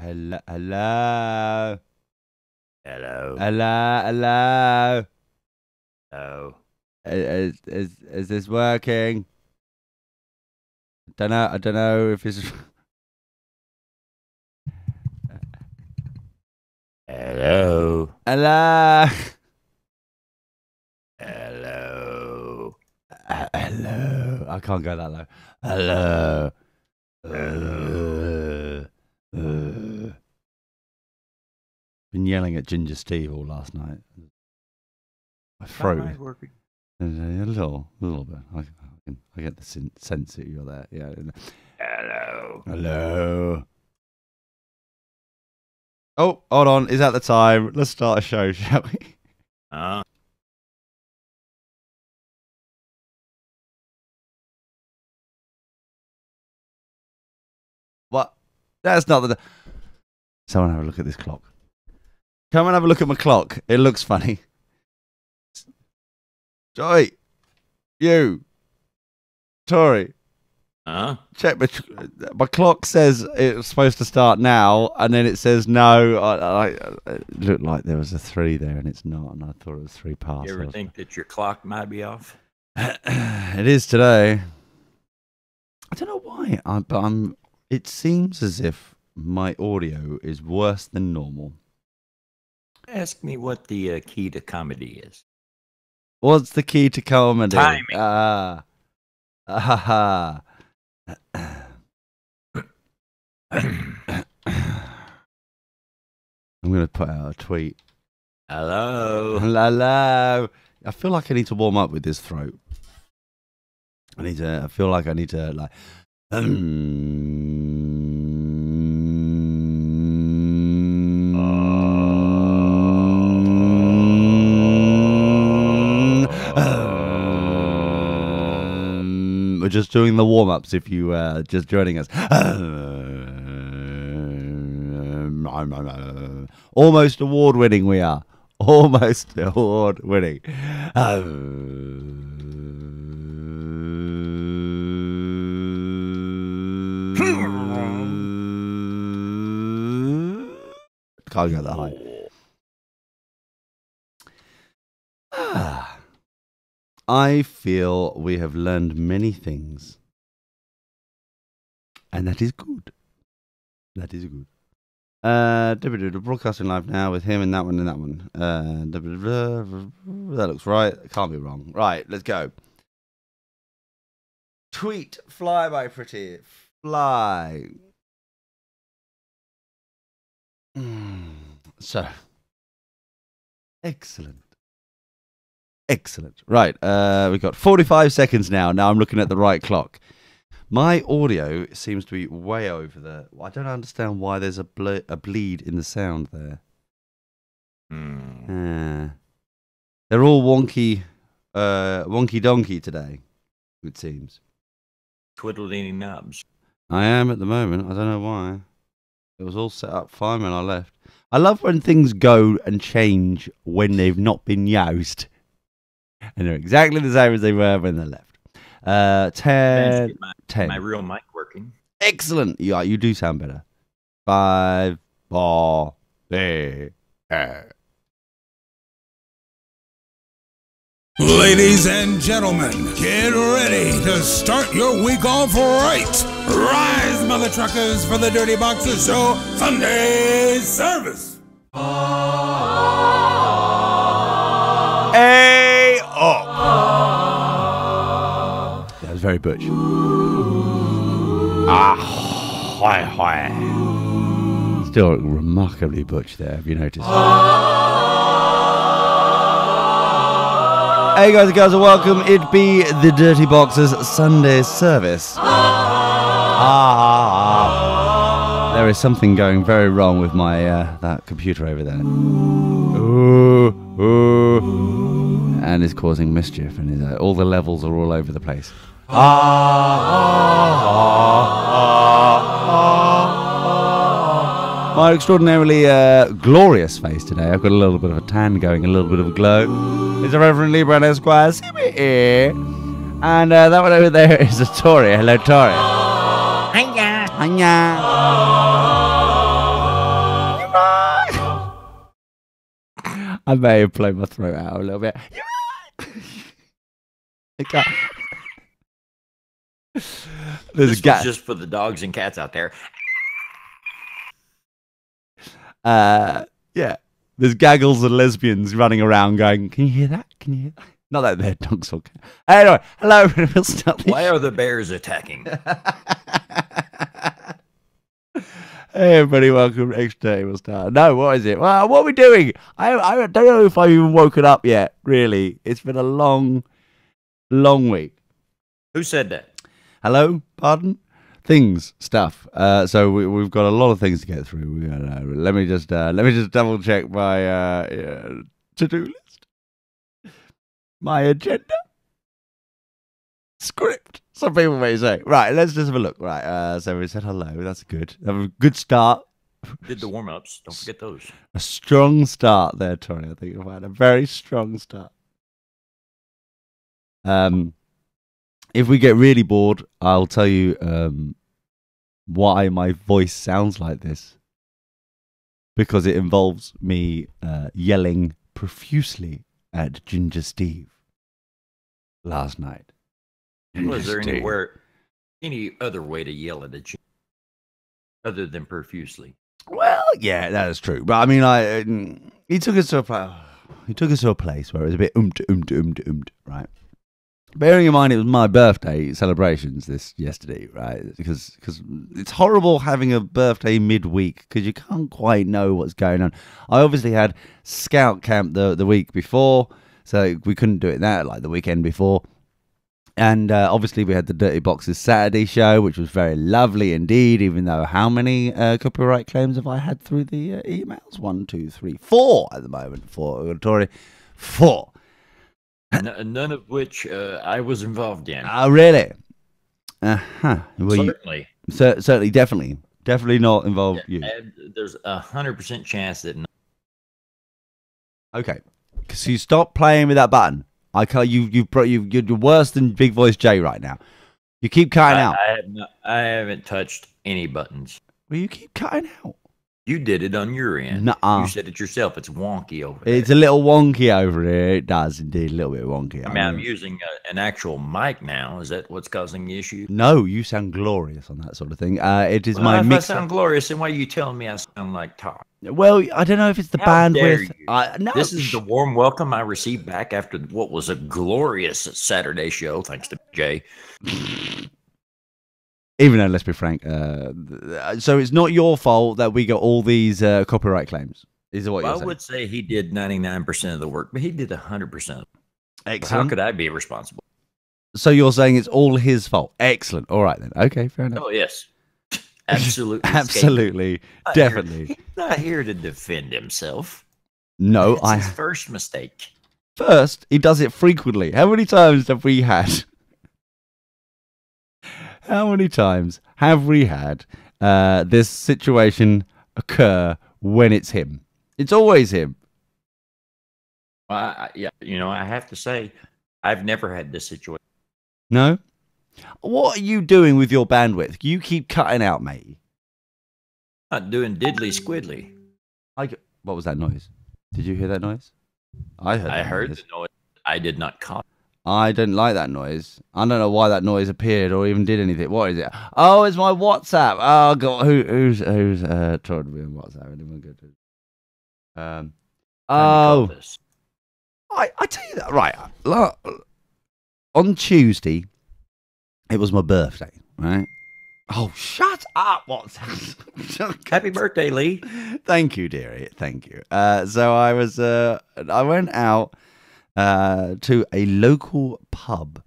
Hello. Hello. Hello. Hello. Hello. Hello. Is this working? I don't know if it's. Hello. Hello. Hello. Hello. I can't go that low. Hello. Been yelling at Ginger Steve all last night. My throat. Working. A little bit. I get the sense that you're there. Yeah. Hello. Hello. Oh, hold on. Is that the time? Let's start a show, shall we? What? That's not the. Someone have a look at this clock. Come and have a look at my clock. It looks funny. Joy. You. Tori. Check my clock says it's supposed to start now, and then it says no. It looked like there was a 3 there, and it's not. And I thought it was 3 past. You ever think that your clock might be off? It is today. I don't know why, but it seems as if my audio is worse than normal. Ask me what the key to comedy is. What's the key to comedy? Timing. I'm going to put out a tweet. Hello. Hello. I feel like I need to warm up with this throat. I feel like I need to like. We're just doing the warm-ups if you just joining us. Almost award-winning we are. Almost award-winning. Can't go that high. I feel we have learned many things. And that is good. That is good. Broadcasting live now with him and that one and that one. That looks right. Can't be wrong. Right, let's go. Tweet. Fly, my pretty. Fly. So. Excellent. Excellent. Right, we've got 45 seconds now. Now I'm looking at the right clock. My audio seems to be way over there. I don't understand why there's a bleed in the sound there. They're all wonky donkey today, it seems. Twiddling knobs. I am at the moment. I don't know why. It was all set up fine when I left. I love when things go and change when they've not been used. And they're exactly the same as they were when they left. 10. My real mic working. Excellent. Yeah, you do sound better. 5, 4, 3. Ladies and gentlemen, get ready to start your week off right. Rise, mother truckers, for the Dirty Boxers Show Sunday service. Hey up. That was very butch. Hi. Still remarkably butch there, have you noticed? Hey guys and girls, and welcome. It be the Dirty Boxers Sunday service. There is something going very wrong with my that computer over there. And is causing mischief, and all the levels are all over the place. My extraordinarily glorious face today. I've got a little bit of a tan going, a little bit of a glow. It's a Reverend Lee Brown Esquire. See me here. And that one over there is a Tory. Hello, Tory. Hiya. Hiya. I may have blown my throat out a little bit. There's This was just for the dogs and cats out there. Yeah. There's gaggles of lesbians running around going, can you hear that? Can you hear that? Not that they're dogs or cats. Anyway, hello. We'll start this. Why are the bears attacking? Hey everybody, welcome to Extra Day. We'll start. No, what is it? Well, what are we doing? I don't know if I've even woken up yet, really. It's been a long week. Who said that? Hello? Pardon? Things, stuff. So we've got a lot of things to get through. Let me just double check my to-do list, my agenda, script. Some people may say. Right, let's just have a look. Right, so we said hello. That's good. Have a good start. Did the warm-ups. Don't forget those. A strong start there, Tony. I think you've had a very strong start. If we get really bored, I'll tell you why my voice sounds like this. Because it involves me yelling profusely at Ginger Steve last night. Was there any other way to yell at a Ginger other than profusely? Well, yeah, that is true. But I mean, he took us to a place where it was a bit right? Bearing in mind it was my birthday celebrations yesterday, right? Because it's horrible having a birthday midweek because you can't quite know what's going on. I obviously had scout camp the week before, so we couldn't do it the weekend before. And obviously we had the Dirty Boxes Saturday show, which was very lovely indeed, even though how many copyright claims have I had through the emails? 1, 2, 3, 4 at the moment. 4. 4. None of which I was involved in. Oh, really? Uh-huh. Certainly. Certainly, definitely not involved. Yeah, there's 100% chance that. Okay, so you stop playing with that button. I call you're worse than Big Voice J right now. You keep cutting out. I haven't touched any buttons. Well, you keep cutting out. You did it on your end. Nuh-uh. You said it yourself. It's wonky over there. It's a little wonky over here. It does indeed, a little bit wonky. I mean, I'm using an actual mic now. Is that what's causing the issue? No, you sound glorious on that sort of thing. It is my if mixer. I sound glorious, then why are you telling me I sound like Todd? Well, I don't know if it's the bandwidth. No, this is the warm welcome I received back after what was a glorious Saturday show, thanks to Jay. Even though, let's be frank, so it's not your fault that we got all these copyright claims. Is what you're saying? I would say he did 99% of the work, but he did 100%. Excellent. How could I be responsible? So you're saying it's all his fault? Excellent. All right then. Okay, fair enough. Oh yes, absolutely, absolutely, definitely. He's not here to defend himself. No, It's his first mistake. First, he does it frequently. How many times have we had? How many times have we had this situation occur when it's him? It's always him. Well, I have to say, I've never had this situation. No? What are you doing with your bandwidth? You keep cutting out, mate. Not doing diddly squiddly. What was that noise? Did you hear that noise? I heard the noise. I did not call. I didn't like that noise. I don't know why that noise appeared or even did anything. What is it? Oh, it's my WhatsApp. Oh God, who's trying to be on WhatsApp? Anyone good? I tell you that right. On Tuesday, it was my birthday, right? Oh, shut up, WhatsApp. Happy birthday, Lee. Thank you, dearie. Thank you. So I went out to a local pub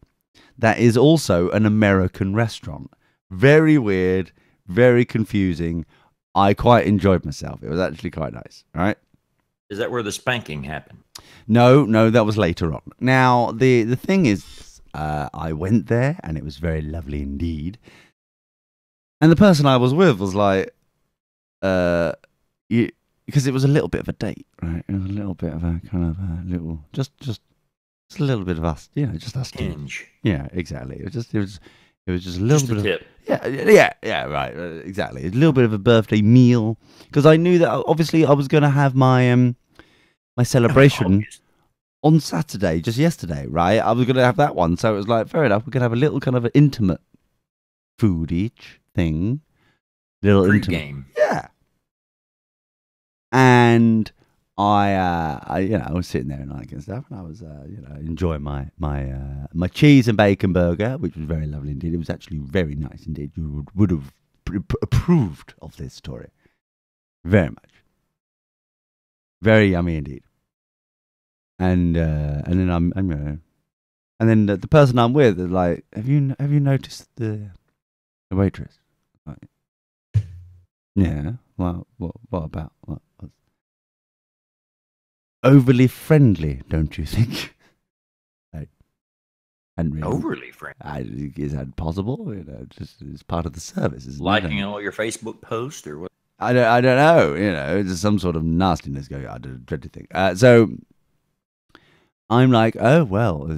that is also an American restaurant. Very weird, very confusing. I quite enjoyed myself. It was actually quite nice. All right. Is that where the spanking happened? No, that was later on. Now, the thing is, I went there and it was very lovely indeed. And the person I was with was like, because it was a little bit of a date, right? It was a little bit of a kind of a little, just a little bit of us, just us two. Hinge. Yeah, exactly. It was just a little bit of tip. Yeah, right, exactly. A little bit of a birthday meal because I knew that obviously I was going to have my my celebration on Saturday, just yesterday, right? I was going to have that one. So it was like, fair enough. We're going to have a little kind of an intimate food each thing. Little intimate game. Yeah. And I was sitting there and stuff, and I was, enjoying my cheese and bacon burger, which was very lovely indeed. It was actually very nice indeed. You would have approved of this story very much. Very yummy indeed. And then and then the person I'm with is like, have you noticed the waitress? Like, yeah. Well, what about what? Overly friendly, don't you think? And really, overly friendly. Is that possible? Just it's part of the service. Isn't Liking it? all your Facebook posts or what? I don't know. There's some sort of nastiness going on. I dread to think. So I'm like, oh well,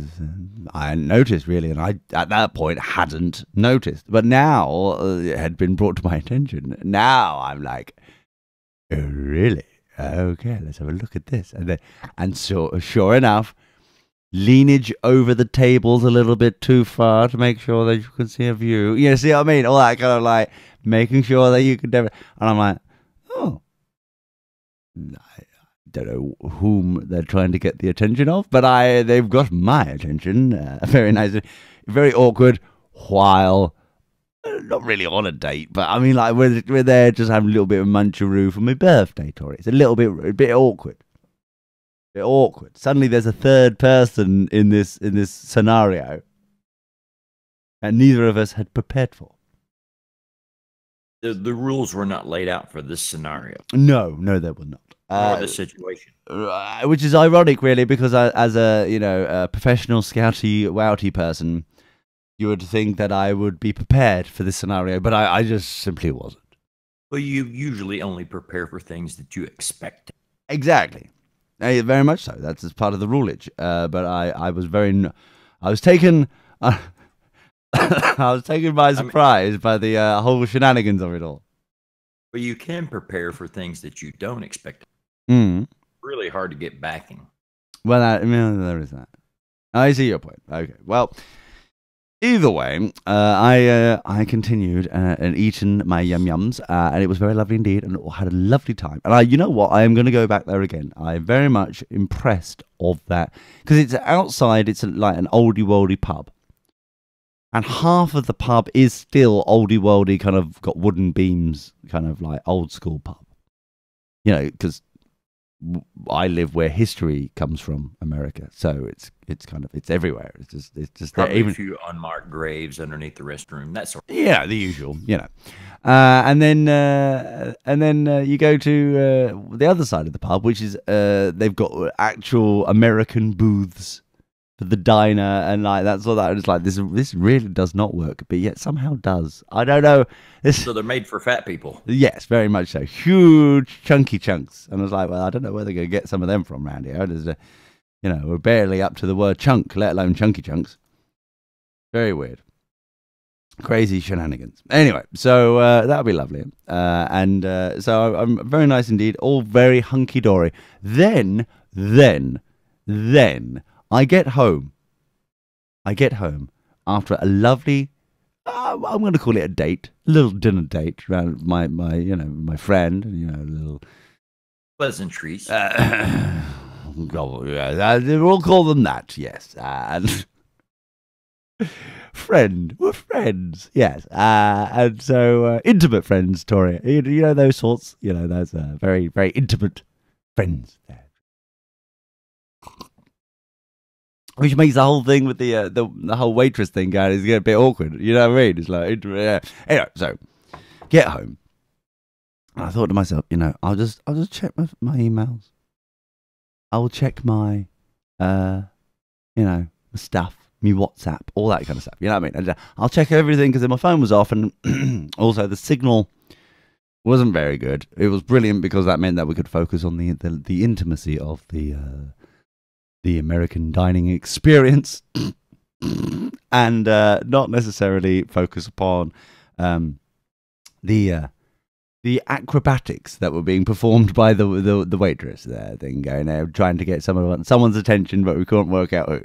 I hadn't noticed really, and I at that point hadn't noticed, but now it had been brought to my attention. Now I'm like, oh, really? Okay, let's have a look at this, and so sure enough, leanage over the tables a little bit too far to make sure that you can see a view. You see what I mean? All that kind of like making sure that you can never. And I'm like, oh, I don't know whom they're trying to get the attention of, but they've got my attention. Very nice, very awkward. While not really on a date, but I mean, like we're there just having a little bit of muncharoo for my birthday, Tori. It's a bit awkward. Awkward. Suddenly there's a third person in this scenario, and neither of us had prepared for. The rules were not laid out for this scenario. No, they were not. Or the situation. Which is ironic, really, because as a professional scouty wouty person, you would think that I would be prepared for this scenario, but I just simply wasn't. Well, you usually only prepare for things that you expect. Exactly. Very much so. That's as part of the rulage. But I was taken I was taken by surprise by the whole shenanigans of it all. But you can prepare for things that you don't expect. Really hard to get backing. Well, there is that. I see your point. Okay. Well, either way, I continued and eaten my yum-yums, and it was very lovely indeed, and had a lovely time. And you know what? I am going to go back there again. I'm very much impressed of that, because it's outside. It's like an oldie-worldy pub, and half of the pub is still oldie-worldy, kind of got wooden beams, kind of like old-school pub. Because I live where history comes from, America, so it's everywhere. It's just probably even a few unmarked graves underneath the restroom. That sort. Yeah, the usual, and then you go to the other side of the pub, which is they've got actual American booths for the diner and like that sort of that. It's like this really does not work, but yet somehow does. I don't know. So they're made for fat people. Yes, very much so. Huge chunky chunks, and I was like, well, I don't know where they're going to get some of them from around here. There's we're barely up to the word chunk, let alone chunky chunks. Very weird. Crazy shenanigans. Anyway, so that'll be lovely. So I'm very nice indeed. All very hunky-dory. Then I get home. After a lovely, I'm going to call it a date, a little dinner date around my friend, a little pleasantries. We'll call them that, yes. And we're friends, yes. And so intimate friends, Tori. You know those sorts. Those very, very intimate friends there. Which makes the whole thing with the whole waitress thing going is a bit awkward. You know what I mean? It's like, yeah. Anyway, so get home. And I thought to myself, I'll just check my emails. I'll check my, my stuff, my WhatsApp, all that kind of stuff. You know what I mean? And I'll check everything because my phone was off, and also the signal wasn't very good. It was brilliant because that meant that we could focus on the intimacy of the American dining experience, and not necessarily focus upon the the acrobatics that were being performed by the waitress there, thing going there, trying to get someone's attention, but we couldn't work out who.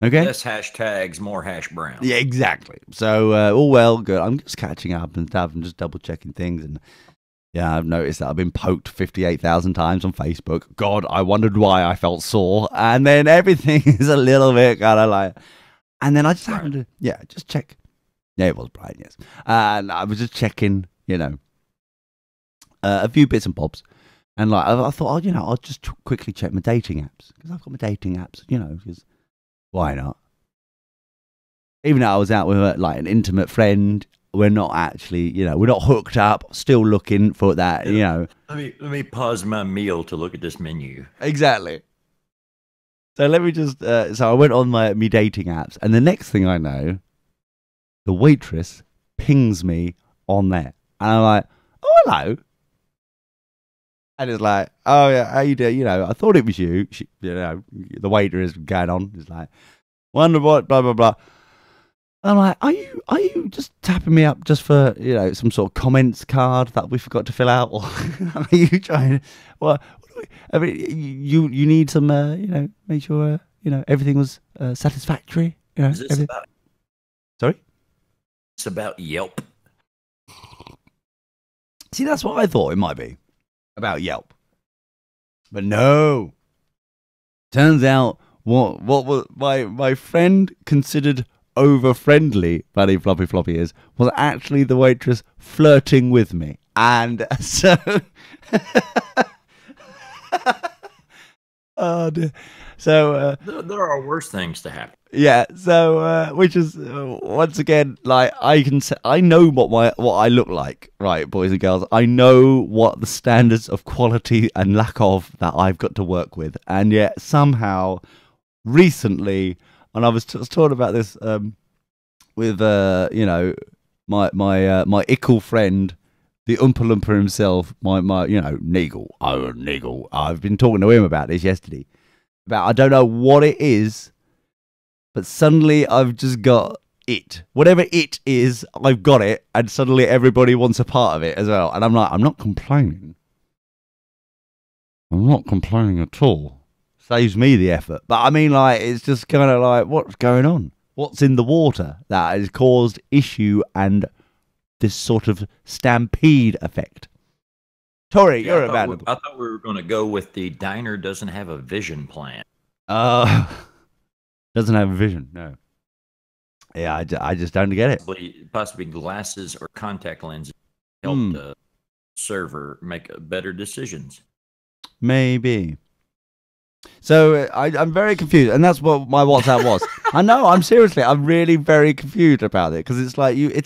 Okay. Less hashtags, more hash brown. Yeah, exactly. So all well, good. I'm just catching up and stuff, and just double checking things, and yeah, I've noticed that I've been poked 58,000 times on Facebook. God, I wondered why I felt sore, and then everything is a little bit kind of like, and then I just happened to just check. Yeah, it was Brian, yes, and I was just checking, a few bits and bobs. And like I thought, I'll just quickly check my dating apps, because I've got my dating apps, because why not? Even though I was out with like an intimate friend, we're not actually, we're not hooked up. Still looking for that, Let me pause my meal to look at this menu. Exactly. So let me just. So I went on my dating apps, and the next thing I know, the waitress pings me on there, and I'm like, "Oh, hello." And it's like, "Oh yeah, how you doing?" I thought it was you. The waiter is going on. It's like, "Wonder what?" Blah blah blah. I'm like, "Are you just tapping me up just for some sort of comments card that we forgot to fill out, or are you trying? Well, I mean, you need some, make sure everything was satisfactory. Is this about? Sorry, it's about Yelp. See, that's what I thought it might be. About Yelp, but no. Turns out what was my friend considered over friendly, bloody floppy floppy is, was actually the waitress flirting with me, and so oh dear. So there are worse things to happen. Yeah, so which is once again, like, I know what I look like, right, boys and girls. I know what the standards of quality and lack of that I've got to work with, and yet somehow recently, and I was talking about this with my ickle friend, the Oompa Loompa himself, my Nigel. Oh, Nigel. I've been talking to him about this yesterday. About, I don't know what it is, but suddenly I've just got it. Whatever it is, I've got it, and suddenly everybody wants a part of it as well. And I'm like, I'm not complaining. I'm not complaining at all. Saves me the effort. But I mean, like, it's just kind of like, what's going on? What's in the water that has caused issue and this sort of stampede effect? Tori, you're available. I thought we were going to go with the diner doesn't have a vision plan. Doesn't have a vision, no. Yeah, I just don't get it. Possibly glasses or contact lenses help the server make better decisions. Maybe. So I'm very confused, and that's what my WhatsApp was. I know, I'm really very confused about it, because it's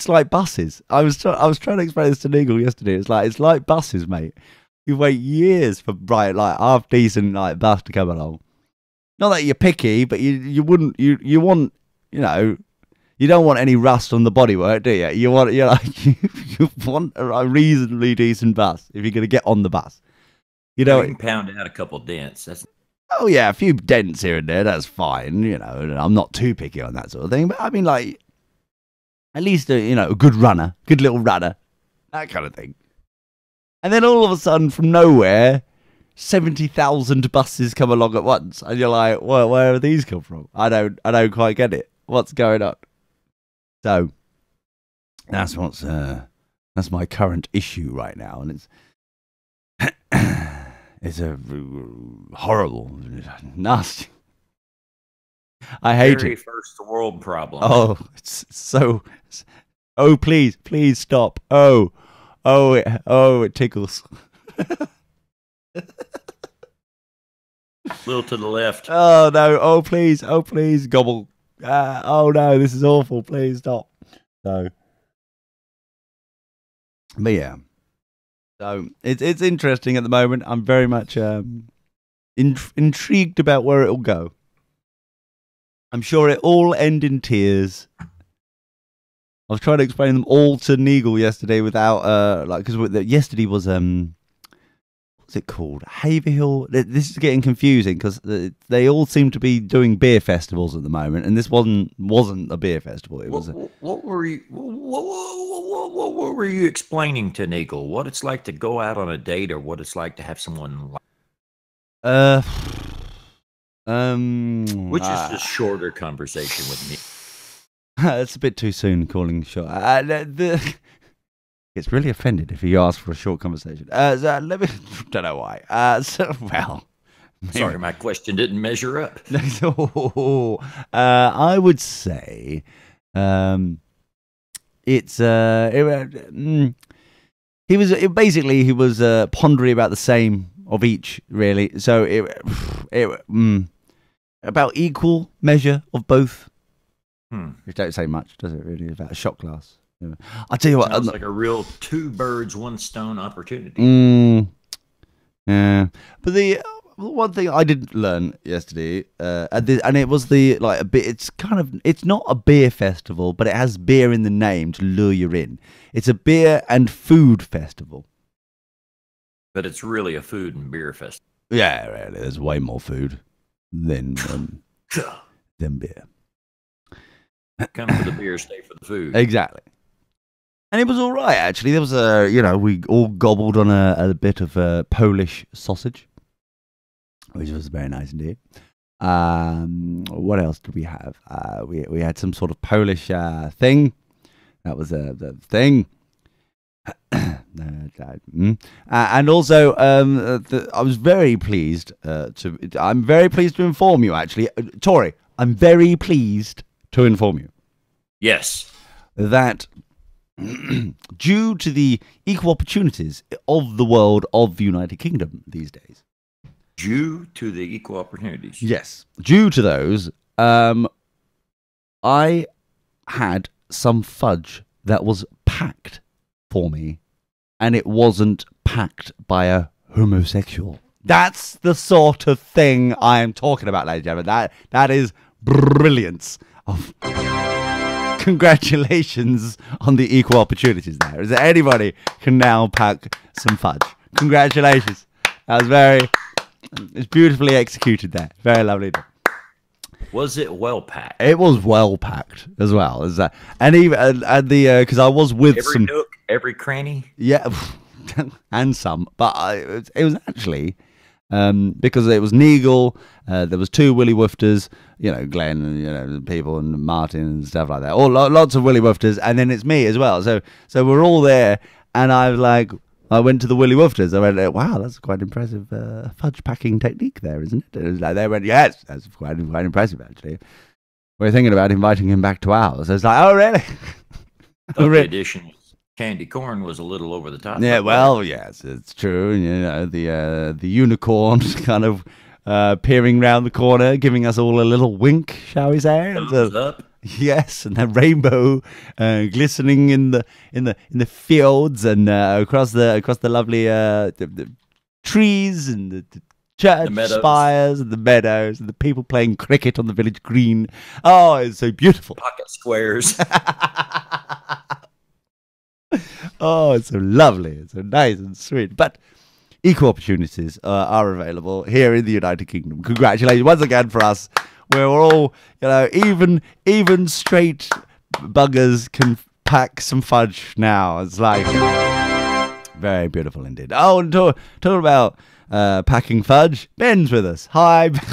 like buses. I was trying to explain this to Nigel yesterday. It's like buses, mate. You wait years for half decent bus to come along. Not that you're picky, but you want you don't want any rust on the bodywork, do you? You want you want a reasonably decent bus if you're going to get on the bus. You can pound out a couple dents. Oh yeah, a few dents here and there, that's fine. I'm not too picky on that sort of thing. But I mean, like, at least a good runner, good little runner, that kind of thing. And then all of a sudden, from nowhere, 70,000 buses come along at once, and you're like, well, where have these come from? I don't quite get it. What's going on? So that's my current issue right now, and it's it's a horrible, nasty. I hate Very it. First world problem. Oh, it's so. Oh, please stop. Oh, it tickles. A little to the left. Oh no! Oh please! Gobble! Oh no! This is awful! Please stop. So, but yeah. So it's interesting at the moment. I'm very much intrigued about where it'll go. I'm sure it all end in tears. I was trying to explain them all to Nigel yesterday without because yesterday was what's it called? Haverhill. This is getting confusing because they all seem to be doing beer festivals at the moment, and this wasn't a beer festival. It was. What were you explaining to Nigel? What it's like to go out on a date, or what it's like to have someone? Which is the shorter conversation with me. It's a bit too soon calling short. It's really offended if you ask for a short conversation. So let me. Don't know why. Sorry, my question didn't measure up. I would say, it's he was pondering about the same of each, really. So about equal measure of both. Which don't say much, does it? Really, about a shot glass. Yeah. I'll tell you what. Sounds like a real 2 birds, 1 stone opportunity. Yeah, but the one thing I did learn yesterday, and it was a bit. It's not a beer festival, but it has beer in the name to lure you in. It's a beer and food festival. But it's really a food and beer festival. Yeah, really, there's way more food than beer. Come for the beer, stay for the food. Exactly. And it was all right, actually. There was we all gobbled on a bit of Polish sausage, which was very nice indeed. What else did we have? We had some sort of Polish thing. That was the thing. And also, I was very pleased I'm very pleased to inform you, actually, Tori. I'm very pleased to inform you. Yes. That due to the equal opportunities of the world of the United Kingdom these days. Due to the equal opportunities? Yes. Due to those, I had some fudge that was packed for me, and it wasn't packed by a homosexual. That's the sort of thing I am talking about, ladies and gentlemen. That is brilliance. Congratulations on the equal opportunities there. Is there anybody can now pack some fudge? Congratulations. That was it's beautifully executed there. Very lovely. Was it well packed? It was well packed as well. Is that? And even because I was with every nook, every cranny. Yeah, and some, but it was actually because it was Neagle. There was 2 Willy Woofters, Glenn, and people, and Martin and stuff like that. Lots of Willy Woofters, and then it's me as well. So we're all there, and I went to the Willy Woofters. I went, wow, that's quite impressive fudge packing technique there, isn't it? And they went, yes, that's quite impressive, actually. We're thinking about inviting him back to ours. So it's like, oh, really? The addition candy corn was a little over the top. Yeah, well, yes, it's true. The unicorns kind of peering round the corner, giving us all a little wink, shall we say? Thumbs up. Yes, and the rainbow glistening in the fields and across the lovely the trees and the church spires and the meadows and the people playing cricket on the village green. Oh, it's so beautiful. Pocket squares. Oh, it's so lovely. It's so nice and sweet. But equal opportunities are available here in the United Kingdom. Congratulations once again for us. We're all, even straight buggers can pack some fudge now. It's like very beautiful indeed. Oh, and talking about packing fudge, Ben's with us. Hi, Ben.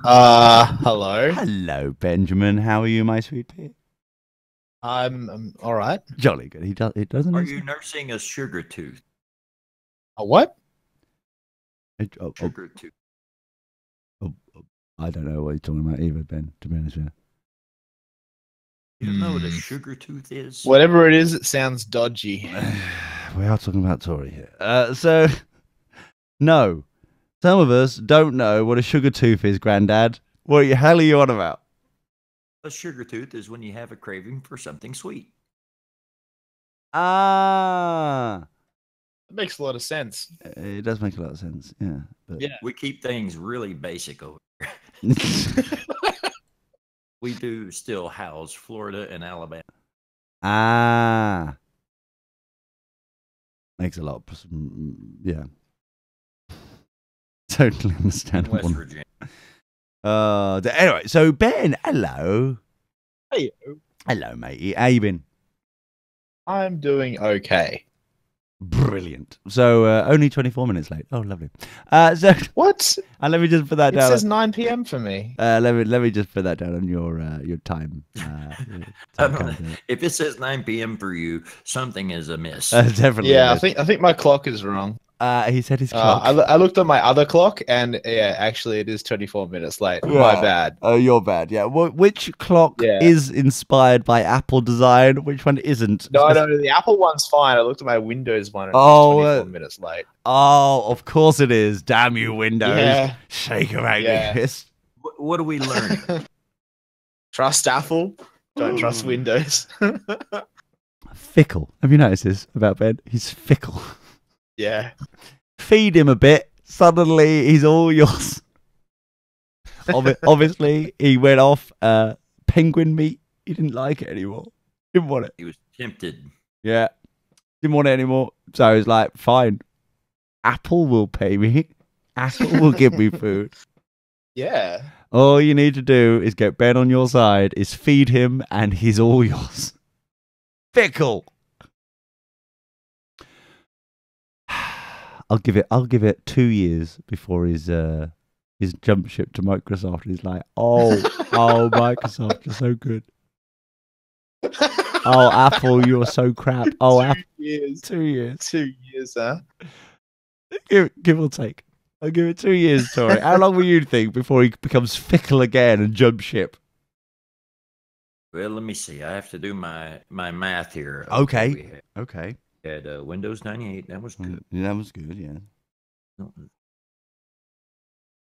Hello. Hello, Benjamin. How are you, my sweet pea? I'm all right. Jolly good. He doesn't. Are you nursing a sugar tooth? A what? Sugar tooth. I don't know what you're talking about either, Ben, to be honest with you. You don't know what a sugar tooth is? Whatever it is, it sounds dodgy. We are talking about Tory here. So, no. Some of us don't know what a sugar tooth is, Grandad. What the hell are you on about? A sugar tooth is when you have a craving for something sweet. Ah. It makes a lot of sense. It does make a lot of sense, yeah. But... yeah. We keep things really basic over here. We do still house Florida and Alabama. Ah. Makes a lot of... yeah. Totally in understandable. West Virginia. Anyway, so Ben, hello. Hey, Hello, matey. How you been? I'm doing okay. Brilliant. So only 24 minutes late. Oh, lovely. So What? let me just put that It down. says 9 p.m. for me. Let me just put that down on your time. If it says 9 p.m. for you, something is amiss. Definitely. Yeah, I think my clock is wrong. He said his clock. I looked at my other clock, and yeah, actually, it is 24 minutes late. My bad. Oh, you're bad. Yeah. Which clock Yeah. is inspired by Apple design? Which one isn't? No, the Apple one's fine. I looked at my Windows one, and Oh, it's 24 minutes late. Oh, of course it is. Damn you, Windows. Yeah. Shake around Yeah. your fist. What are we learning? Trust Apple. Don't trust Windows. Fickle. Have you noticed this about Ben? He's fickle. Yeah. Feed him a bit. Suddenly, he's all yours. Obviously, he went off penguin meat. He didn't like it anymore. Didn't want it. He was tempted. Yeah. Didn't want it anymore. So he's like, fine. Apple will pay me. Apple will give me food. Yeah. All you need to do is get Ben on your side, is feed him, and he's all yours. Fickle. I'll give it 2 years before his jump ship to Microsoft. He's like, oh, Microsoft, you're so good. Oh, Apple, you're so crap. Oh, Apple, 2 years. 2 years. 2 years, huh? Give or take. I'll give it 2 years, Tori. How long will you think before he becomes fickle again and jump ship? Well, let me see. I have to do my math here. Okay. We had Windows 98. That was good. Yeah, that was good, yeah.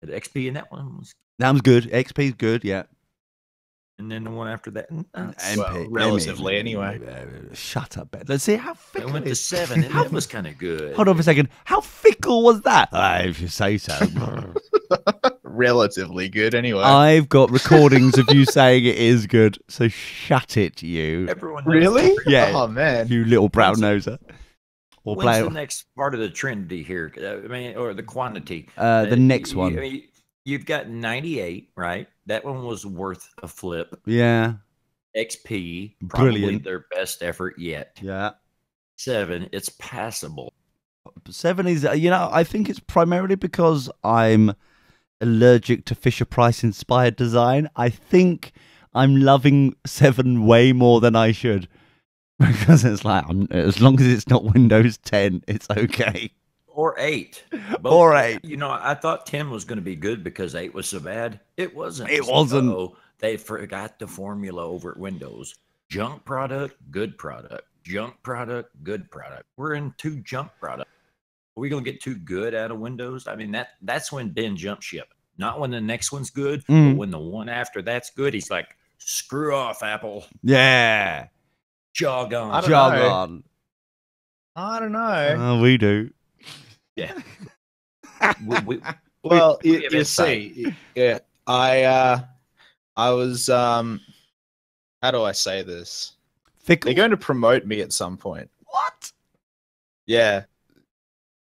Had XP, and that one was. That was good. XP's good, yeah. And then the one after that. Well, relatively, anyway. Shut up, Ben. Let's see how I fickle went it to is. 7, and that was kind of good. Hold on for a second. How fickle was that? If you say so. Relatively good, anyway. I've got recordings of you saying it is good, so shut it, you. Everyone knows Really? that. Yeah. Oh, man. You little brown noser. Or When's play the next part of the Trinity here? I mean, or the quantity? the next one. I mean, you've got 98, right? That one was worth a flip. Yeah. XP, probably Brilliant. their best effort yet. Yeah. 7, it's passable. 7 is, I think it's primarily because I'm allergic to Fisher-Price inspired design. I think I'm loving 7 way more than I should. Because it's like, as long as it's not Windows 10, it's okay. Or 8. Or 8. You know, I thought 10 was going to be good because 8 was so bad. It wasn't. It wasn't. Uh-oh, they forgot the formula over at Windows. Junk product, good product. Junk product, good product. We're in 2 junk products. Are we going to get 2 good out of Windows? I mean, that's when Ben jump ship. Not when the next one's good, but when the one after that's good, he's like, screw off, Apple. Yeah. Jog on. I don't Jog know. on. I don't know. Oh, we do. Yeah. Well, we you have insight. see, yeah, I was, how do I say this? Fickle. They're going to promote me at some point. What? Yeah.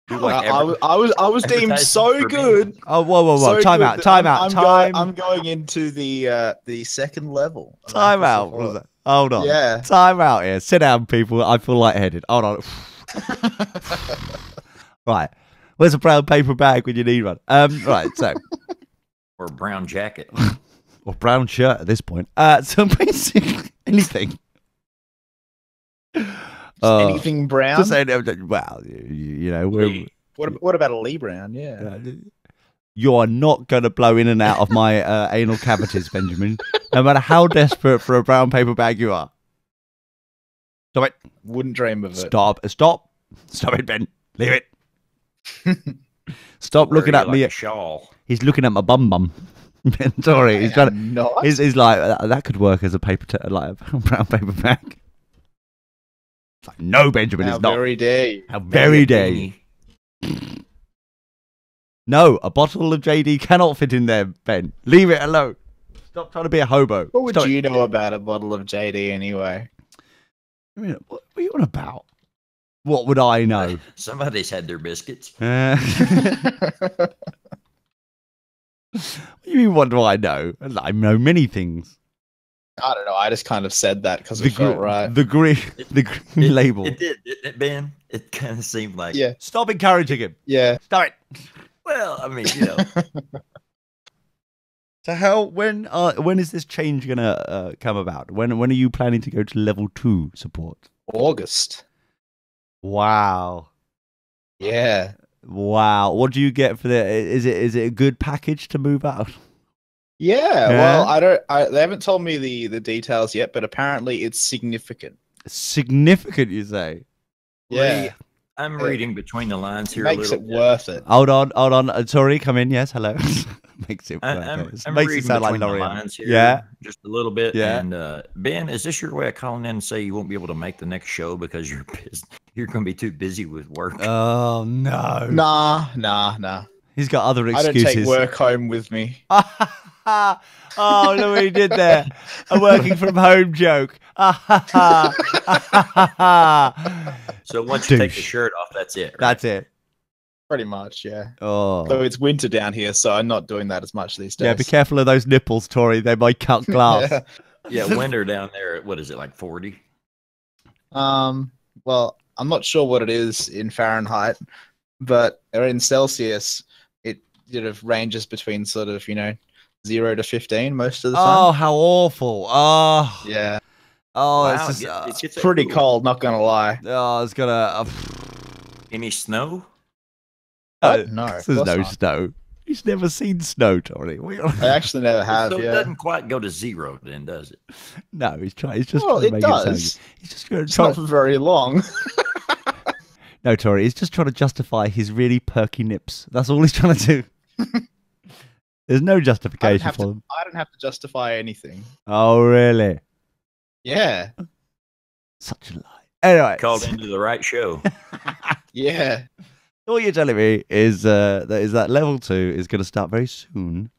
You like I was deemed advertising so for me? good. Oh, whoa. so Time good out. that Time out. I'm going into the second level. of Time out. Microsoft Word. Hold on. Yeah. Time out here. Sit down, people. I feel lightheaded. Hold on. Right. Where's a brown paper bag when you need one? Right. So, Or brown jacket. or brown shirt at this point. So basically, anything. Anything brown? Just saying. Well, you know, we're. What about a Lee Brown? Yeah. You are not going to blow in and out of my anal cavities, Benjamin. No matter how desperate for a brown paper bag you are. Stop it. Wouldn't dream of it. Stop it, Ben. Leave it. Stop Wear looking you at like me. a shawl. He's looking at my bum. Ben, sorry, he's trying to. Not. He's like that could work as a like a brown paper bag. It's like, no, Benjamin, How it's not. very dare you. How very dare you? Beanie. No, a bottle of JD cannot fit in there, Ben. Leave it alone. Stop trying to be a hobo. What would Stop. you know about a bottle of JD anyway? I mean, what are you on about? What would I know? Somebody's had their biscuits. What do you mean, what do I know? I know many things. I don't know. I just kind of said that because it felt right. The green label. It did, didn't it, Ben? It kind of seemed like. Yeah. Stop encouraging him. Yeah. Stop it. Well, I mean, So when is this change gonna come about? When are you planning to go to level 2 support? August. Wow. Yeah. Wow. What do you get for the? Is it a good package to move out? Yeah. Well, they haven't told me the details yet, but apparently it's significant. Significant, you say? Yeah. I'm reading between the lines here. Makes it worth it. Hold on. Sorry, come in. Yes, hello. Makes it worth it. I'm Makes reading it sound like between the L'Oreal. lines here. Yeah. Just a little bit. Yeah. And Ben, is this your way of calling in and say you won't be able to make the next show because you're going to be too busy with work? Oh no. Nah. He's got other I excuses. don't take work home with me. Oh, look what he did there. A working from home joke. So once you take the shirt off, that's it. Right? That's it. Pretty much, yeah. Oh. So it's winter down here, so I'm not doing that as much these days. Yeah, be careful of those nipples, Tori. They might cut glass. Yeah, winter down there, what is it, like 40? Well, I'm not sure what it is in Fahrenheit, but in Celsius, it sort of ranges between sort of, 0 to 15 most of the time. Oh, how awful. Oh. Yeah. Oh, Wow, It's pretty cold, not gonna lie. Oh, it's gonna. Any snow? No, there's no snow. He's never seen snow, Tori. I actually never have. So yeah. it doesn't quite go to 0 then, does it? No, he's trying. He's just Well, trying to it make does. it sound. He's just going to It's try. not very long. No, Tori. He's just trying to justify his really perky nips. That's all he's trying to do. There's no justification for them. I don't have to justify anything. Oh, really? Yeah. Such a lie. Anyway, Called into the right show. Yeah. all you're telling me is that level 2 is going to start very soon,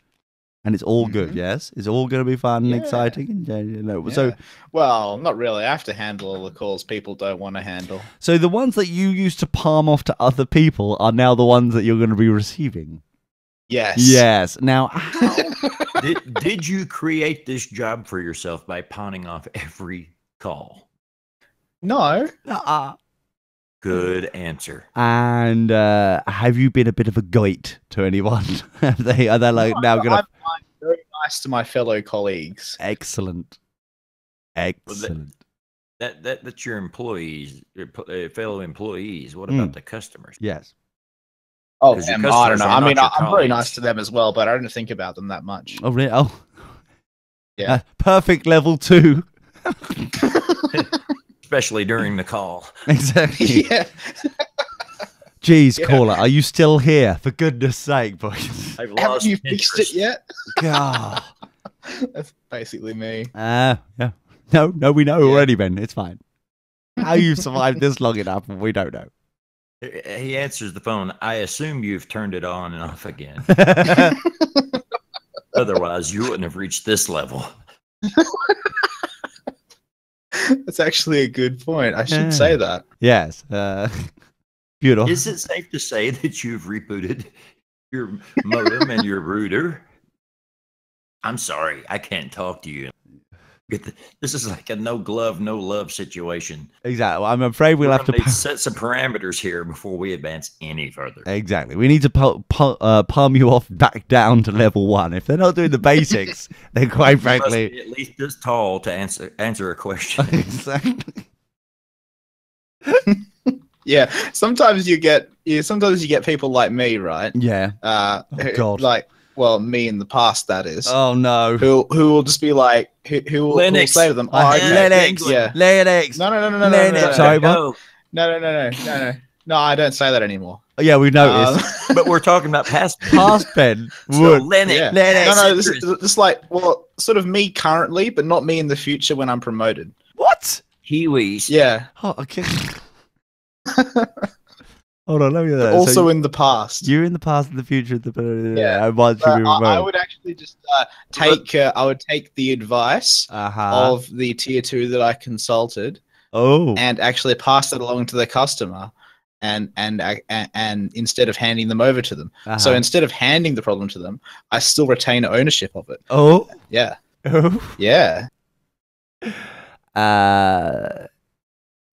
and it's all good. Yes, it's all going to be fun and exciting. And, So, well, not really. I have to handle all the calls people don't want to handle. so the ones that you used to palm off to other people are now the ones that you're going to be receiving. Yes. Yes. Now, Did you create this job for yourself by pawning off every call? No. Good answer. And have you been a bit of a goit to anyone? Are they like now going to? I'm very nice to my fellow colleagues. Excellent. Excellent. That's your employees, your fellow employees. What about the customers? Yes. Oh, Because your I don't customers know. are I not mean, your I'm very colleagues. nice to them as well, but I don't think about them that much. Oh, really? Oh, Yeah. perfect level 2. Especially during the call. Exactly. Yeah. Jeez, caller, are you still here? For goodness sake, boys. I've Haven't lost you fixed interest. it yet? God. That's basically me. Yeah. No, we know already, Ben. It's fine. How you've survived this long enough, we don't know. He answers the phone. I assume you've turned it on and off again. Otherwise, you wouldn't have reached this level. That's actually a good point. I should say that. Yes. Beautiful. Is it safe to say that you've rebooted your modem and your router? I'm sorry, I can't talk to you. This is like a no glove, no love situation. Exactly. I'm afraid we'll have to set some parameters here before we advance any further. Exactly. We need to palm you off back down to level 1. If they're not doing the basics, then quite You must frankly, be at least this tall to answer a question. exactly. Yeah. Sometimes you get people like me, right? Yeah. God. Like, well, me in the past, that is. Oh no. Who will just be like, who will say to them, "Oh, Linux. yeah, Linux. no, Linux. Sorry, what? No, I don't say that anymore. Oh, yeah, we noticed. But we're talking about past Past Ben so would. Linux. Yeah. Linux. No, this is like, well, sort of me currently, but not me in the future when I'm promoted. What? Kiwis. Yeah. Oh, okay. Hold on, let me. Also in the past. You're in the past and the future. Yeah. Once you move I would actually just take the advice of the tier 2 that I consulted Oh. and actually pass it along to the customer and instead of handing them over to them. So instead of handing the problem to them, I still retain ownership of it. Oh, Yeah. oh, Yeah.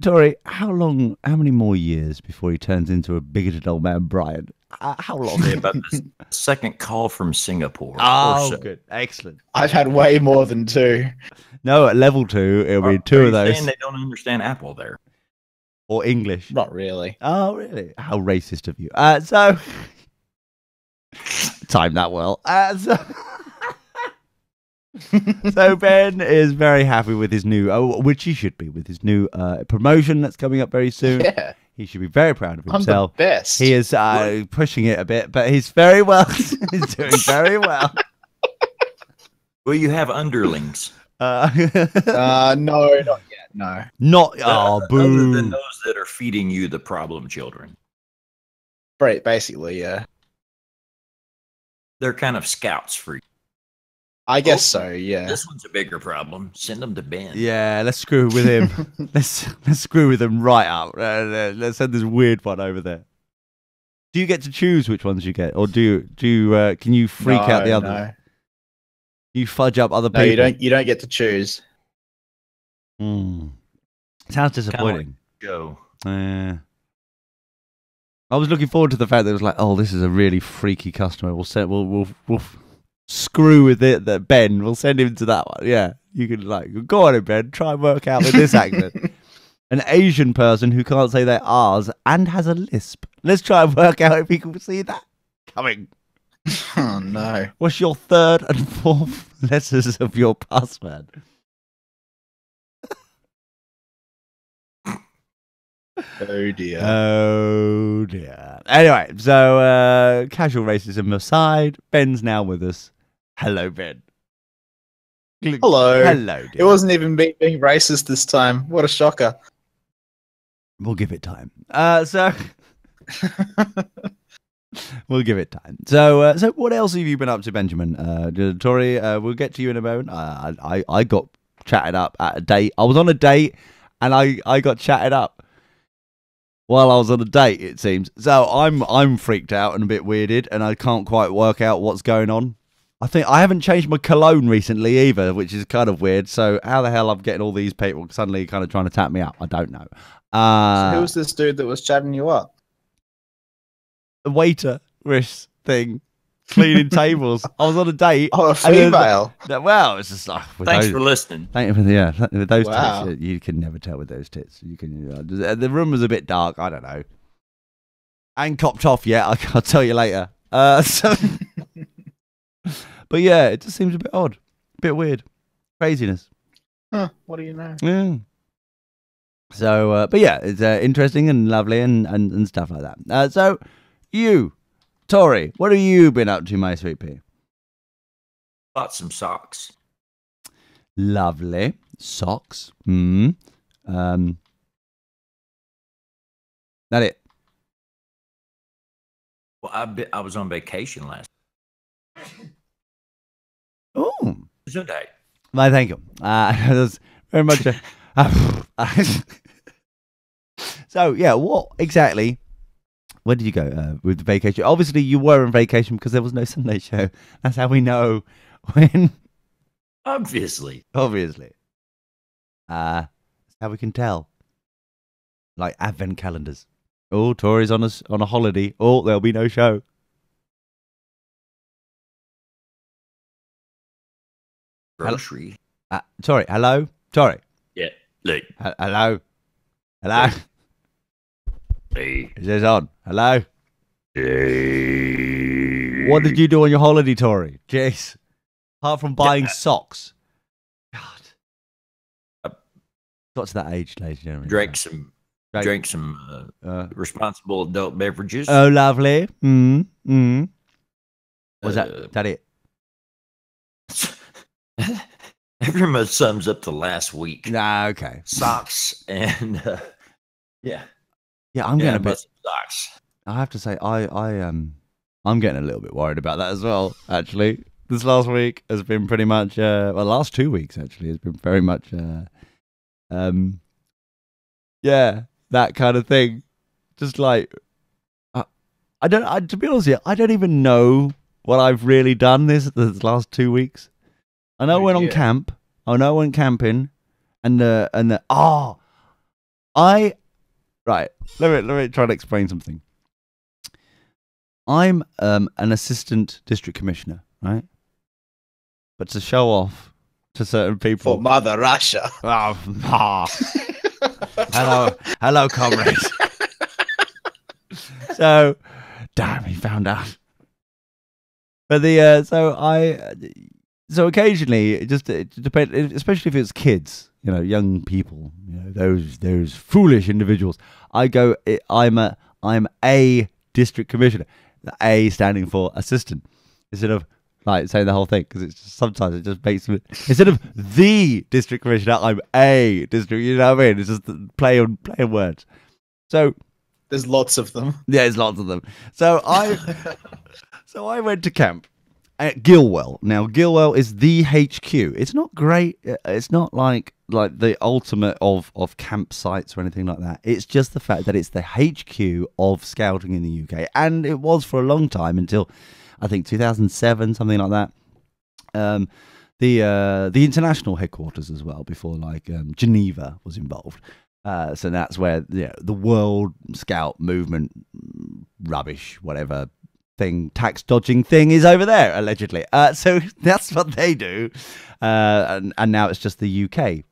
Tori, how many more years before he turns into a bigoted old man, Brian? How long? About the second call from Singapore. Oh, so. good. Excellent. I've had way more than 2. No, at level 2, it'll be 2 Are of you those. saying they don't understand Apple there? Or English. Not really. Oh, really? How racist of you. So, time that well. So Ben is very happy with his new, which he should be, with his new promotion that's coming up very soon. Yeah. He should be very proud of himself. I'm the best. He is pushing it a bit, but he's very well. He's doing very well. Well, you have underlings. No, not yet. No. Not, boo. Other than those that are feeding you the problem children. Right, basically, yeah. They're kind of scouts for you. I guess so, yeah. This one's a bigger problem. Send them to Ben. Yeah, let's screw with him. let's screw with him right up. Let's send this weird one over there. Do you get to choose which ones you get, or do you? Can you freak out the others? No. You fudge up other people. No, you don't get to choose. Sounds disappointing. Joe. I was looking forward to the fact that it was like, oh, this is a really freaky customer. We'll screw with it. That Ben, we'll send him to that one. Yeah, you can go on, Ben. Try and work out with this accent. An Asian person who can't say their R's and has a lisp. Let's try and work out if we can see that coming. Oh no! What's your 3rd and 4th letters of your password? Oh dear. Oh dear. Anyway, so casual racism aside, Ben's now with us. Hello, Ben. Hello. Hello, dear. It wasn't even me being racist this time. What a shocker. We'll give it time. We'll give it time. So what else have you been up to, Benjamin? Tori, we'll get to you in a moment. I got chatted up at a date. I was on a date, and I got chatted up while I was on a date, it seems. So I'm freaked out and a bit weirded, and I can't quite work out what's going on. I think I haven't changed my cologne recently either, which is kind of weird. So how the hell I'm getting all these people suddenly kind of trying to tap me up? I don't know. So who was this dude that was chatting you up? The waiter thing, cleaning tables. I was on a date. Oh, a female. Well, it's just like thanks for listening. With those Wow. tits, you can never tell with those tits. You can. The room was a bit dark. I don't know. I ain't copped off yet. I'll tell you later. But yeah, it just seems a bit odd, a bit weird, craziness. Huh, what do you know? Yeah. So, but yeah, it's interesting and lovely and stuff like that. So, you, Tori, what have you been up to, my sweet pea? Bought some socks. Lovely. Socks. That it? Well, I was on vacation last. Oh. Today. Well, thank you. That was very much So, yeah, what exactly? Where did you go with the vacation? Obviously, you were on vacation because there was no Sunday show. That's how we know when. Obviously. That's how we can tell. Like advent calendars. Oh, Tori's on a holiday. Oh, there'll be no show. Grocery. Sorry, hello? Tori. Yeah. Look. Hello? Hello? Hey. Is this on? Hello? Hey. What did you do on your holiday, Tori? Jeez. Apart from buying socks. God. Got to that age, ladies and gentlemen. Drank some responsible adult beverages. Oh, lovely. Was that it? Everyone sums up to last week. Nah, okay. Socks and yeah. Yeah, I'm getting a bit. Socks. I have to say, I'm getting a little bit worried about that as well. Actually, this last week has been pretty much. Last 2 weeks actually has been very much. Yeah, that kind of thing. just like I don't. To be honest with you, I don't even know what I've really done this last 2 weeks. I know I went on camp. I know I went camping, right. Let me try to explain something. I'm an assistant district commissioner, right? But to show off to certain people For Mother Russia. Hello, comrades. So, damn, he found out. But so occasionally it depends, especially if it's kids, young people, those foolish individuals. I'm a district commissioner. The A standing for assistant instead of like saying the whole thing, because sometimes it just makes me, instead of the district commissioner, I'm a district. You know what I mean? It's just play on words. So there's lots of them. Yeah, there's lots of them. So I went to camp at Gilwell. Now Gilwell is the HQ. It's not great. It's not like the ultimate of campsites or anything like that. It's just the fact that it's the HQ of scouting in the UK, and it was for a long time until I think 2007, something like that. The international headquarters as well, before Geneva was involved. So that's where the World Scout movement, rubbish, whatever thing, tax dodging thing is over there, allegedly. So that's what they do. And now it's just the UK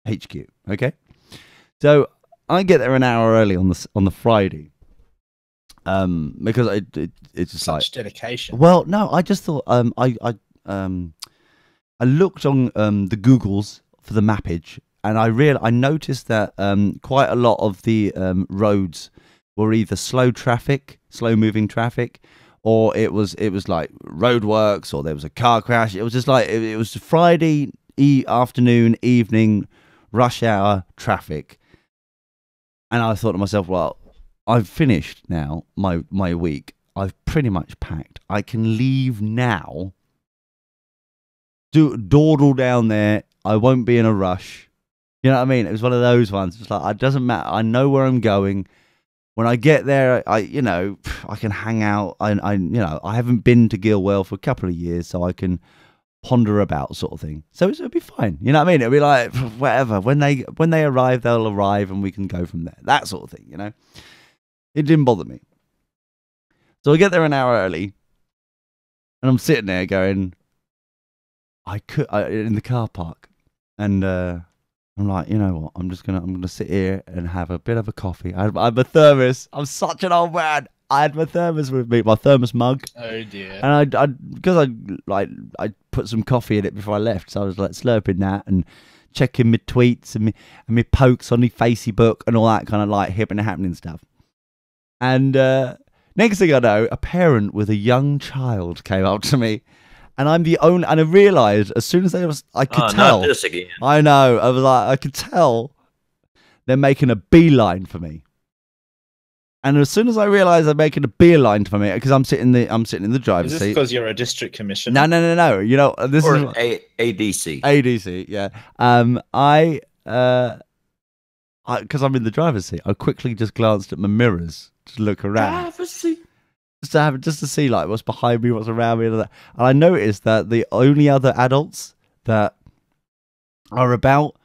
HQ. Okay. So I get there an hour early on the Friday. Because it's just such dedication. Well, no, I just thought I looked on the Googles for the mappage, and I noticed that quite a lot of the roads were either slow moving traffic, or it was like roadworks, or there was a car crash. It was just like it was Friday afternoon, evening, rush hour traffic, and I thought to myself, well, I've finished now my week. I've pretty much packed. I can leave now. Dawdle down there. I won't be in a rush. You know what I mean? It was one of those ones. It's like, it doesn't matter. I know where I'm going. When I get there, I can hang out. I haven't been to Gilwell for a couple of years, so I can ponder about, sort of thing. So it'll be fine. You know what I mean? It'll be like whatever. When they arrive, they'll arrive, and we can go from there. That sort of thing. It didn't bother me. So I get there an hour early, and I'm sitting there going, in the car park, and I'm like, you know what? I'm gonna sit here and have a bit of a coffee. I have a thermos. I'm such an old man. I had my thermos with me, my thermos mug. Oh dear. And because I put some coffee in it before I left, so I was like slurping that and checking my tweets and my pokes on my Facebook and all that kind of like hip and happening stuff. And next thing I know, a parent with a young child came up to me, and I'm the only. And I realised as soon as I could tell. Not this again. I know. I was like, I could tell they're making a beeline for me. And as soon as I realised they're making a beeline for me, because I'm sitting in the driver's seat. Is this because you're a district commissioner? No. This or is ADC. ADC. Yeah. Because I'm in the driver's seat, I quickly just glanced at my mirrors to look around, just to see like what's behind me, what's around me, and all that. And I noticed that the only other adults that are about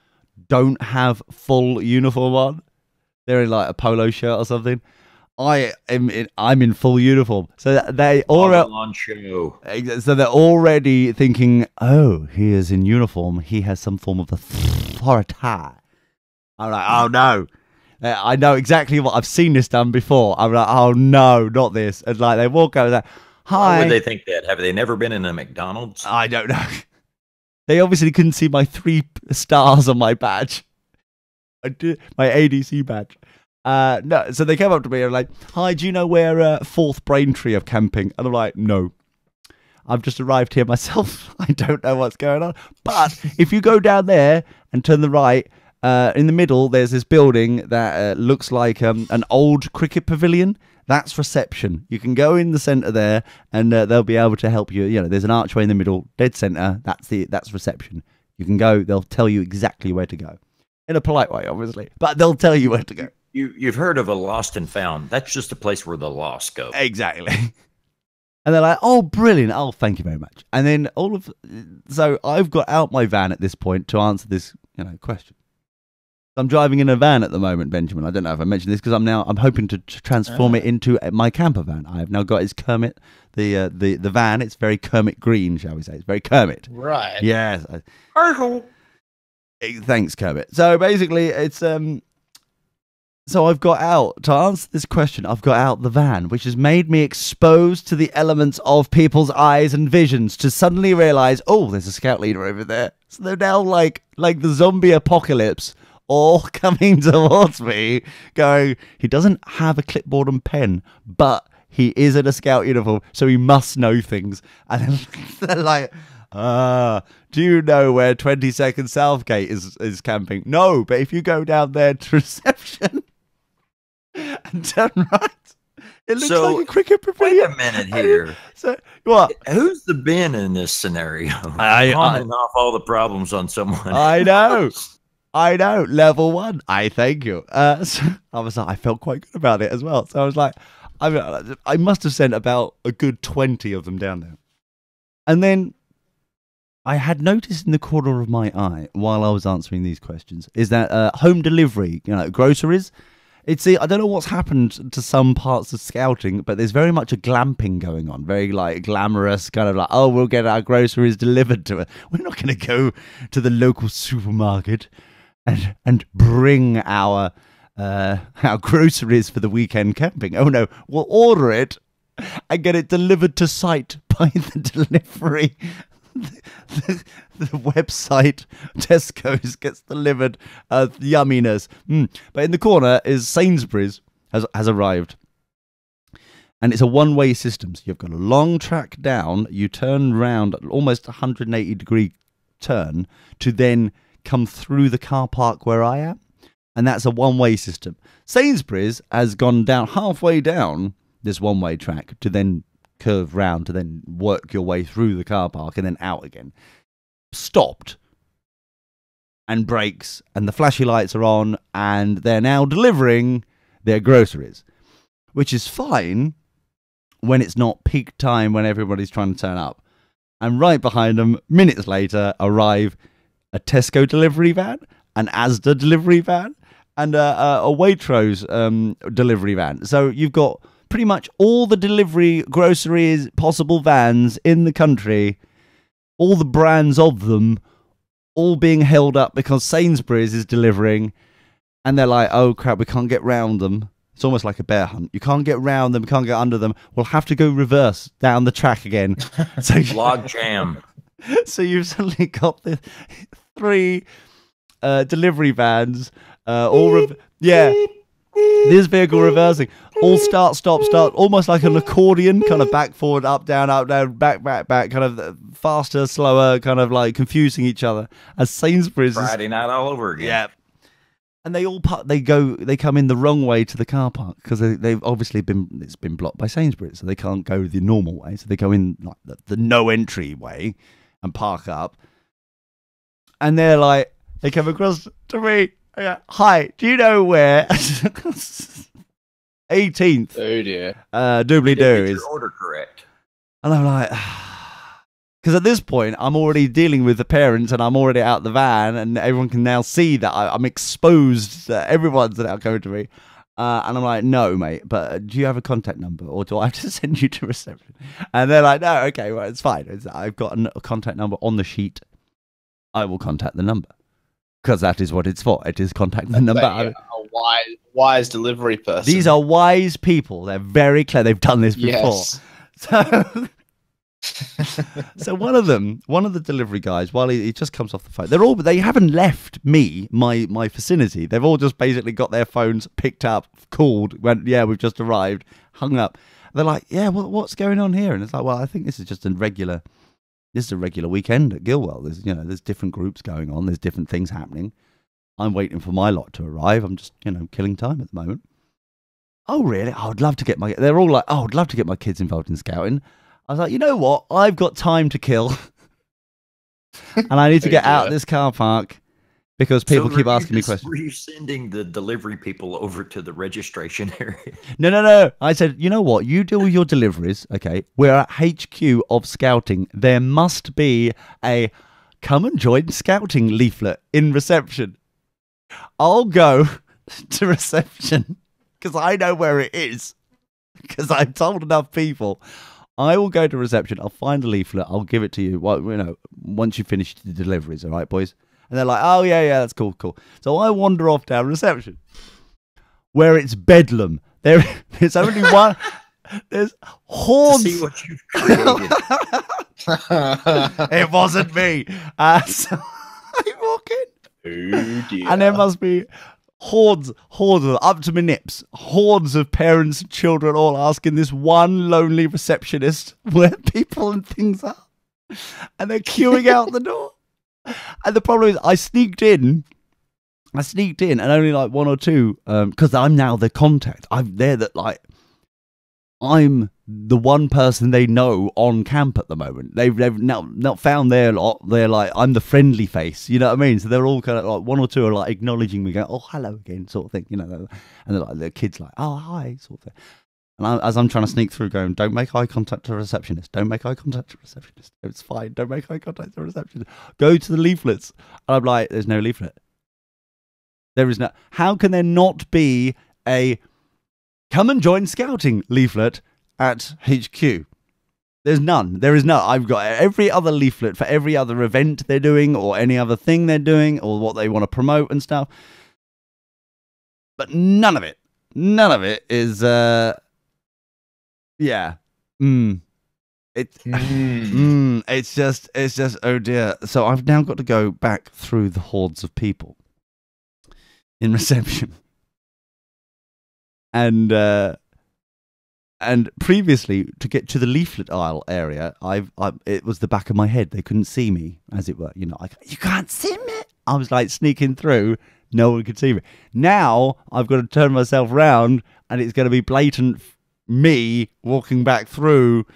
don't have full uniform on. They're in like a polo shirt or something. I'm in full uniform, so they all on show. So they're already thinking, oh, he is in uniform. He has some form of authority. I'm like, oh no. I know exactly what I've seen this done before. I'm like, oh no, not this. And like they walk over there. Hi. Why would they think that? Have they never been in a McDonald's? I don't know. They obviously couldn't see my 3 stars on my badge. I did my ADC badge. No, so they came up to me and like, hi, do you know where 4th Braintree are camping? And I'm like, no. I've just arrived here myself. I don't know what's going on. But if you go down there and turn the right, in the middle, there's this building that looks like an old cricket pavilion. That's reception. You can go in the centre there, and they'll be able to help you. You know, there's an archway in the middle, dead centre. That's reception. You can go. They'll tell you exactly where to go, in a polite way, obviously, but they'll tell you where to go. You've heard of a lost and found. That's just a place where the lost go. Exactly. And they're like, oh, brilliant. Oh, thank you very much. And then so I've got out my van at this point to answer this, question. I'm driving in a van at the moment, Benjamin. I don't know if I mentioned this because I'm hoping to transform it into my camper van. I have now got his Kermit, the van. It's very Kermit green, shall we say? It's very Kermit. Right. Yes. Thanks, Kermit. So basically, it's So I've got out, to answer this question, I've got out the van, which has made me exposed to the elements of people's eyes and visions to suddenly realize, oh, there's a scout leader over there. So they're now like the zombie apocalypse, all coming towards me, going, he doesn't have a clipboard and pen, but he is in a scout uniform, so he must know things. And then they're like, do you know where 22nd Southgate is camping? No, but if you go down there to reception and turn right, it looks like a cricket pavilion. Wait a minute here. So what? Who's the Ben in this scenario? Palming off all the problems on someone. I know. Level 1. I thank you. So I was like, I felt quite good about it as well. So I was like, I must have sent about a good 20 of them down there. And then I had noticed in the corner of my eye while I was answering these questions is that home delivery, groceries. I don't know what's happened to some parts of scouting, but there's very much a glamping going on. Very like glamorous, kind of like, oh, we'll get our groceries delivered to us. We're not going to go to the local supermarket and bring our groceries for the weekend camping. Oh no, we'll order it and get it delivered to site by the delivery. The website Tesco's gets delivered yumminess. But in the corner is Sainsbury's has arrived, and it's a one-way system. So you've got a long track down, you turn round almost 180-degree turn to then come through the car park where I am, and that's a one-way system. Sainsbury's has gone down halfway down this one-way track to then curve round to then work your way through the car park and then out again. Stopped and brakes, and the flashy lights are on, and they're now delivering their groceries, which is fine when it's not peak time when everybody's trying to turn up. And right behind them, minutes later, arrive a Tesco delivery van, an Asda delivery van, and a Waitrose delivery van. So you've got pretty much all the delivery groceries possible vans in the country, all the brands of them, all being held up because Sainsbury's is delivering, and they're like, oh crap, we can't get round them. It's almost like a bear hunt. You can't get round them, we can't get under them. We'll have to go reverse down the track again. So log jam. So you've suddenly got the 3 delivery vans, this vehicle reversing, all start, stop, start, almost like an accordion, kind of back, forward, up, down, back, kind of faster, slower, kind of like confusing each other. As Sainsbury's Friday night all over again. Yeah, and they come in the wrong way to the car park because they've obviously it's been blocked by Sainsbury's, so they can't go the normal way. So they go in like the no entry way and park up, and they're like, they come across to me. Hi, do you know where 18th? Oh dear. Doobly-doo is. Your order correct. And I'm like, because at this point I'm already dealing with the parents and I'm already out the van, and everyone can now see that I'm exposed. Everyone's now coming to me, and I'm like, no, mate. But do you have a contact number, or do I have to send you to reception? And they're like, no, okay, well, it's fine. I've got a contact number on the sheet. I will contact the number. Because that is what it's for. It is contact the number. A wise delivery person. These are wise people. They're very clever. They've done this before. Yes. So one of the delivery guys, while he just comes off the phone, they haven't left my vicinity. They've all just basically got their phones, picked up, called, went, yeah, we've just arrived, hung up. They're like, yeah, what's going on here? And it's like, well, I think this is just a regular weekend at Gilwell. There's different groups going on. There's different things happening. I'm waiting for my lot to arrive. I'm just, killing time at the moment. Oh, really? I would love to get they're all like, oh, I'd love to get my kids involved in scouting. I was like, you know what? I've got time to kill. And I need to get out of this car park because people So keep were you asking me just- questions. Were you sending the delivery people over to the registration area? No. I said, you know what? You deal with your deliveries, okay? We're at HQ of Scouting. There must be a come and join Scouting leaflet in reception. I'll go to reception because I know where it is. Because I've told enough people. I will go to reception. I'll find a leaflet. I'll give it to you. Well, once you finish the deliveries, all right, boys? And they're like, oh, yeah, that's cool. So I wander off down reception where it's bedlam. There's only one. There's hordes. To see what you've created. It wasn't me. So I walk in. Oh dear. And there must be hordes of, up to my nips, hordes of parents and children all asking this one lonely receptionist where people and things are. And they're queuing out the door. And the problem is I sneaked in and only like one or two, because I'm now the contact. I'm the one person they know on camp at the moment. They've now not found their lot. They're like, I'm the friendly face, you know what I mean? So they're all kind of like, one or two are like acknowledging me, going, oh, hello again, sort of thing, you know. And they're like, the kids like, oh, hi, sort of thing. And as I'm trying to sneak through, going, don't make eye contact to a receptionist. Don't make eye contact to a receptionist. It's fine. Don't make eye contact to a receptionist. Go to the leaflets. And I'm like, there's no leaflet. There is no. How can there not be a come and join Scouting leaflet at HQ? There's none. There is no. I've got every other leaflet for every other event they're doing or any other thing they're doing or what they want to promote and stuff. But none of it is, yeah. It's just, oh dear. So I've now got to go back through the hordes of people in reception. And previously, to get to the leaflet aisle area, it was the back of my head. They couldn't see me, as it were. You know, you can't see me. I was like sneaking through. No one could see me. Now I've got to turn myself around, and it's going to be blatant me walking back through.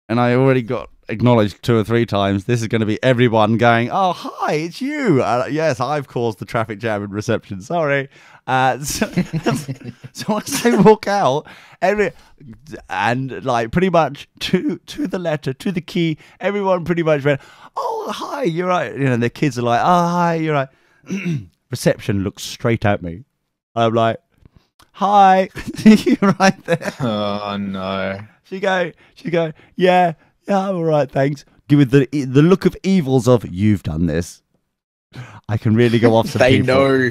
And I already got acknowledged 2 or 3 times. This is going to be everyone going, oh, hi, it's you. Yes, I've caused the traffic jam in reception. Sorry. So once they walk out, and like pretty much to the letter, to the key, everyone pretty much went, oh, hi, you're right. You know, the kids are like, oh, hi, you're right. Reception looks straight at me. I'm like, hi, you're right there. Oh no. She go, yeah, I'm all right, thanks. Give it the look of evils of, you've done this. I can really go off some They people. know.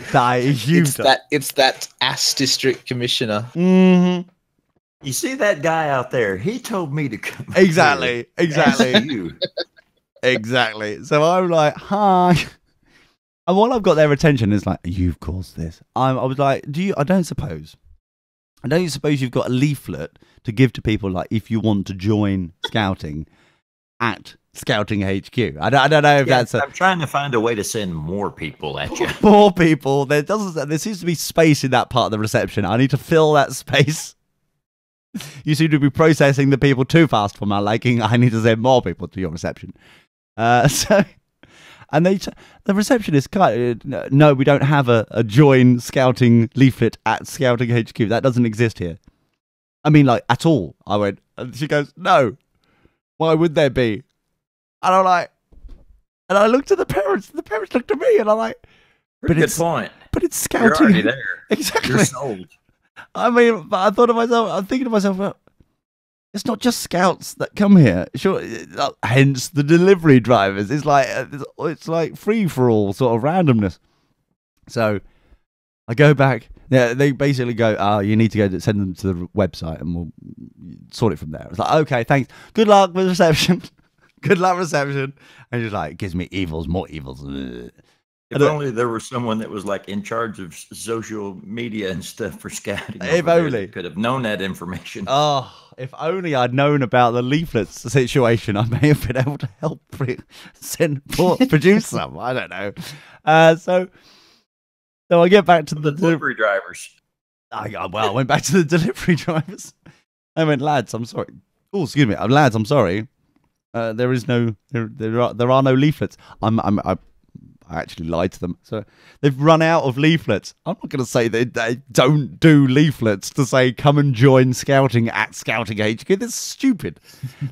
It's that ass district commissioner. Mm-hmm. You see that guy out there? He told me to come. Exactly. That's you. Exactly. So I'm like, hi. And while I've got their attention, it's like, you've caused this. I was like, I don't suppose you've got a leaflet to give to people, like, if you want to join Scouting at Scouting HQ. I don't know if that's I'm trying to find a way to send more people at you. more people. There seems to be space in that part of the reception. I need to fill that space. You seem to be processing the people too fast for my liking. I need to send more people to your reception. And the receptionist no, we don't have a join Scouting leaflet at Scouting HQ. That doesn't exist here. I mean, like, at all. I went, and she goes, no. Why would there be? And I'm like, and I looked at the parents, and the parents looked at me, and I'm like, Good point. But it's You're Scouting. already there. Exactly. You're sold. I mean, but I'm thinking to myself, well, it's not just Scouts that come here. Sure, hence the delivery drivers. It's like free for all sort of randomness. So I go back. Yeah, they basically go, oh, you need to go send them to the website, and we'll sort it from there. It's like, okay, thanks. Good luck with reception. Good luck reception. And just like, gives me evils, more evils. If only there was someone that was like in charge of social media and stuff for Scouting. If over there only. that could have known that information. Oh, if only I'd known about the leaflets situation, I may have been able to help produce some. I don't know. So I get back to the delivery drivers. I went back to the delivery drivers. I went, lads, I'm sorry. Oh, excuse me, lads, I'm sorry. There are no leaflets. I I actually lied to them. So they've run out of leaflets. I'm not going to say they don't do leaflets to say come and join scouting at Scouting HQ. That's stupid.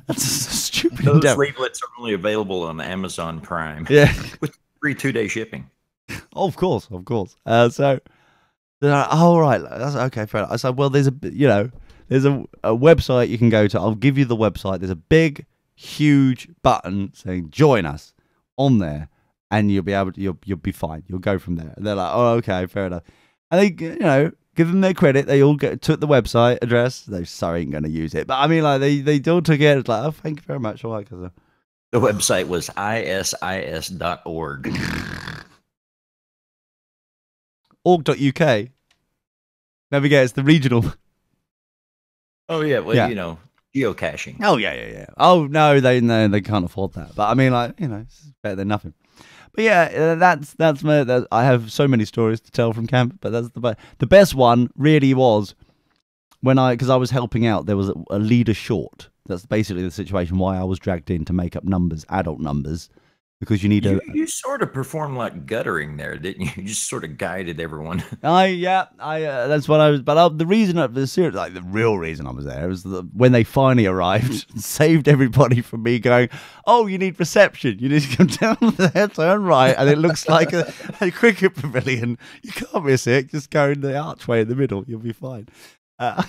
That's a stupid Those endeavor. leaflets are only available on Amazon Prime. Yeah. With free 2-day shipping. Oh, of course. So they're like, oh, all right. That's okay. Fair enough. I said, well, there's a website you can go to. I'll give you the website. There's a big, huge button saying join us on there, and you'll be able to, you'll be fine. You'll go from there. And they're like, oh, okay, fair enough. And they, give them their credit. They all took the website address. They sorry ain't going to use it, but I mean, like they all took it. It's like, oh, thank you very much. All right, because the website was isis.org. org.uk. Never forget, it's the regional. Oh yeah, well, geocaching. Oh yeah. Oh no, they can't afford that. But I mean, like, it's better than nothing. But yeah, that's I have so many stories to tell from camp. But that's the best one. Really was because I was helping out. There was a leader short. That's basically the situation why I was dragged in to make up numbers, adult numbers. Because you need you sort of performed like guttering there, didn't you? You just sort of guided everyone. That's what I was. But the real reason I was there was when they finally arrived, saved everybody from me going, oh, you need reception. You need to come down there, turn right, and it looks like a cricket pavilion. You can't miss it. Just go in the archway in the middle. You'll be fine. And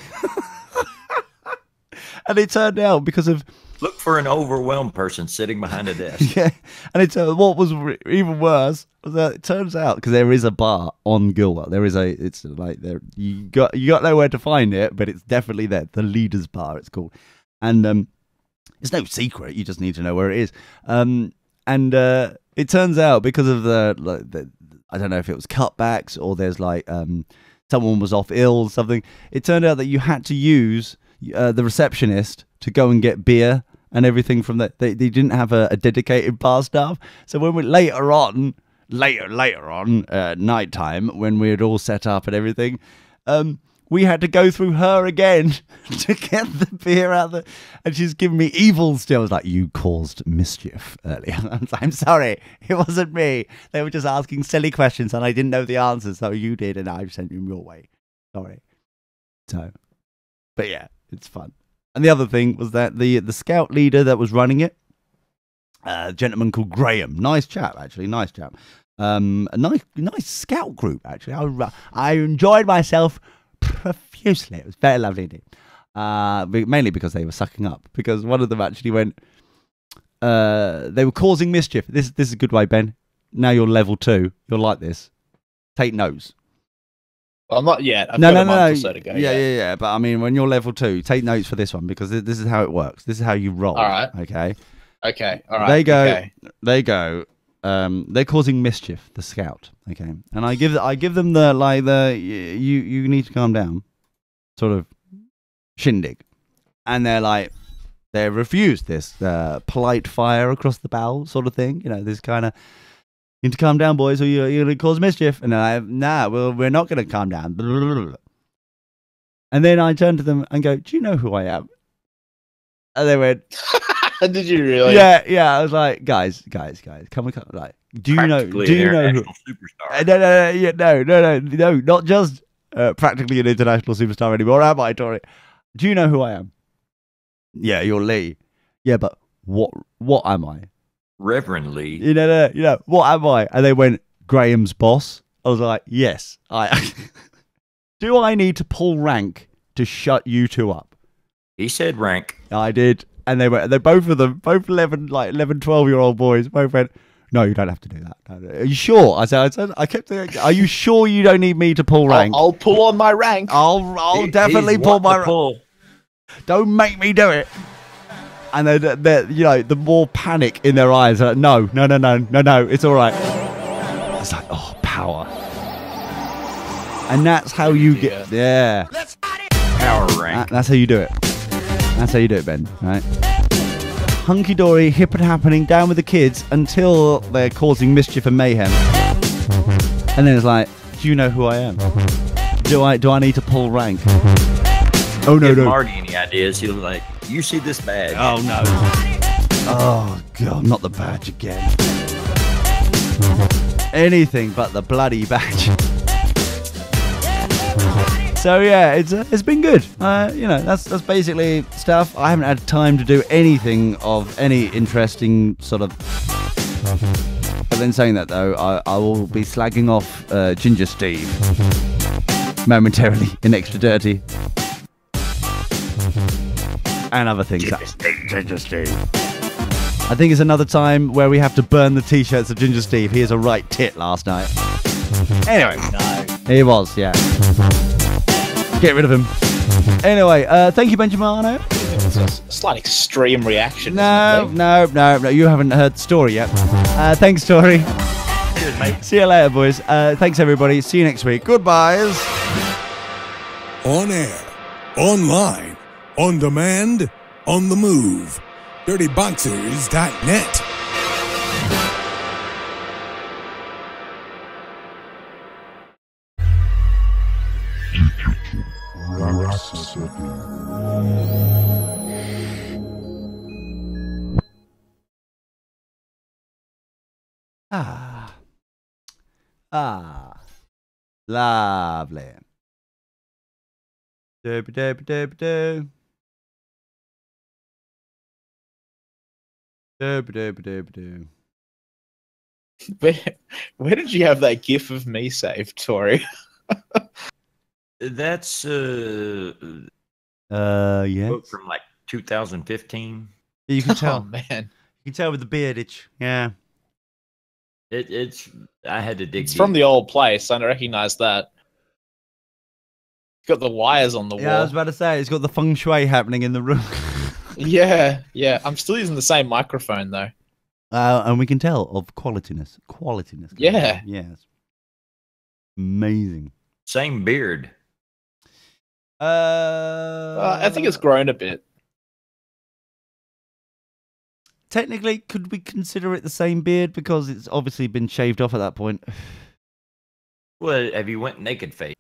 it turned out because of. Look for an overwhelmed person sitting behind a desk. Yeah, and it's what was even worse was that it turns out because there is a bar on Gilwell. It's like there you got nowhere to find it, but it's definitely there. The Leaders Bar, it's called, and it's no secret. You just need to know where it is. And it turns out because of the I don't know if it was cutbacks or there's like someone was off ill or something. It turned out that you had to use the receptionist to go and get beer and everything from that. They didn't have a dedicated bar staff. So when we later on, nighttime, when we had all set up and everything, we had to go through her again to get the beer out there. And she's giving me evil still. I was like, you caused mischief earlier. I'm sorry, it wasn't me. They were just asking silly questions and I didn't know the answers, so you did, and I sent them your way. Sorry. So, but yeah, it's fun. And the other thing was that the scout leader that was running it, a gentleman called Graham, nice chap actually, a nice scout group actually. I enjoyed myself profusely. It was very lovely indeed. Mainly because they were sucking up. Because one of them actually went, they were causing mischief. This is a good way, Ben. Now you're level 2. You'll like this. Take notes. Well, not yet. I've No. got a month or so to go. Yeah. But I mean, when you're level 2, take notes for this one because this is how it works. This is how you roll. All right. Okay. All right. They go. They're causing mischief. The scout. Okay. And I give them you need to calm down, sort of shindig, and they refuse this polite fire across the bow sort of thing. This kind of. You need to calm down, boys, or you're going to cause mischief. And we're not going to calm down. And then I turned to them and go, do you know who I am? And they went, did you really? Yeah. I was like, guys, come on. Like, do you know who? Superstar. No, not just practically an international superstar anymore, am I, Tori? Do you know who I am? Yeah, you're Lee. Yeah, but what am I? Reverend Lee. What am I? And they went, Graham's boss. I was like, yes. Do I need to pull rank to shut you two up? He said rank. I did. And they both 11, 12-year-old boys, both went, no, you don't have to do that. Are you sure? I kept saying, are you sure you don't need me to pull rank? I'll pull on my rank. I'll definitely pull my rank. Don't make me do it. And the more panic in their eyes, like, no, it's all right. It's like, oh, power. And that's how you get, yeah. Power rank. That's how you do it. That's how you do it, Ben, right? Hunky-dory, hip and happening, down with the kids until they're causing mischief and mayhem. And then it's like, do you know who I am? Do I need to pull rank? Oh, no. Marty any ideas, he'll be like, you see this badge. Oh, no. Oh, God, not the badge again. anything but the bloody badge. So yeah, it's been good. You know, that's basically stuff. I haven't had time to do anything of any interesting sort of. But then saying that though, I will be slagging off Ginger Steve momentarily in Extra Dirty and other things. Ginger Steve. I think it's another time where we have to burn the t-shirts of Ginger Steve. He is a right tit last night. Anyway, he was, yeah. Get rid of him. Anyway, thank you, Benjamino. It's a slight extreme reaction. No. You haven't heard the story yet. Thanks, Tori. Cheers, mate. See you later, boys. Thanks, everybody. See you next week. Goodbyes. On air, online, on demand, on the move. DirtyBoxers.net. Lovely. Where did you have that gif of me saved, Tori? That's yes. from like 2015. You can Oh tell. man, You can tell with the beard itch. Yeah. It's I had to dig. it's deep. from the old place. I recognize that. Got the wires on the Yeah, I was wall. about to say, it's got the feng shui happening in the room. Yeah. I'm still using the same microphone though. And we can tell of qualityness. Yeah. Yes. Amazing. Same beard. I think it's grown a bit. Technically, could we consider it the same beard? Because it's obviously been shaved off at that point. Well, have you went naked face?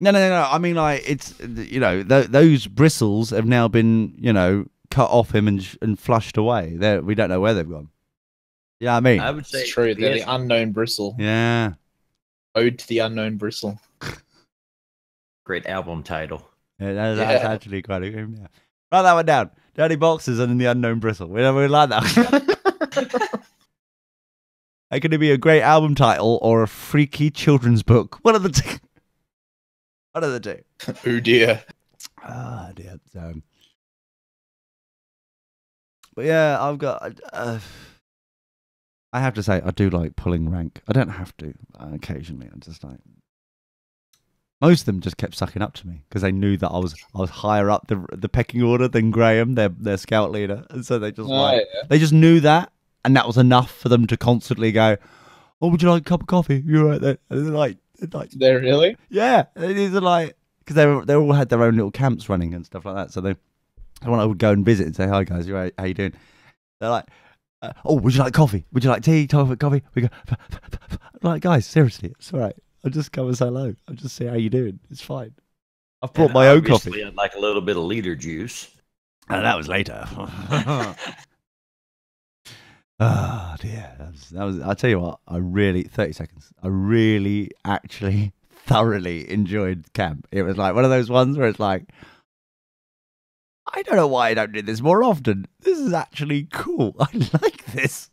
No. I mean, like, it's, you know, those bristles have now been, you know, cut off him and flushed away. We don't know where they've gone. Yeah, I mean. I would say It's true. They're yes. the unknown bristle. Yeah. Ode to the unknown bristle. Great album title. Yeah, that's actually quite a good. Yeah. Write that one down. Dirty Boxers and the Unknown Bristle. We like that. That could be a great album title or a freaky children's book. One of the two. One of the two. Oh dear. Ah, dear. So, but yeah, I've got. I have to say, I do like pulling rank. I don't have to. Occasionally, I'm just like. Most of them just kept sucking up to me because they knew that I was higher up the pecking order than Graham, their scout leader, and so they just they just knew that, and that was enough for them to constantly go, "Oh, would you like a cup of coffee? You're right there." And they're like, They're really? yeah, these are like because they all had their own little camps running and stuff like that. So when I would go and visit and say, "Hi guys, you right? How you doing?" They're like, "Oh, would you like coffee? Would you like tea? Coffee?" We go, like, guys, seriously, it's all right. I'll just come and say hello. I'll just see how you doing. It's fine. I've brought my own coffee. I'd like a little bit of leader juice. And that was later. Oh dear. That was. I'll tell you what. 30 seconds. I really, actually, thoroughly enjoyed camp. It was like one of those ones where it's like, I don't know why I don't do this more often. This is actually cool. I like this.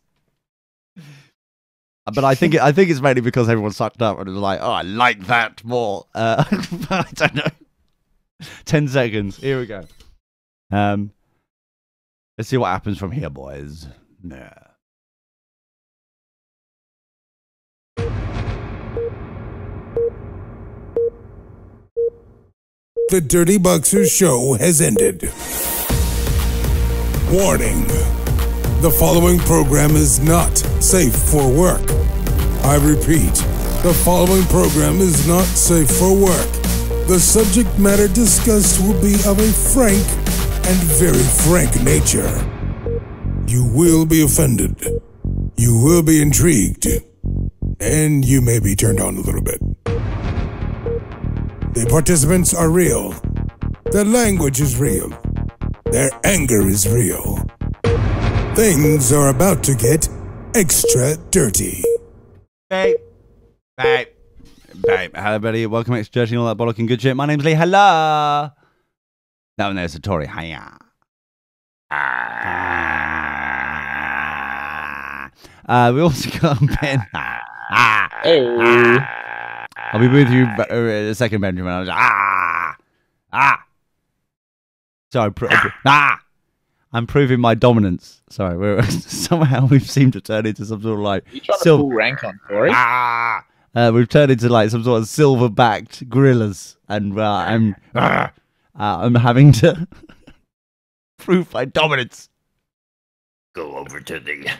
But I think it's mainly because everyone sucked up and was like, oh, I like that more. I don't know. 10 seconds. Here we go. Let's see what happens from here, boys. Yeah. The Dirty Boxers show has ended. Warning. The following program is not safe for work. I repeat, the following program is not safe for work. The subject matter discussed will be of a frank and very frank nature. You will be offended. You will be intrigued. And you may be turned on a little bit. The participants are real. Their language is real. Their anger is real. Things are about to get extra dirty. Hey, Babe. Hello, buddy. Welcome back to Judging All That Bollock and Good Shit. My name's Lee. Hello. No, there's a Tory. Hiya. We also got Ben. I'll be with you in a second, Benjamin. Sorry. I'm proving my dominance. Sorry, somehow we've seemed to turn into some sort of like. You trying to pull rank on Tory? We've turned into like some sort of silver-backed gorillas, and I'm having to prove my dominance. Go over to the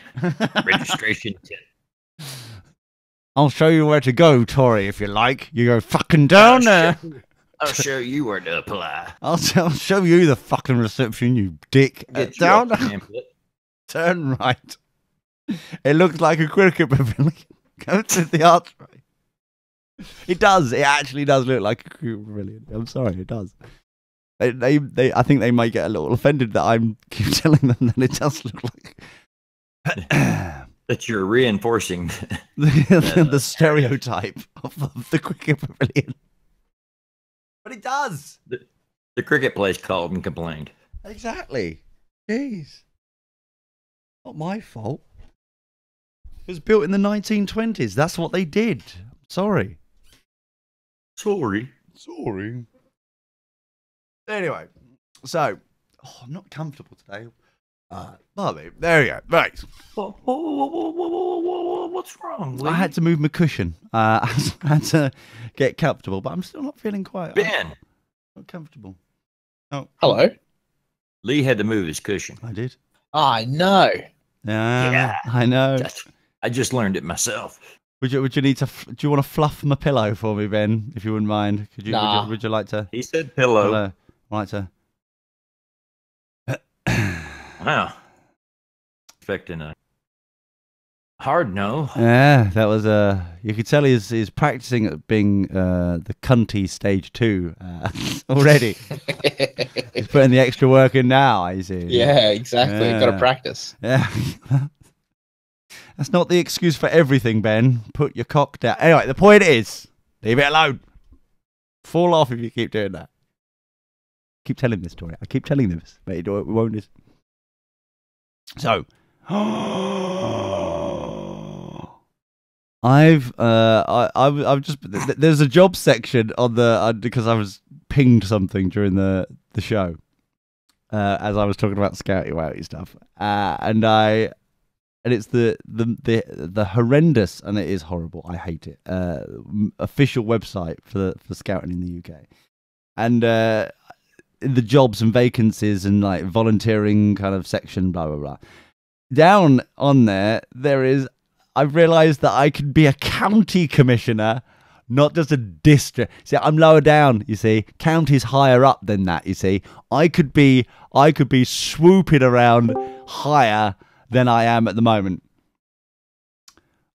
registration tent. I'll show you where to go, Tory, if you like. You go fucking down there. I'll show you where to apply. I'll show you the fucking reception, you dick. Down. Turn right. It looks like a cricket pavilion. Go to the archway. It does. It actually does look like a cricket pavilion. I'm sorry, it does. They I think they might get a little offended that I'm keep telling them that it does look like that you're reinforcing the stereotype of the cricket pavilion. But it does. The cricket place called and complained. Exactly. Jeez. Not my fault. It was built in the 1920s. That's what they did. Sorry. Anyway, so I'm not comfortable today. Bobby, there you go. Right. What's wrong, Lee? I had to move my cushion. I had to get comfortable, but I'm still not feeling quite. Ben, not comfortable. Oh, hello. Lee had to move his cushion. I did. I know. Yeah, I know. I just learned it myself. Would you need to? Do you want to fluff my pillow for me, Ben? If you wouldn't mind, could you? Nah. Would you like to? He said pillow. I'd like to. Wow. Expecting a hard no. Yeah, that was you could tell he's practicing at being the cunty stage 2 already. He's putting the extra work in now. I see. Yeah, exactly. Yeah. Got to practice. Yeah. That's not the excuse for everything, Ben. Put your cock down. Anyway, the point is, leave it alone. Fall off if you keep doing that. Keep telling this story. I keep telling this, but it won't listen. So, I've just there's a job section on the because I was pinged something during the show as I was talking about Scouty Wouty stuff, and it's the horrendous, and it is horrible. I hate it. Official website for Scouting in the UK, and the jobs and vacancies and like volunteering kind of section, blah blah blah. Down on there is. I've realised that I could be a county commissioner, not just a district. See, I'm lower down. You see, county's higher up than that. You see, I could be swooping around higher than I am at the moment.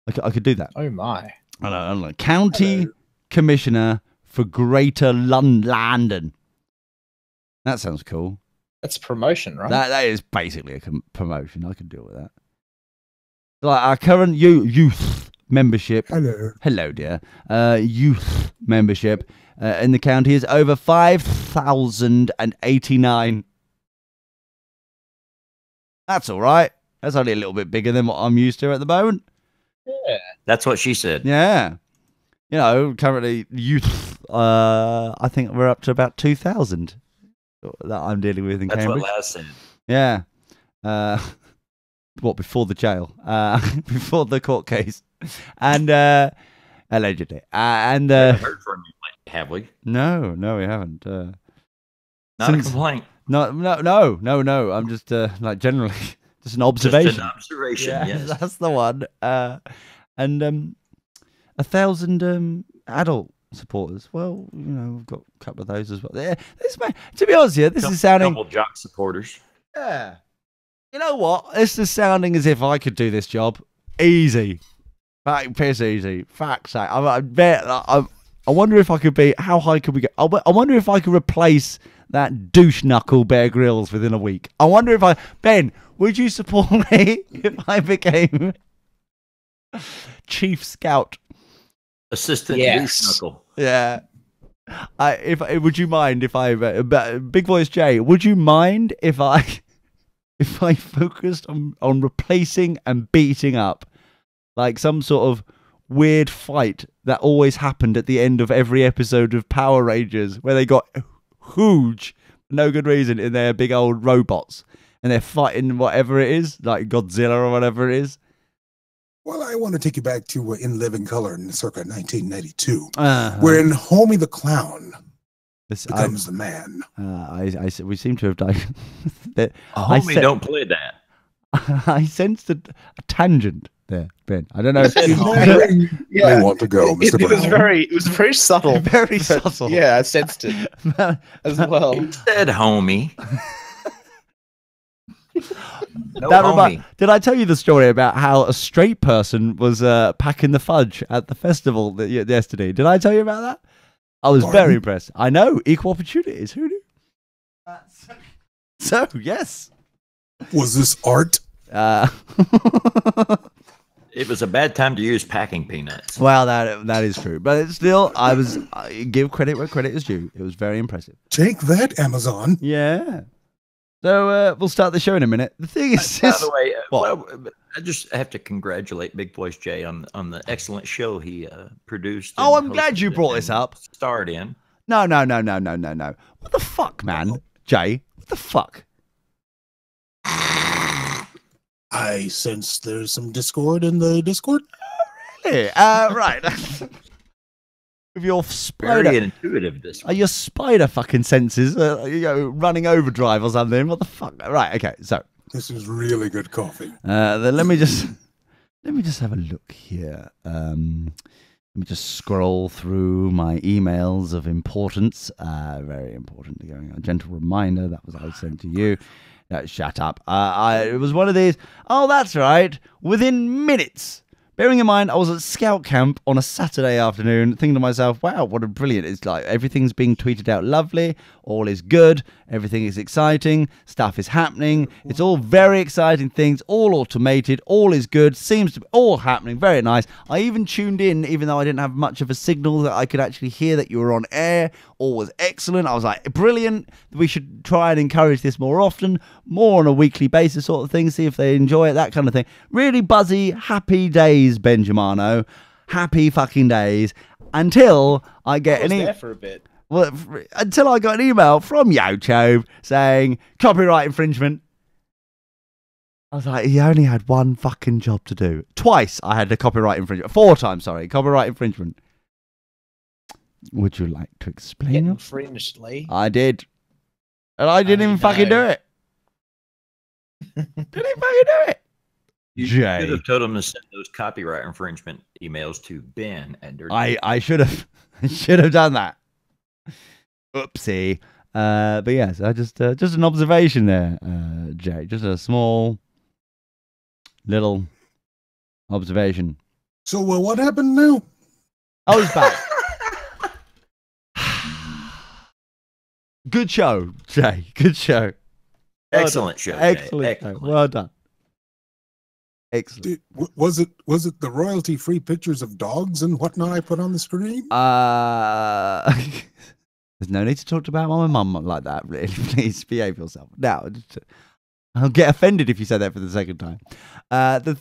I could do that. Oh my! I don't know. County commissioner for Greater London. That sounds cool. That's promotion, right? That is basically a promotion. I could deal with that. Like our current youth membership. Hello, dear. Youth membership in the county is over 5,089. That's all right. That's only a little bit bigger than what I'm used to at the moment. Yeah, that's what she said. Yeah. You know, currently youth. I think we're up to about 2,000 that I'm dealing with in Cambridge. That's what Laz said. Yeah. What, before the jail? Before the court case. And allegedly. And we haven't heard from you, have we? No, we haven't. Not a complaint. No. I'm just like generally just an observation. Just an observation, yes. That's the one. And 1,000 adult supporters. Well, you know, we've got a couple of those as well. Yeah, to be honest, this is sounding couple jock supporters. Yeah. You know what? This is sounding as if I could do this job easy. Fucking piss easy. Fuck's sake. I bet. I wonder if I could be. How high could we get? I wonder if I could replace that douche knuckle Bear Grylls within a week. I wonder if Ben, would you support me if I became Chief Scout? Assistant Yes. douche knuckle. Yeah. Would you mind if I, Big Voice Jay? Would you mind if I focused on replacing and beating up like some sort of weird fight that always happened at the end of every episode of Power Rangers, where they got huge, no good reason, in their big old robots, and they're fighting whatever it is, like Godzilla or whatever it is. Well, I want to take you back to In Living Color in circa 1992, wherein Homie the Clown becomes the man. We seem to have died. Homie, don't play that. I sensed a tangent there, Ben. I don't know. I want to go, Mr. Brown. It was very subtle. Very subtle. Yeah, I sensed it as well. He said homie. No homie. Did I tell you the story about how a straight person was packing the fudge at the festival yesterday? Did I tell you about that? I was very impressed. I know, equal opportunities. Who knew? So yes. Was this art? It was a bad time to use packing peanuts. Well, that is true, but it's still, I give credit where credit is due. It was very impressive. Take that, Amazon. Yeah. So we'll start the show in a minute. The thing is, by the way, well, I just have to congratulate Big Voice Jay on the excellent show he produced. Oh, I'm glad you brought this up. Starred in. No. What the fuck, man, Jay? What the fuck? I sense there's some discord in the Discord. Really? Right. With your spider, very intuitive. This are your spider fucking senses running overdrive or something? What the fuck? Right. Okay. So this is really good coffee. Then let me just have a look here. Let me just scroll through my emails of importance. Very important. Going on. Gentle reminder that was I sent to you. Shut up. It was one of these. Oh, that's right. Within minutes. Bearing in mind, I was at scout camp on a Saturday afternoon, thinking to myself, wow, what a brilliant. It's like everything's being tweeted out lovely. All is good. Everything is exciting. Stuff is happening. It's all very exciting things, all automated. All is good. Seems to be all happening. Very nice. I even tuned in, even though I didn't have much of a signal that I could actually hear that you were on air. All was excellent. I was like, brilliant. We should try and encourage this more often, more on a weekly basis sort of thing, see if they enjoy it, that kind of thing. Really buzzy, happy days, Benjamino. Happy fucking days. Until I get I was there for a bit. Well, until I got an email from YouTube saying copyright infringement. I was like, he only had one fucking job to do. Twice I had the copyright infringement. 4 times, sorry, copyright infringement. Would you like to explain? Get infringed, Lee. I did. And I didn't even fucking do it. Didn't even fucking do it. You should have told him to send those copyright infringement emails to Ben at Dirty. I should have. I should have done that. Oopsie. But yes, I just an observation there, Jay. Just a small little observation. So what happened now? I was back. Good show, Jay. Good show. Excellent show. Excellent. Excellent. Well done. Excellent. Was it the royalty-free pictures of dogs and whatnot I put on the screen? There's no need to talk about my mum like that. Really, please behave yourself. Now, I'll get offended if you say that for the second time.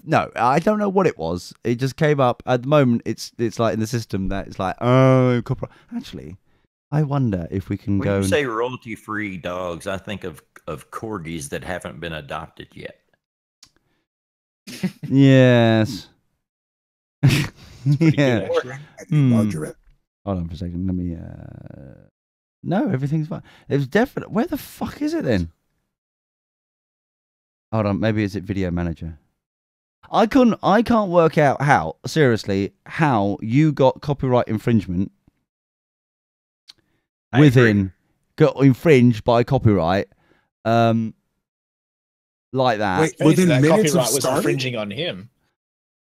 No, I don't know what it was. It just came up at the moment. It's like in the system that it's like, oh, actually, I wonder if we can go. When you say royalty-free dogs, I think of corgis that haven't been adopted yet. Yes. Yeah. Hold on for a second. Let me. No, everything's fine. It was definite. Where the fuck is it then? Hold on. Maybe it's at Video Manager. I can't work out how. Seriously, how you got copyright infringement got infringed by copyright. Like that. Wait, within that minutes of copyright was starting? infringing on him.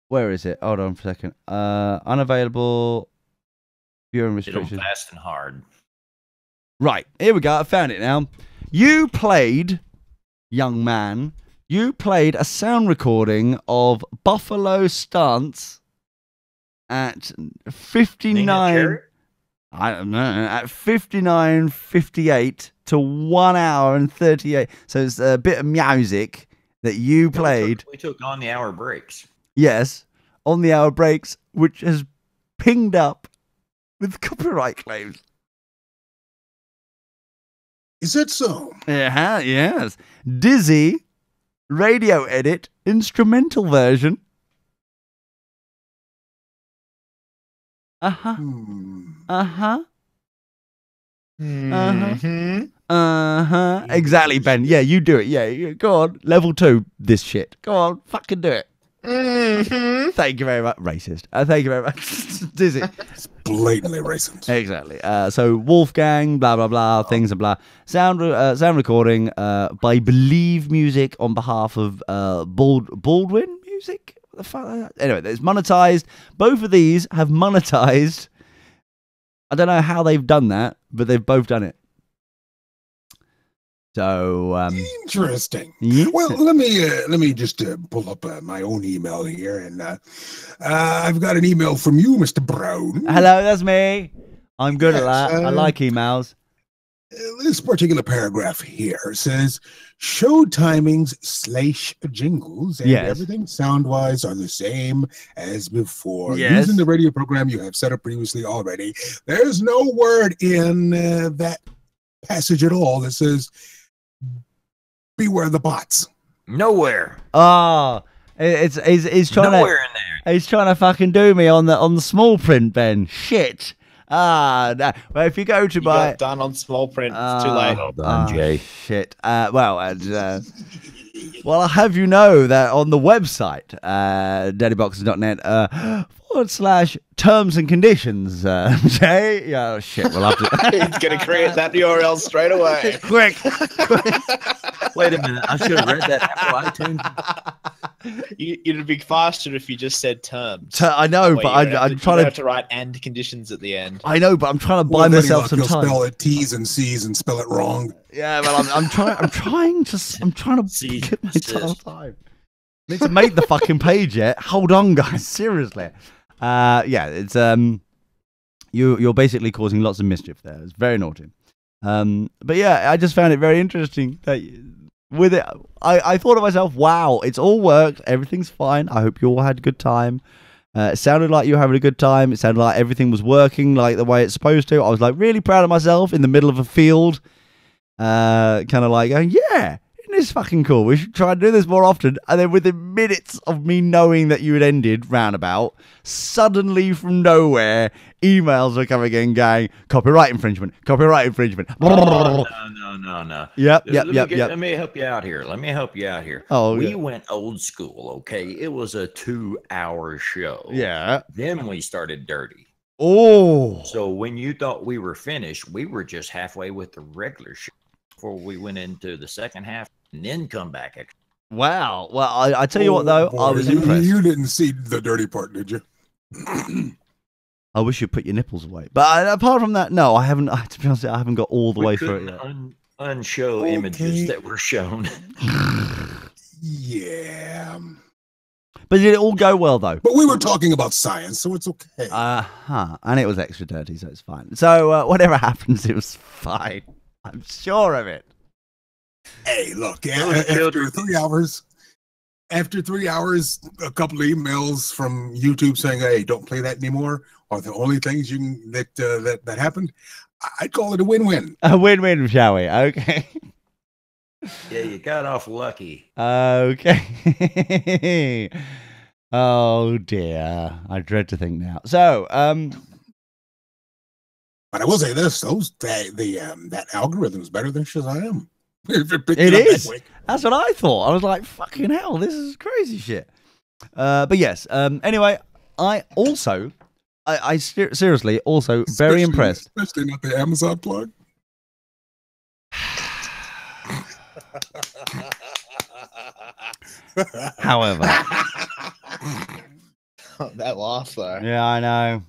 Where is it? Hold on for a second. Unavailable viewing Hit 'em restrictions. fast and hard. Right, here we go. I found it now. You played, young man, a sound recording of Buffalo Stance at Nina 59. Cherry? I don't know. At 59:58 to 1 hour and 38. So it's a bit of music that you played. We took on the hour breaks. Yes, on the hour breaks, which has pinged up with copyright claims. Is that so? Yeah, yes. Dizzy, radio edit, instrumental version. Uh-huh. Uh-huh. Mm-hmm. Uh-huh. Exactly, Ben. Yeah, you do it. Yeah, go on. Level 2, this shit. Go on, fucking do it. Mm-hmm. Thank you very much. Racist. Thank you very much. Dizzy. It's blatantly racist. Exactly. So Wolfgang, blah blah blah, things and blah. Sound recording by Believe Music on behalf of Baldwin Music. What the fuck? Anyway, it's monetized. Both of these have monetized. I don't know how they've done that, but they've both done it. So Interesting. yeah. Well, let me just pull up my own email here, and I've got an email from you, Mr. Brown. Hello, that's me. I'm good at Yes, that. I like emails. This particular paragraph here says show timings / jingles and Yes. everything sound-wise are the same as before. Yes. Using the radio program you have set up previously already. There's no word in that passage at all that says beware the bots. Nowhere. Oh, it's trying Nowhere to in there. he's trying to fucking do me on the small print, Ben. Shit. No. Well, if you go to You my got done on small print. It's too late. Well done, Jay. Shit. Well, I'll have you know that on the website, daddyboxes.net, / terms and conditions, Jay. Yeah, oh, shit. We'll have to. He's going to create that URL straight away. Quick. Wait a minute. I should have read that Apple iTunes. It'd be faster if you just said terms. I know, That way but you don't have I'm to- you trying don't to. have to write and conditions at the end. I know, but I'm trying to buy Well, myself then some he'll time. spell it T's and C's and spell it wrong. Yeah, but I'm trying to See, give myself sis. time. I need to make the fucking page yet. Hold on, guys. Seriously. Yeah, it's you're basically causing lots of mischief there. It's very naughty. But yeah, I just found it very interesting that with it, I thought to myself, wow, it's all worked. Everything's fine. I hope you all had a good time. It sounded like you were having a good time. It sounded like everything was working like the way it's supposed to. I was like really proud of myself in the middle of a field. Kind of like going, yeah, isn't this fucking cool? We should try and do this more often. And then within minutes of me knowing that you had ended roundabout, suddenly from nowhere, emails are coming in going, copyright infringement, copyright infringement. No. Yep. Let me help you out here. Oh, we yeah. went old school, okay? It was a 2-hour show. Yeah. Then we started dirty. Oh. So when you thought we were finished, we were just halfway with the regular show before we went into the second half and then come back. Wow. Well, I tell you what, though, I was You- impressed. You didn't see the dirty part, did you? I wish you'd put your nipples away. But apart from that, no, I haven't. To be honest, I haven't got all the We way through it couldn't yet. unshow Okay. images that were shown. Yeah. But did it all go well, though? But we were talking about science, so it's okay. And it was extra dirty, so it's fine. So whatever happens, it was fine. I'm sure of it. Hey, look, Those after children- 3 hours, a couple of emails from YouTube saying, "Hey, don't play that anymore," are the only things you can that happened. I'd call it a win-win. A win-win, shall we? Okay. Yeah, you got off lucky. Okay. Oh dear, I dread to think now. So, But I will say this: that algorithm is better than Shazam. It is. That's what I thought. I was like, fucking hell, this is crazy shit. But yes, anyway, I also, seriously, also very impressed. Especially not the Amazon plug. However, That laugh, though. yeah, I know.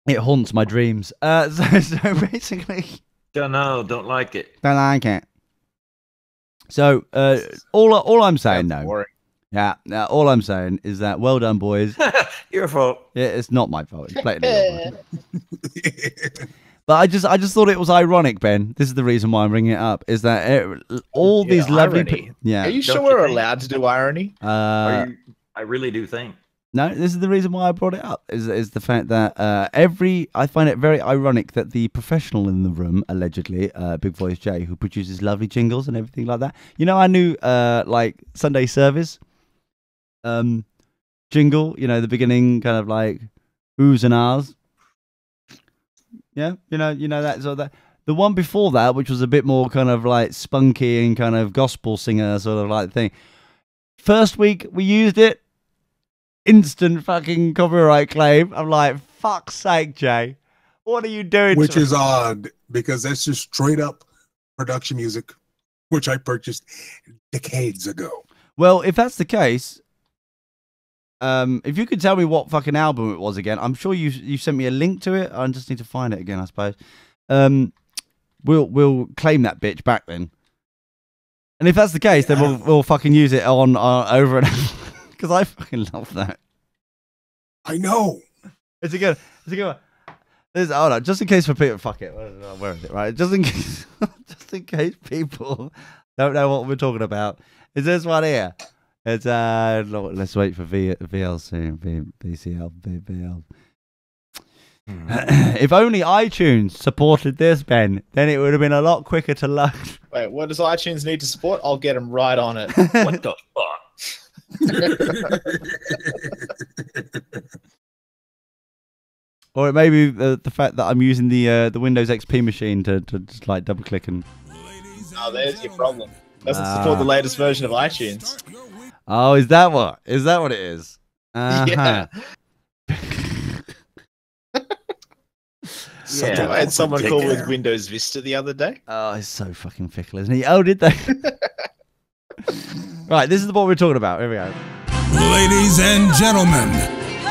It haunts my dreams. So basically, Don't like it. don't like it. So all I'm saying That's now boring. Yeah. Now, all I'm saying is that well done, boys. Your fault. Yeah, it's not my fault. It's blatantly your fault. But I just thought it was ironic, Ben. This is the reason why I'm bringing it up. Is that all these lovely irony. yeah. Are you Don't sure you we're think? allowed to do irony? I really do think. No, this is the reason why I brought it up. Is the fact that I find it very ironic that the professional in the room, allegedly, Big Voice Jay, who produces lovely jingles and everything like that. You know, our new like Sunday service jingle. You know, the beginning kind of like oohs and ahs. Yeah, you know that sort of that. The one before that, which was a bit more kind of like spunky and kind of gospel singer sort of like thing. First week we used it, instant fucking copyright claim. I'm like, fuck's sake, Jay, what are you doing? Which is odd because that's just straight up production music, which I purchased decades ago. Well, if that's the case, if you could tell me what fucking album it was again, I'm sure you sent me a link to it. I just need to find it again, I suppose. We'll claim that bitch back then. And if that's the case, then we'll fucking use it on over and over because I fucking love that. I know. It's a good one. Hold on, just in case for people, fuck it. Where is it? Right, just in case people don't know what we're talking about. Is this one here? It's let's wait for VLC, VCL, VBL. If only iTunes supported this, Ben, then it would have been a lot quicker to load. Wait, what does iTunes need to support? I'll get them right on it. What the fuck? Or it may be the fact that I'm using the Windows XP machine to just like double click and. Oh, there's your problem. Doesn't support the latest version of iTunes. Oh, is that what it is? Yeah. Yeah, I had someone call with Windows Vista the other day. Oh, it's so fucking fickle, isn't he? Oh, did they? Right, this is what we're talking about. Here we go. Ladies and gentlemen,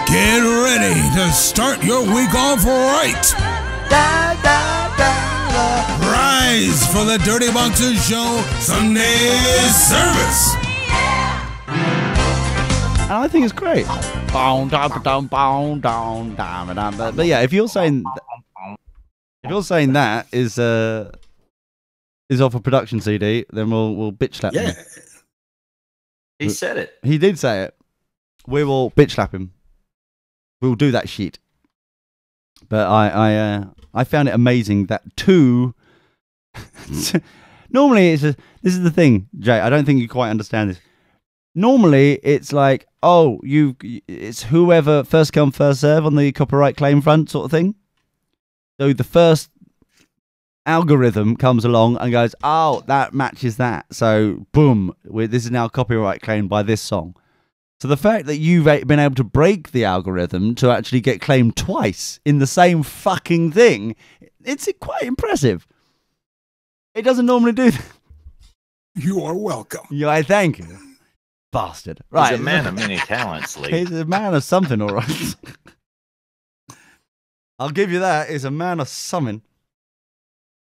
get ready to start your week off right. Rise for the Dirty Boxers Show Sunday service. And I think it's great. But yeah, if you're saying that is off a production CD, then we'll bitch slap him. He said it. He did say it. We will bitch slap him. We'll do that shit. But I found it amazing that two. Normally this is the thing, Jay. I don't think you quite understand this. Normally it's like, oh, it's whoever first come first serve on the copyright claim front sort of thing. So the first algorithm comes along and goes, oh, that matches that. So boom, this is now copyright claimed by this song. So the fact that you've been able to break the algorithm to actually get claimed twice in the same fucking thing, it's quite impressive. It doesn't normally do that. You are welcome. Yeah, I thank you. Bastard. Right. He's a man of many talents, Lee. He's a man of something, all right. I'll give you that. He's a man of something.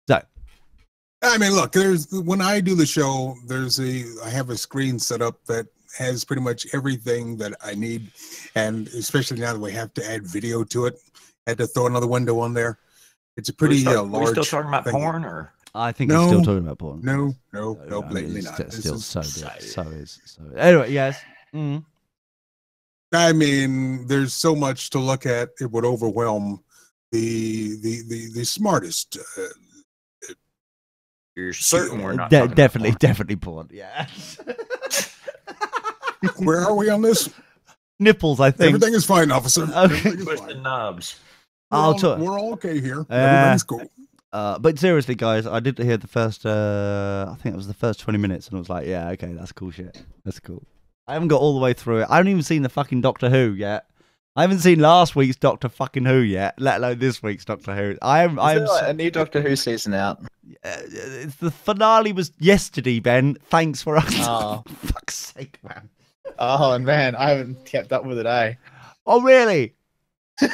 So. I mean, look, when I do the show, I have a screen set up that has pretty much everything that I need, and especially now that we have to add video to it, I had to throw another window on there. It's a pretty large. Are we still talking about porn, or? I think he's still talking about porn. No, blatantly it's not. Still so good. So is. Anyway, yes. Mm. I mean, there's so much to look at; it would overwhelm the smartest. You're certain we're not definitely porn. Yeah. Where are we on this? Nipples, I think. Everything is fine, officer. Okay. Push the knobs. We're all okay here. Everything's cool. But seriously, guys, I did hear the first. I think it was the first 20 minutes, and I was like, "Yeah, okay, that's cool shit. That's cool." I haven't got all the way through it. I haven't even seen the fucking Doctor Who yet. I haven't seen last week's Doctor fucking Who yet, let alone this week's Doctor Who. Is there like a new Doctor Who season out? The finale was yesterday, Ben. Thanks for us. Oh, fuck's sake, man. Oh man, I haven't kept up with it. Oh really? Who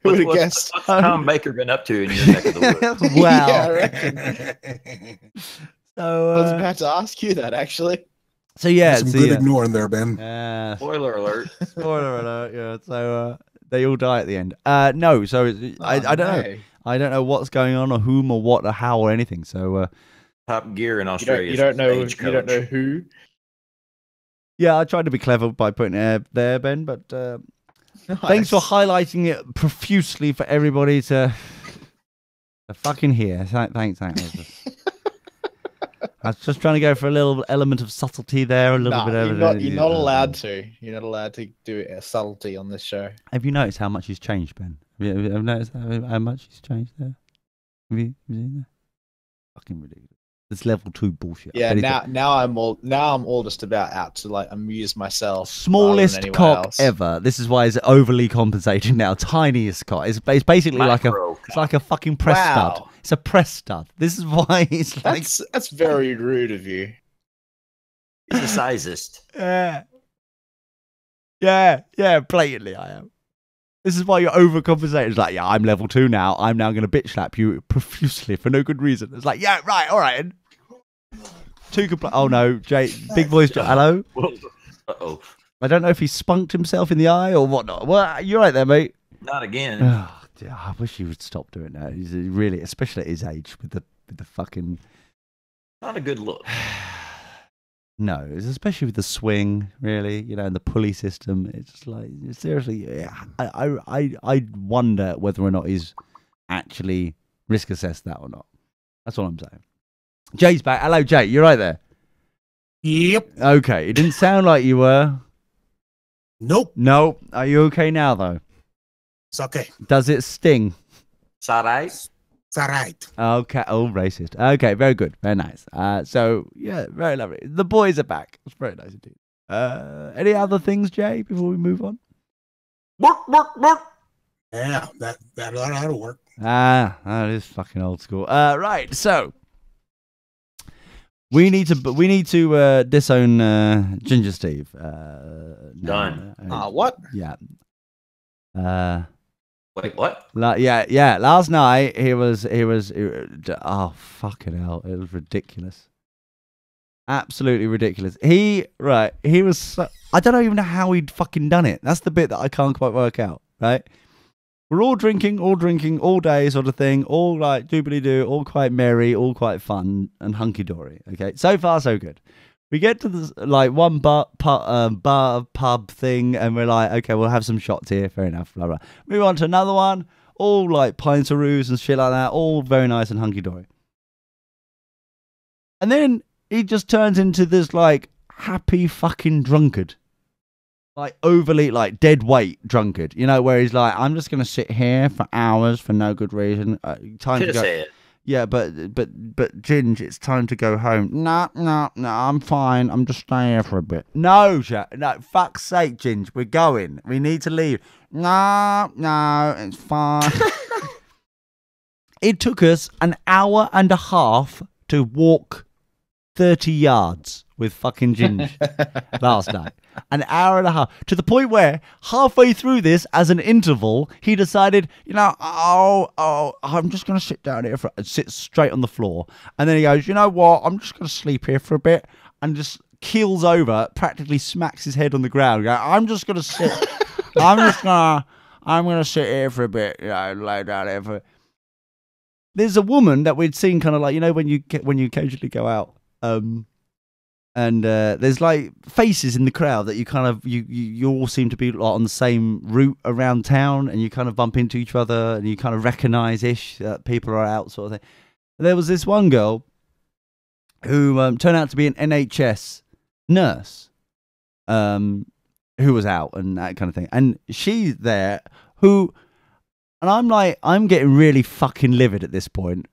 would have guessed? What's Tom Baker been up to in your neck of the woods? Wow. Yeah, I reckon. So I was about to ask you that actually. So yeah, Some so, good yeah. ignoring there, Ben. Spoiler alert. Spoiler alert. Yeah. So they all die at the end. No. So I don't know. I don't know what's going on or whom or what or how or anything. So Top Gear in Australia. You don't know who. yeah, I tried to be clever by putting it there, Ben. But thanks for highlighting it profusely for everybody to fucking hear. Thanks. I was just trying to go for a little element of subtlety there, a little bit of. You're not allowed to. You're not allowed to do a subtlety on this show. Have you noticed how much he's changed, Ben? Have you noticed how much he's changed there? Have you seen that? Fucking ridiculous. It's level 2 bullshit. Yeah, now I'm all just about out to like amuse myself. Smallest cock ever. This is why it's overly compensating now. Tiniest cock. It's basically like a fucking press stud. It's a press stud. This is why it's like that's very rude of you. He's a sizist. Yeah, blatantly I am. This is why you're overcompensating. It's like, yeah, I'm level 2 now. I'm now going to bitch slap you profusely for no good reason. It's like, yeah, right, all right. 2 oh no, Jay, big voice. Hello. Uh-oh. I don't know if he spunked himself in the eye or whatnot. Well, you're right there, mate. Not again. Oh, dear, I wish he would stop doing that. He's really, especially at his age, with the fucking. Not a good look. No, it's especially with the swing, really, and the pulley system. It's just like, seriously, I wonder whether or not he's actually risk assessed that or not. That's all I'm saying. Jay's back. Hello, Jay. You're right there. Yep. Okay. It didn't sound like you were. Nope. No. Are you okay now, though? It's okay. Does it sting? It's all right. It's all right. Okay. Oh, racist. Okay. Very good. Very nice. So, yeah, very lovely. The boys are back. It's very nice indeed. Any other things, Jay, before we move on? Yeah, that'll work. That is fucking old school. Right. So, we need to disown Ginger Steve. Done. What? Yeah. Wait, what? Yeah. Last night he was. Oh fucking hell! It was ridiculous. Absolutely ridiculous. He was. I don't even know how he'd fucking done it. That's the bit that I can't quite work out. Right. We're all drinking all day, sort of thing. All like doobly-doo, all quite merry, all quite fun and hunky-dory. Okay, so far so good. We get to this like one bar pub thing, and we're like, okay, we'll have some shots here. Fair enough. Blah blah. Move on to another one. All like pints-a-roos and shit like that. All very nice and hunky-dory. And then he just turns into this like happy fucking drunkard. Like overly like dead weight drunkard, where he's like, I'm just gonna sit here for hours for no good reason. Time to go. Say it. Yeah, but Ginge, it's time to go home. No, I'm fine. I'm just staying here for a bit. No, fuck's sake, Ginge, we're going. We need to leave. No, it's fine. It took us an hour and a half to walk 30 yards with fucking Ginge last night. An hour and a half. To the point where halfway through this, as an interval, he decided, I'm just going to sit down here sit straight on the floor. And then he goes, you know what? I'm just going to sleep here for a bit. And just keels over, practically smacks his head on the ground. Going, I'm just going to sit. I'm going to sit here for a bit. Lay down here for. There's a woman that we'd seen kind of like, when you occasionally go out. And there's like faces in the crowd that you kind of you all seem to be like on the same route around town, and you kind of bump into each other, and you kind of recognise that people are out, sort of thing. And there was this one girl who turned out to be an NHS nurse, who was out and that kind of thing, and she's there and I'm getting really fucking livid at this point.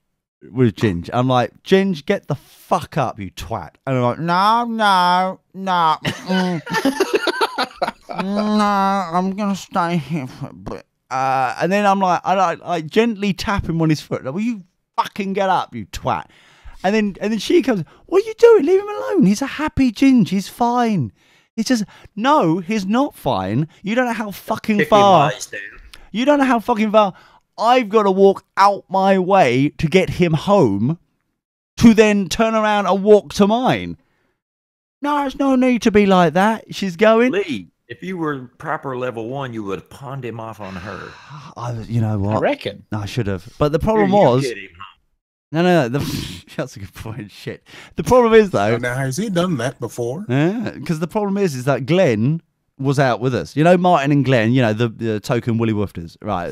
With Ginge, I'm like, Ginge, get the fuck up, you twat. And I'm like, no, no, I'm gonna stay here for a bit. And then I'm like, I gently tap him on his foot. Like, will you fucking get up, you twat? And then she comes, what are you doing? Leave him alone. He's a happy Ginge. He's fine. He says, no, he's not fine. You don't know how fucking far. You don't know how fucking far. I've got to walk out my way to get him home, to then turn around and walk to mine. No, there's no need to be like that. She's going. Lee, if you were proper level 1, you would have pawned him off on her. You know what? I reckon. I should have. But the problem Here, you was. get him. No. That's a good point. Shit. The problem is, though. Now, has he done that before? Yeah, because the problem is that Glenn was out with us. You know, Martin and Glenn, you know, the token Willy Woofters. Right.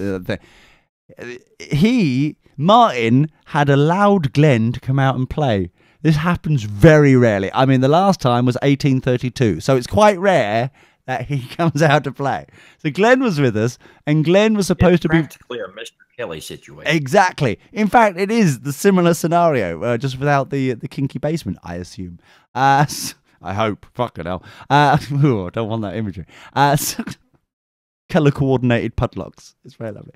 Martin had allowed Glenn to come out and play. This happens very rarely. I mean, the last time was 1832. So it's quite rare that he comes out to play. So Glenn was with us, and Glenn was supposed to be practically a Mr. Kelly situation. Exactly. In fact, it is the similar scenario, just without the kinky basement, I assume. I hope. Fucking hell. I don't want that imagery. Color coordinated padlocks. It's very lovely.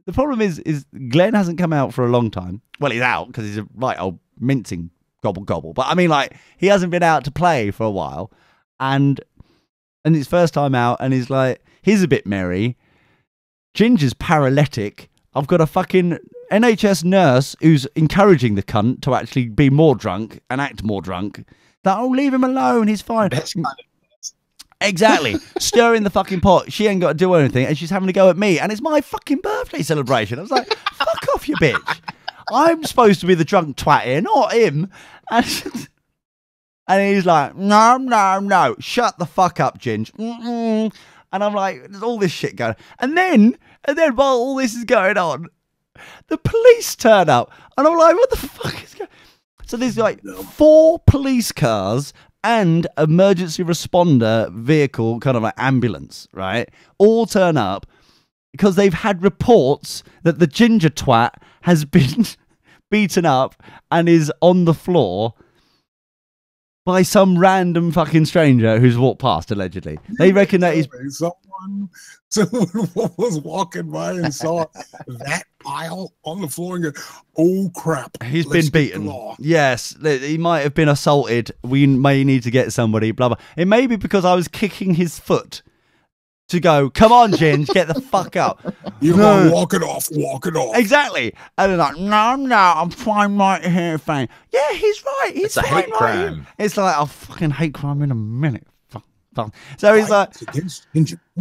The problem is Glenn hasn't come out for a long time. Well, he's out because he's a right old mincing gobble. But I mean, like, he hasn't been out to play for a while, and his first time out, and he's a bit merry. Ginger's paralytic. I've got a fucking NHS nurse who's encouraging the cunt to actually be more drunk and act more drunk. That, oh, leave him alone. He's fine. Best kind of Exactly. Stirring the fucking pot. She ain't got to do anything, and she's having to go at me. And it's my fucking birthday celebration. I was like, fuck off, you bitch. I'm supposed to be the drunk twat here, not him. And he's like, no. Shut the fuck up, Ginge. And I'm like, there's all this shit going on. And then while all this is going on, the police turn up. And I'm like, what the fuck is going on? So there's like 4 police cars and emergency responder vehicle, kind of like ambulance, right? All turn up because they've had reports that the ginger twat has been beaten up and is on the floor by some random fucking stranger who's walked past, allegedly. They reckon that he's... Someone was walking by and saw that pile on the floor and go, oh, crap. He's been beaten. Yes, he might have been assaulted. We may need to get somebody, blah, blah. It may be because I was kicking his foot to go, come on, Ginge, get the fuck up. You're going to walk it off. Exactly. And they're like, no, I'm fine right here, fine. Yeah, he's right. He's It's a fine hate right crime. here. It's like, I'll fucking hate crime in a minute. So he's like,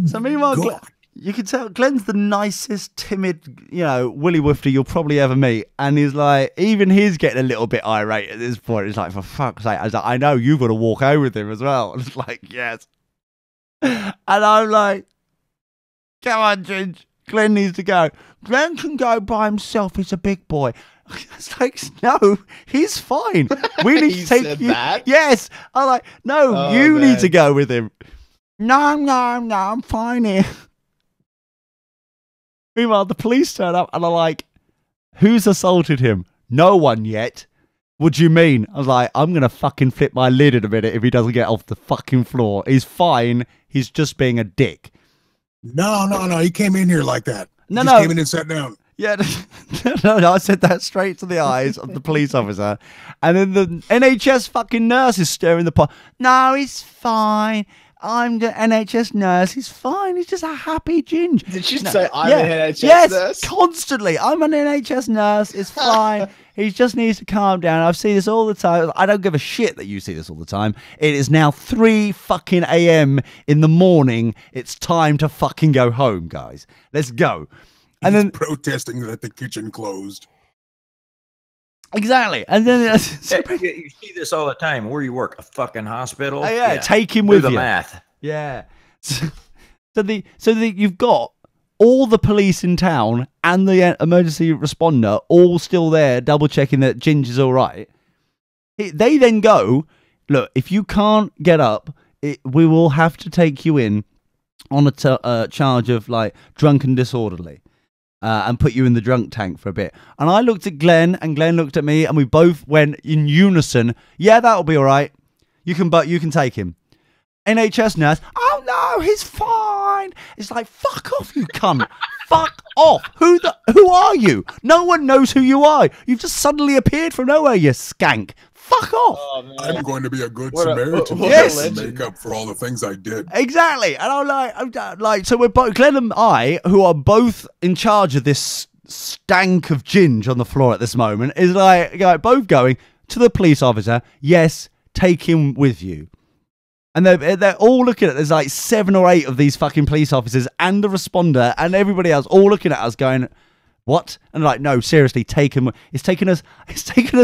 so meanwhile, you can tell Glenn's the nicest, timid, Willy Woofter you'll probably ever meet. And he's like, even he's getting a little bit irate at this point. It's like, for fuck's sake. I was like, I know you've got to walk home with him as well. And it's like, yes. And I'm like, come on, Ginge. Glenn needs to go. Glenn can go by himself. He's a big boy. It's like, no, he's fine. We need to take you. That? Yes. I'm like, no, you need to go with him. No, I'm fine here. Meanwhile, the police turn up and are like, who's assaulted him? No one yet. What do you mean? I was like, I'm going to fucking flip my lid in a minute if he doesn't get off the fucking floor. He's fine. He's just being a dick. No. He came in here like that. No. He just came in and sat down. Yeah, no, I said that straight to the eyes of the police officer. And then the NHS fucking nurse is stirring the pot. No, he's fine. I'm the NHS nurse. He's fine. He's just a happy Ginge. Did she say I'm an NHS yes, nurse? Constantly. I'm an NHS nurse. It's fine. He just needs to calm down. I've seen this all the time. I don't give a shit that you see this all the time. It is now 3 fucking a.m. in the morning. It's time to fucking go home, guys. Let's go. And then protesting that the kitchen closed. Exactly. And then You see this all the time. Where you work, a fucking hospital. oh, yeah, take him with Do the you. math. Yeah. So you've got all the police in town and the emergency responder all still there, double checking that Ginge is all right. They then go, look, if you can't get up, we will have to take you in on a charge of like drunk and disorderly. And put you in the drunk tank for a bit. And I looked at Glenn, and Glenn looked at me, and we both went in unison. Yeah, that'll be all right. You can take him. NHS nurse. Oh no, he's fine. It's like, fuck off, you cunt. Fuck off. Who are you? No one knows who you are. You've just suddenly appeared from nowhere, you skank. Fuck off. Oh, I'm going to be a good What a- Samaritan what a to legend. make up for all the things I did. Exactly. And I'm like, so we're both, Glenn and I, who are both in charge of this stank of Ginge on the floor at this moment, is like both going, to the police officer, yes, take him with you. And they're all looking at, there's like 7 or 8 of these fucking police officers and the responder and everybody else all looking at us going, what? And like, no, seriously, take him. It's taken us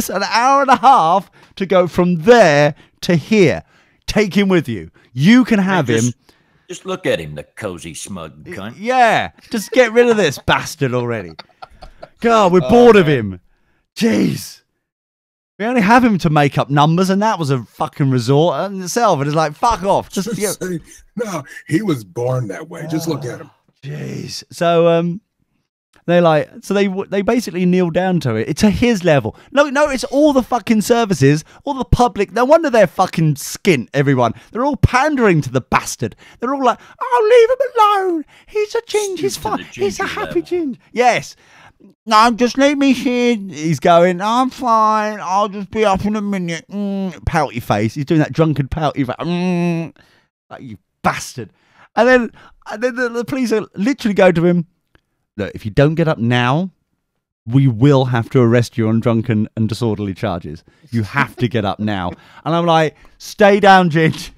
an hour and a half to go from there to here. Take him with you. You can have him. Just look at him, the cozy smug cunt. Yeah, just get rid of this bastard already. God, we're bored of him. Jeez. We only have him to make up numbers, and that was a fucking resort in itself. And it's like, fuck off. Just no, he was born that way. Just look at him. Jeez. So they basically kneel down to it. It's to his level. No, it's all the fucking services, all the public. No wonder they're fucking skint, everyone. They're all pandering to the bastard. They're all like, oh, leave him alone. He's a ginge. He's fine. He's a happy ginge. Yes. No, just leave me here. He's going, I'm fine. I'll just be up in a minute. Pouty face. He's doing that drunken pouty face. Like, you bastard. And then the police are literally go to him. Look, if you don't get up now, we will have to arrest you on drunken and disorderly charges. You have to get up now. And I'm like, stay down, Ginge.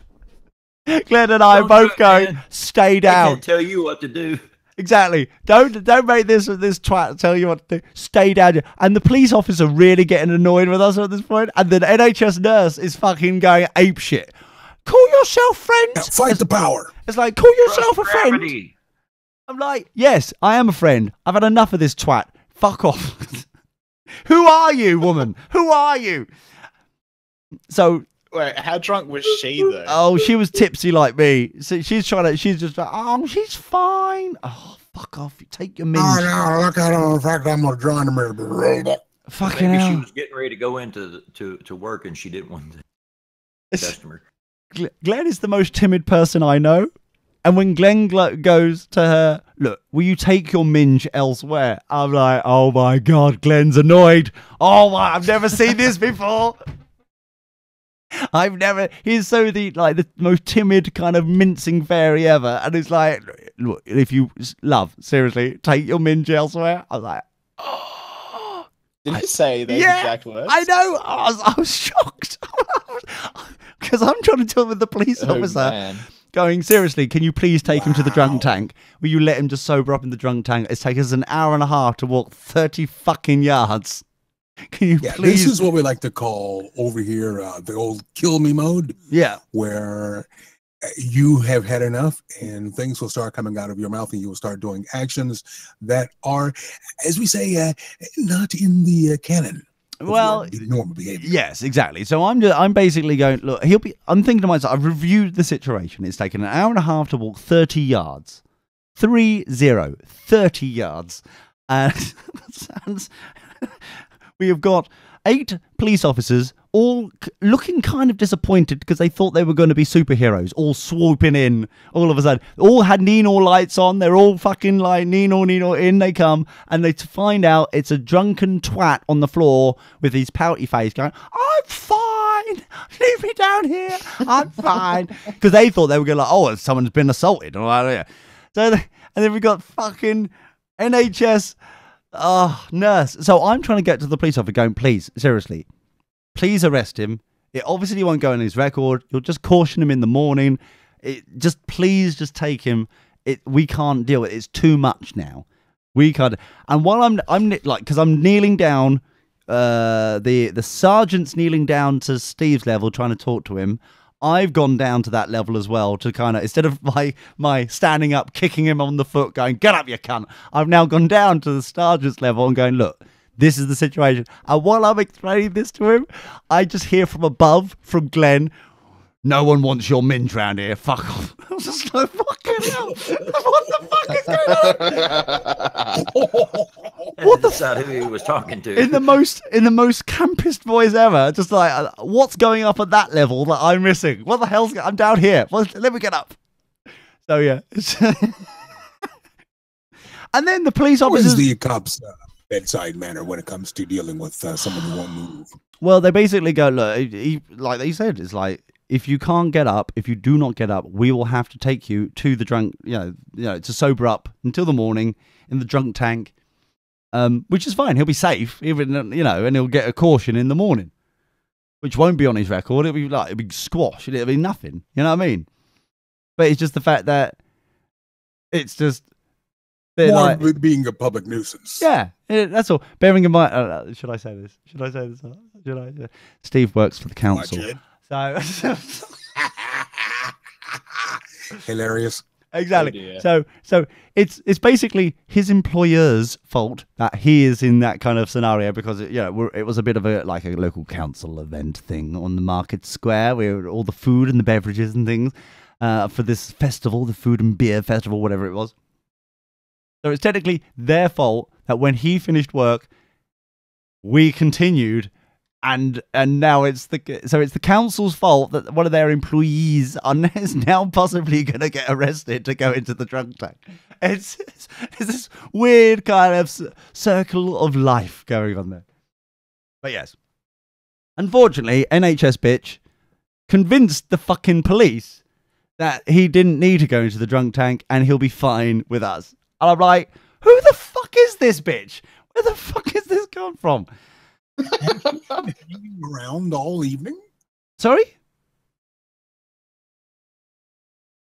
Glenn and I are both going, stay down. I can't tell you what to do. Exactly. Don't make this twat tell you what to do. Stay down. And the police officer really getting annoyed with us at this point. And the NHS nurse is fucking going ape shit. Call yourself friends. Yeah, fight the power. It's like, call yourself a friend. I'm like, yes, I am a friend. I've had enough of this twat. Fuck off. Who are you, woman? Who are you? So... Wait, how drunk was she though? Oh, she was tipsy like me. So she's just like, oh, she's fine. Oh, fuck off. Take your minge. Oh, no, look at her. In fact, I'm going to join them. Fucking Maybe hell. she was getting ready to go into to work and she didn't want the customer. Glenn is the most timid person I know. And when Glenn goes to her, look, will you take your minge elsewhere? I'm like, oh my God, Glenn's annoyed. Oh my, I've never seen this before. He's so the most timid kind of mincing fairy ever. And it's like, look, if you love, seriously, take your minge elsewhere. I was like, oh. Did you say those exact words? I know. I was shocked. Because I'm trying to deal with the police officer. Man. Going, seriously, can you please take him to the drunk tank? Will you let him just sober up in the drunk tank? It's taken us an hour and a half to walk 30 fucking yards. Can you please? This is what we like to call over here the old kill me mode. Yeah. Where you have had enough and things will start coming out of your mouth and you will start doing actions that are, as we say, not in the canon. Well, normal behavior. Yes, exactly. So I'm basically going, look, I'm thinking to myself, I've reviewed the situation. It's taken an hour and a half to walk 30 yards. 30 yards. And we have got 8 police officers all looking kind of disappointed because they thought they were going to be superheroes, all swooping in all of a sudden. All had Nino lights on. They're all fucking like, Nino, in they come. And they find out it's a drunken twat on the floor with his pouty face going, I'm fine. Leave me down here. I'm fine. Because they thought they were going to like, oh, someone's been assaulted. And then we got fucking NHS nurse. So I'm trying to get to the police officer going, please, seriously, please arrest him. It obviously won't go on his record. You'll just caution him in the morning. Please just take him. We can't deal with it. It's too much now. We can't. And while I'm like, because I'm kneeling down, the sergeant's kneeling down to Steve's level, trying to talk to him. I've gone down to that level as well to kind of, instead of my standing up, kicking him on the foot, going, get up, you cunt. I've now gone down to the sergeant's level and going, look, this is the situation. And while I'm explaining this to him, I just hear from above, from Glenn, no one wants your minge round here. Fuck off. I was just like, fucking hell. What the fuck is going on? What the fuck? Who he was talking to? In the most campest voice ever. Just like, what's going up at that level that I'm missing? What the hell's I'm down here. Let me get up. So yeah. And then the police officers. What is the cops' bedside manner when it comes to dealing with someone who won't move? Well, they basically go, look, like they said, it's like, if you can't get up, if you do not get up, we will have to take you to the drunk, to sober up until the morning in the drunk tank, which is fine. He'll be safe, even, and he'll get a caution in the morning. which won't be on his record. It'll be squash. It'll be nothing. You know what I mean? But it's just the fact that it's just they're More like with being a public nuisance. yeah, that's all. Bearing in mind, should I say this? Should I say this? Should I? Steve works for the council, so Hilarious. exactly. So it's basically his employer's fault that he is in that kind of scenario because it was a bit of a local council event thing on the market square where all the food and the beverages and things for this festival, the food and beer festival, whatever it was. So it's technically their fault that when he finished work, we continued. And now it's the council's fault that one of their employees is now possibly going to get arrested to go into the drunk tank. It's this weird kind of circle of life going on there. But yes, unfortunately, NHS bitch convinced the fucking police that he didn't need to go into the drunk tank and he'll be fine with us. And I'm like, who the fuck is this bitch? Where the fuck is this gone from? Hanging around all evening? Sorry?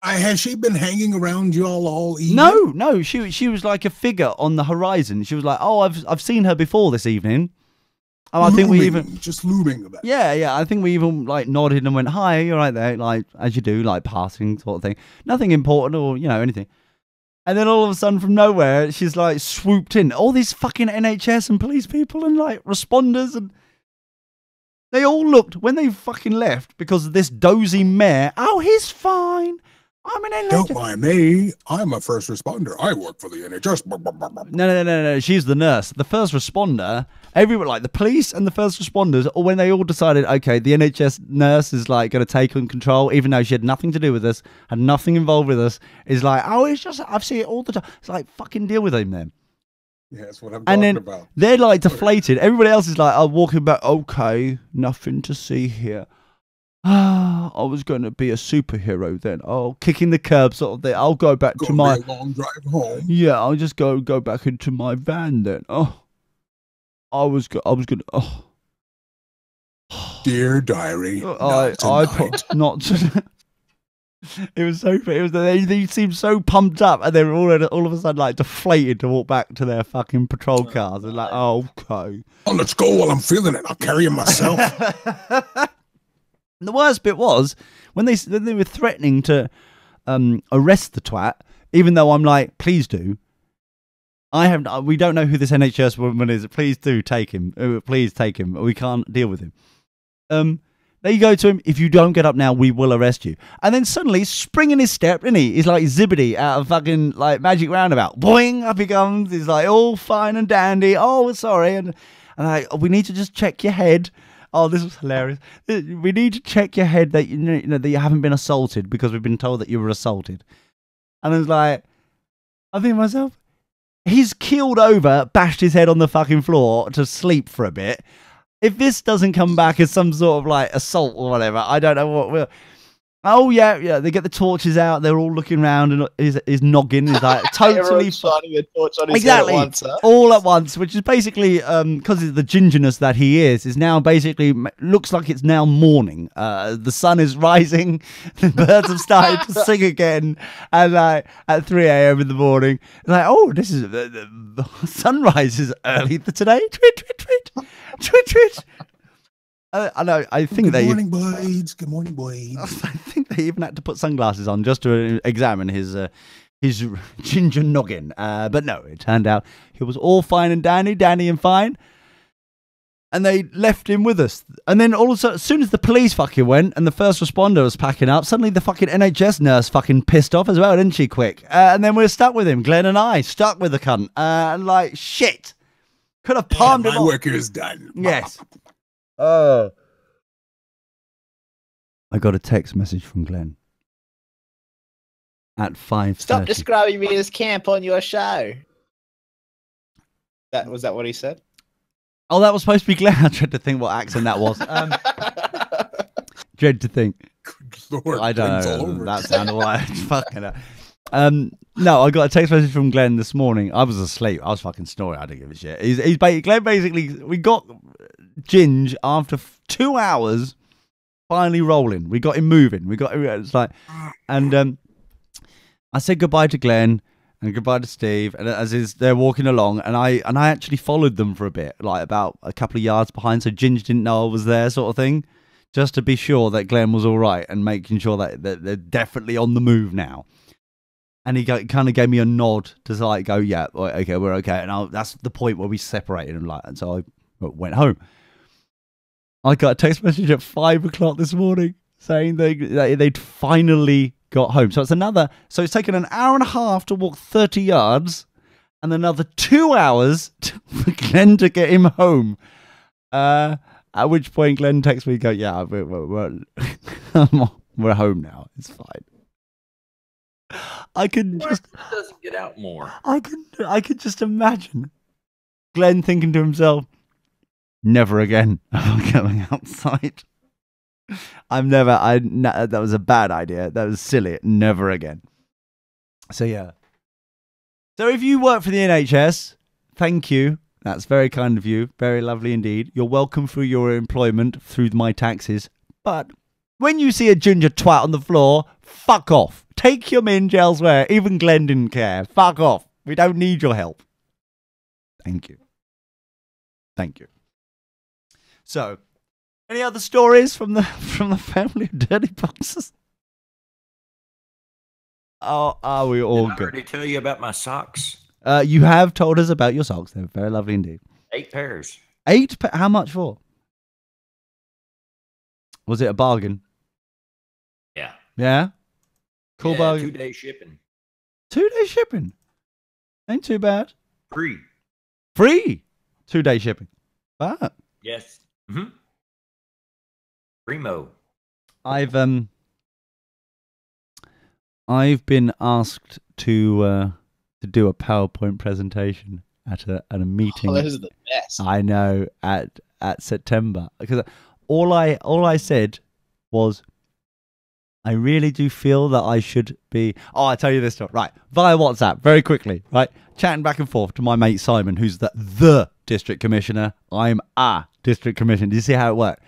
Has she been hanging around y'all all evening? No. She was like a figure on the horizon. She was like, oh, I've seen her before this evening. Oh, I think we even just looming about. Yeah. I think we even nodded and went, hi, you're right there, as you do, passing sort of thing. Nothing important or anything. And then all of a sudden, from nowhere, she's swooped in. All these fucking NHS and police people and responders, and they all looked when they fucking left because of this dozy mayor. Oh, he's fine. I'm an NHS. Don't mind me. I'm a first responder. I work for the NHS. No. She's the nurse. The first responder, everyone, the police and the first responders, or when they all decided, okay, the NHS nurse is going to take on control, even though she had nothing to do with us, had nothing involved with us, is oh, it's just, I've seen it all the time. It's fucking deal with him then. Yeah, that's what I'm talking about. They're deflated. Everybody else is walking back, okay, nothing to see here. I was going to be a superhero then. Oh, kicking the curb sort of thing. I'll go back to my long drive home. Yeah, I'll just go back into my van then. Oh, I was going to. Oh, dear diary. Not. It was so. It was. They seemed so pumped up, and they were all of a sudden deflated to walk back to their fucking patrol cars. And oh, okay. Oh, let's go while I'm feeling it. I'll carry him myself. And the worst bit was when they were threatening to arrest the twat, even though I'm please do. We don't know who this NHS woman is. Please do take him. Please take him. We can't deal with him. They go to him. If you don't get up now, we will arrest you. And then suddenly, spring in his step, isn't he? He's like Zibbity out of fucking Magic Roundabout. Boing, up he comes. He's all fine and dandy. Oh, sorry. And we need to just check your head. Oh, this was hilarious. We need to check your head that that you haven't been assaulted because we've been told that you were assaulted. And it's I think to myself, he's keeled over, bashed his head on the fucking floor to sleep for a bit. If this doesn't come back as some sort of assault or whatever, I don't know what will. Oh yeah. They get the torches out. They're all looking around, and his noggin is totally shining a torch on his head at once, huh? All at once, which is basically because of the gingerness that he is now basically looks like it's now morning. The sun is rising, the birds have started to sing again, and at 3 a.m. in the morning, oh, this is the sunrise is early today. Tweet, tweet, tweet, tweet, tweet. I know. I think Good morning, boys. Good morning, boys. I think they even had to put sunglasses on just to examine his ginger noggin. But no, it turned out he was all fine and dandy and fine. And they left him with us. And then all of a sudden, as soon as the police fucking went and the first responder was packing up, suddenly the fucking NHS nurse fucking pissed off as well, didn't she? Quick. And then we're stuck with him. Glenn and I stuck with the cunt. Shit. Could have palmed him off. My work here is done. Yes. Oh. I got a text message from Glenn at 5:30. Stop describing me as camp on your show. Was that what he said? Oh, that was supposed to be Glenn. I tried to think what accent that was. Dread to think. Good Lord, I don't know. That sounded like fucking. No, I got a text message from Glenn this morning. I was asleep. I was fucking snoring. I didn't give a shit. Glenn basically, we got Ginge after 2 hours finally rolling. We got him moving. It's like, and I said goodbye to Glenn and goodbye to Steve, and they're walking along, and I actually followed them for a bit, like about a couple of yards behind, so Ginge didn't know I was there, sort of thing, just to be sure that Glenn was all right and making sure that they're definitely on the move now. And he kind of gave me a nod to like go, yeah, okay, we're okay. And that's the point where we separated, and so I went home. I got a text message at 5 o'clock this morning saying they'd finally got home. So it's taken an hour and a half to walk 30 yards and another 2 hours for Glenn to get him home. At which point Glenn texts me, go, yeah, we're home now. It's fine. I could just doesn't get out more. I could just imagine Glenn thinking to himself, never again am I going outside. That was a bad idea. That was silly. Never again. So yeah. So if you work for the NHS, thank you. That's very kind of you. Very lovely indeed. You're welcome for your employment through my taxes. But when you see a ginger twat on the floor, fuck off. Take your minge elsewhere. Even Glenn didn't care. Fuck off. We don't need your help. Thank you. Thank you. So, any other stories from the family of dirty boxes? Oh, are we all Did I already tell you about my socks? You have told us about your socks. They're very lovely indeed. 8 pairs. How much for? Was it a bargain? Yeah. Yeah? Cool bargain. 2-day shipping. 2-day shipping? Ain't too bad. Free. 2-day shipping. Ah. Yes. Mm-hmm. Primo. I've been asked to do a PowerPoint presentation at a meeting. Oh, those are the best. I know, at September, because all I said was, I really do feel that I should be. Oh, I'll tell you this story. Right, via WhatsApp, very quickly. Right, chatting back and forth to my mate Simon, who's the district commissioner. I'm a district commissioner. Do you see how it worked?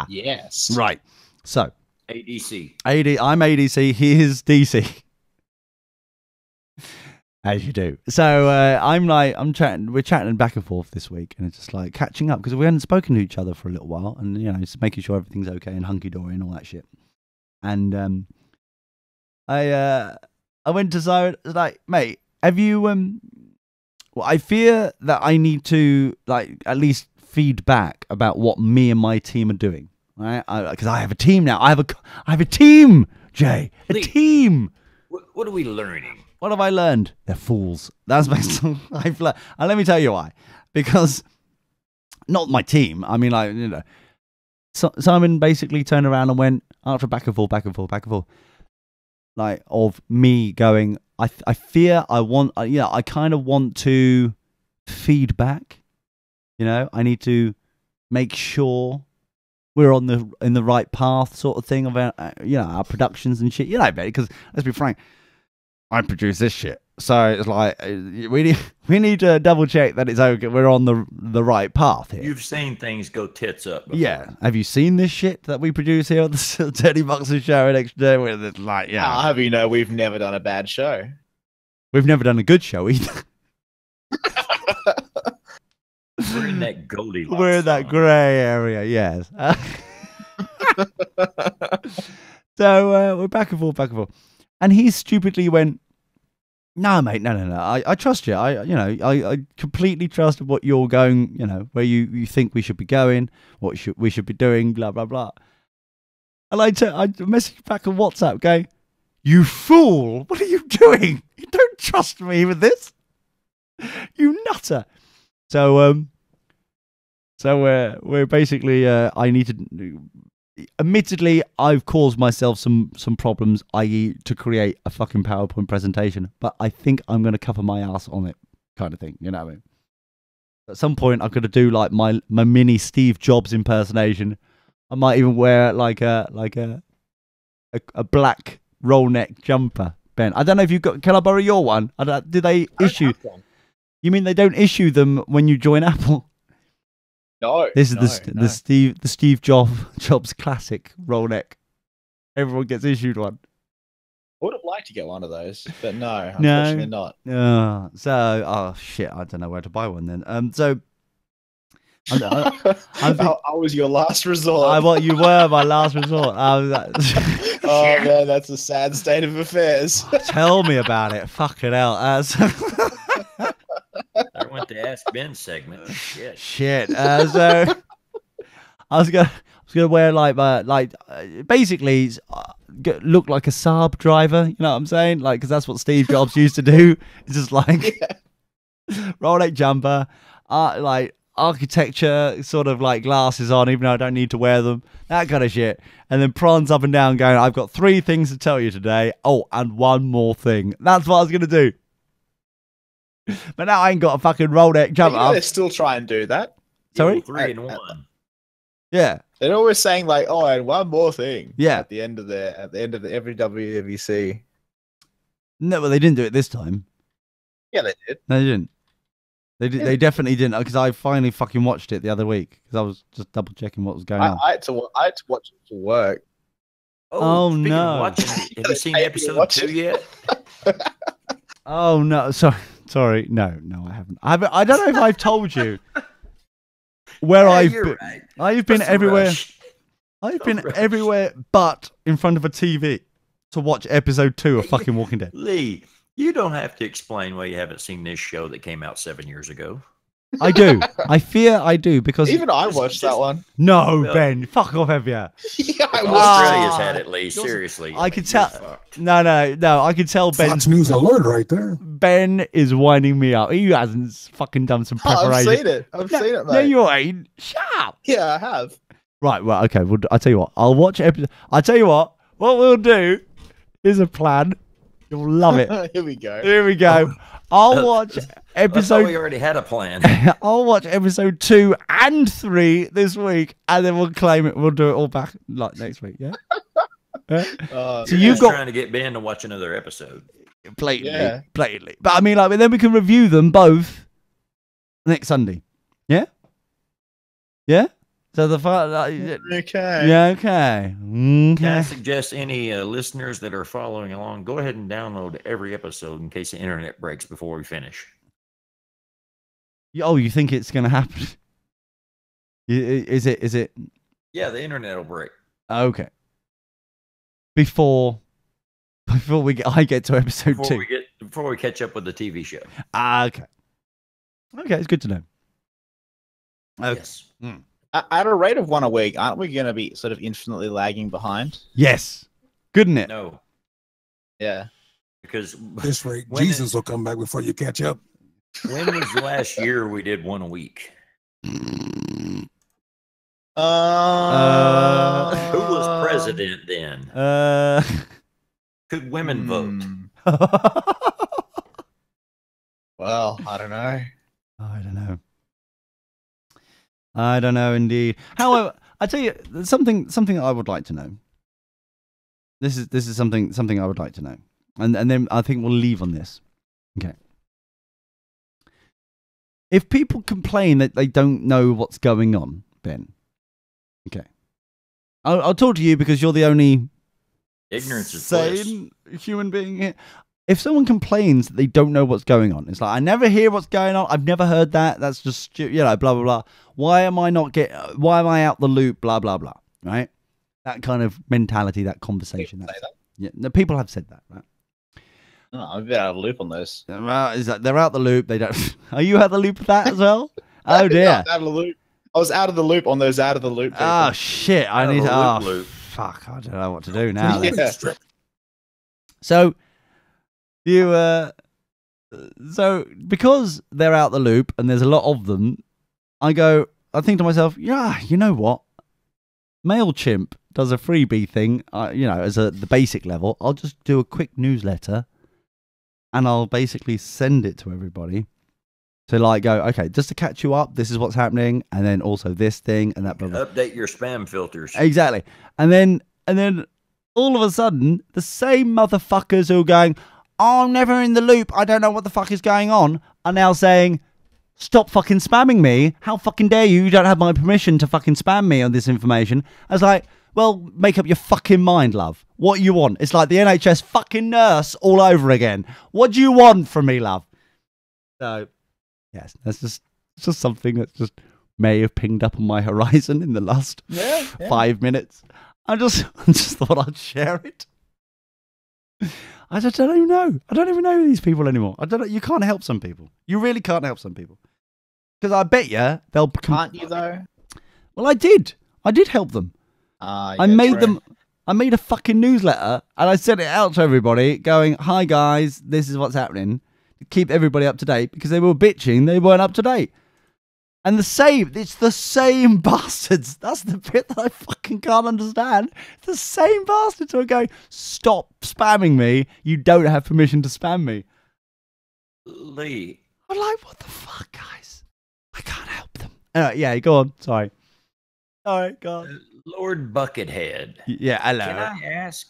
Yes. Right. So ADC. I'm ADC. He is DC. As you do. So we're chatting back and forth this week, and it's just like catching up because we hadn't spoken to each other for a little while, and just making sure everything's okay and hunky dory and all that shit. And I went to Simon, like, mate, have you well, I fear that I need to at least feedback about what me and my team are doing, right? Because I have a team now. I have a team, Jay, a team. What are we learning? What have I learned? They're fools. That's my I've learned. And let me tell you why. Because not my team. I mean, Simon basically turned around and went after back and forth, of me going. I fear I kind of want to feedback. I need to make sure we're in the right path, sort of thing of our productions and shit. Because let's be frank. I produce this shit, so it's like we need to double check that it's okay. We're on the right path here. You've seen things go tits up before. Yeah, have you seen this shit that we produce here on the Dirty Boxers show at Extra Day? Where it's like, I'll have you know, we've never done a bad show. We've never done a good show either. We're in that Goldilocks. We're in that grey area, yes. So we're back and forth. And he stupidly went, no, mate, no. I trust you. I completely trust what you're going, where you think we should be going, what we should be doing, blah, blah, blah. And I messaged back on WhatsApp going, you fool, what are you doing? You don't trust me with this. You nutter. So we're basically, I need to... Admittedly, I've caused myself some problems, i.e. to create a fucking PowerPoint presentation, but I think I'm going to cover my ass on it, kind of thing, you know what I mean? At some point, I'm going to do like my mini Steve Jobs impersonation. I might even wear like a black roll neck jumper, Ben. I don't know if you've got. Can I borrow your one? Do they issue? You mean they don't issue them when you join Apple? No. This is the Steve Jobs classic roll neck. Everyone gets issued one. I would have liked to get one of those, but no, unfortunately not. Oh shit! I don't know where to buy one then. So I was your last resort. You were my last resort. Oh man, that's a sad state of affairs. Tell me about it. Fucking hell. I went to Ask Ben segment. Shit. So I was gonna wear basically look like a Saab driver. You know what I'm saying? Like, because that's what Steve Jobs used to do. It's just like roll neck jumper, like architecture sort of like glasses on, even though I don't need to wear them. That kind of shit. And then prance up and down, going, I've got 3 things to tell you today. Oh, and one more thing. That's what I was gonna do. But now I ain't got a fucking roll neck jumper. They still try and do that. Sorry? 3 in 1. Yeah. They're always saying like, oh, and one more thing. Yeah. At the end of every WWDC. No, but they didn't do it this time. Yeah, they did. No, they didn't. They definitely didn't, because I finally fucking watched it the other week because I was just double checking what was going on. I had to watch it for work. Oh speaking no! of watching, have you seen episode 2 yet? Oh no! Sorry. No, I haven't. I don't know if I've told you where I've been. Right. I've been What's the everywhere. rush? I've been everywhere but in front of a TV to watch episode 2 of fucking Walking Dead. Lee, you don't have to explain why you haven't seen this show that came out 7 years ago. I do. I fear I do, because Even I watched that one. No, Ben, fuck off, have you? Yeah, Australia's had it, Lee. Seriously, I could tell. No, I could tell Ben. Fox News alert right there. Ben is winding me up. He hasn't fucking done some preparation. I've seen it, mate. No, you ain't. Shut up. Yeah, I have. Right, well, okay. Well, I'll tell you what. I'll watch episode. I'll tell you what. What we'll do is a plan. You'll love it. Here we go. Here we go. I'll watch episode. We already had a plan. I'll watch episode 2 and 3 this week, and then we'll claim it. We'll do it all back like next week. Yeah. So you've got trying to get Ben to watch another episode. Blatantly. But I mean, like, then we can review them both next Sunday. Yeah. Yeah. So the okay. Yeah. Okay. Can I suggest any listeners that are following along, go ahead and download every episode in case the internet breaks before we finish. Oh, you think it's going to happen? Is it? Yeah, the internet will break. Okay. Before I get to episode 2. Before we catch up with the TV show. Okay. Okay, it's good to know. Okay. Yes. At a rate of 1 a week, aren't we going to be sort of infinitely lagging behind? Yes. Good, isn't it? No. Yeah. Because This rate, Jesus will come back before you catch up. when was the last year we did 1 a week? Who was president then? Could women vote? Well, I don't know. I don't know indeed. However, I tell you something I would like to know. This is something I would like to know. And then I think we'll leave on this. Okay. If people complain that they don't know what's going on, Ben. Okay. I'll talk to you because you're the only Ignorance is bliss. sane human being here. If someone complains that they don't know what's going on, it's like, I never hear what's going on. I've never heard that. That's just, blah, blah, blah. Why am I out the loop? Blah, blah, blah. Right? That kind of mentality, that conversation. Yeah, no, people have said that, right? Oh, I'm a bit out of the loop on those. Is that they're out the loop? They don't. Are you out the loop with that as well? Oh dear. Yeah, out of the loop. I was out of the loop on those out of the loop. People. Oh shit! I need to. Loop. Fuck! I don't know what to do now. Yeah. So because they're out the loop and there's a lot of them, I think to myself, yeah, you know what? MailChimp does a freebie thing, as the basic level. I'll just do a quick newsletter, and I'll basically send it to everybody to go, okay, just to catch you up. This is what's happening, and then also this thing and that. Blah, blah. Update your spam filters. Exactly, and then all of a sudden, the same motherfuckers who are going, oh, I'm never in the loop, I don't know what the fuck is going on, are now saying, stop fucking spamming me. How fucking dare you? You don't have my permission to fucking spam me on this information. I was like, well, make up your fucking mind, love. What you want? It's like the NHS fucking nurse all over again. What do you want from me, love? So, yes, that's just something that just may have pinged up on my horizon in the last 5 minutes. I just thought I'd share it. I just don't even know. I don't even know these people anymore. I don't know. You can't help some people. You really can't help some people. Because I bet you they'll... Can't you, though? Well, I did. I did help them. I made them. I made a fucking newsletter and I sent it out to everybody going, hi guys, this is what's happening. To keep everybody up to date because they were bitching they weren't up to date. And it's the same bastards. That's the bit that I fucking can't understand. It's the same bastards who are going, stop spamming me. You don't have permission to spam me. Lee. I'm like, what the fuck, guys? I can't help them. Anyway, yeah, go on. Sorry. All right, go on. Lord Buckethead. Yeah, hello. Can I ask?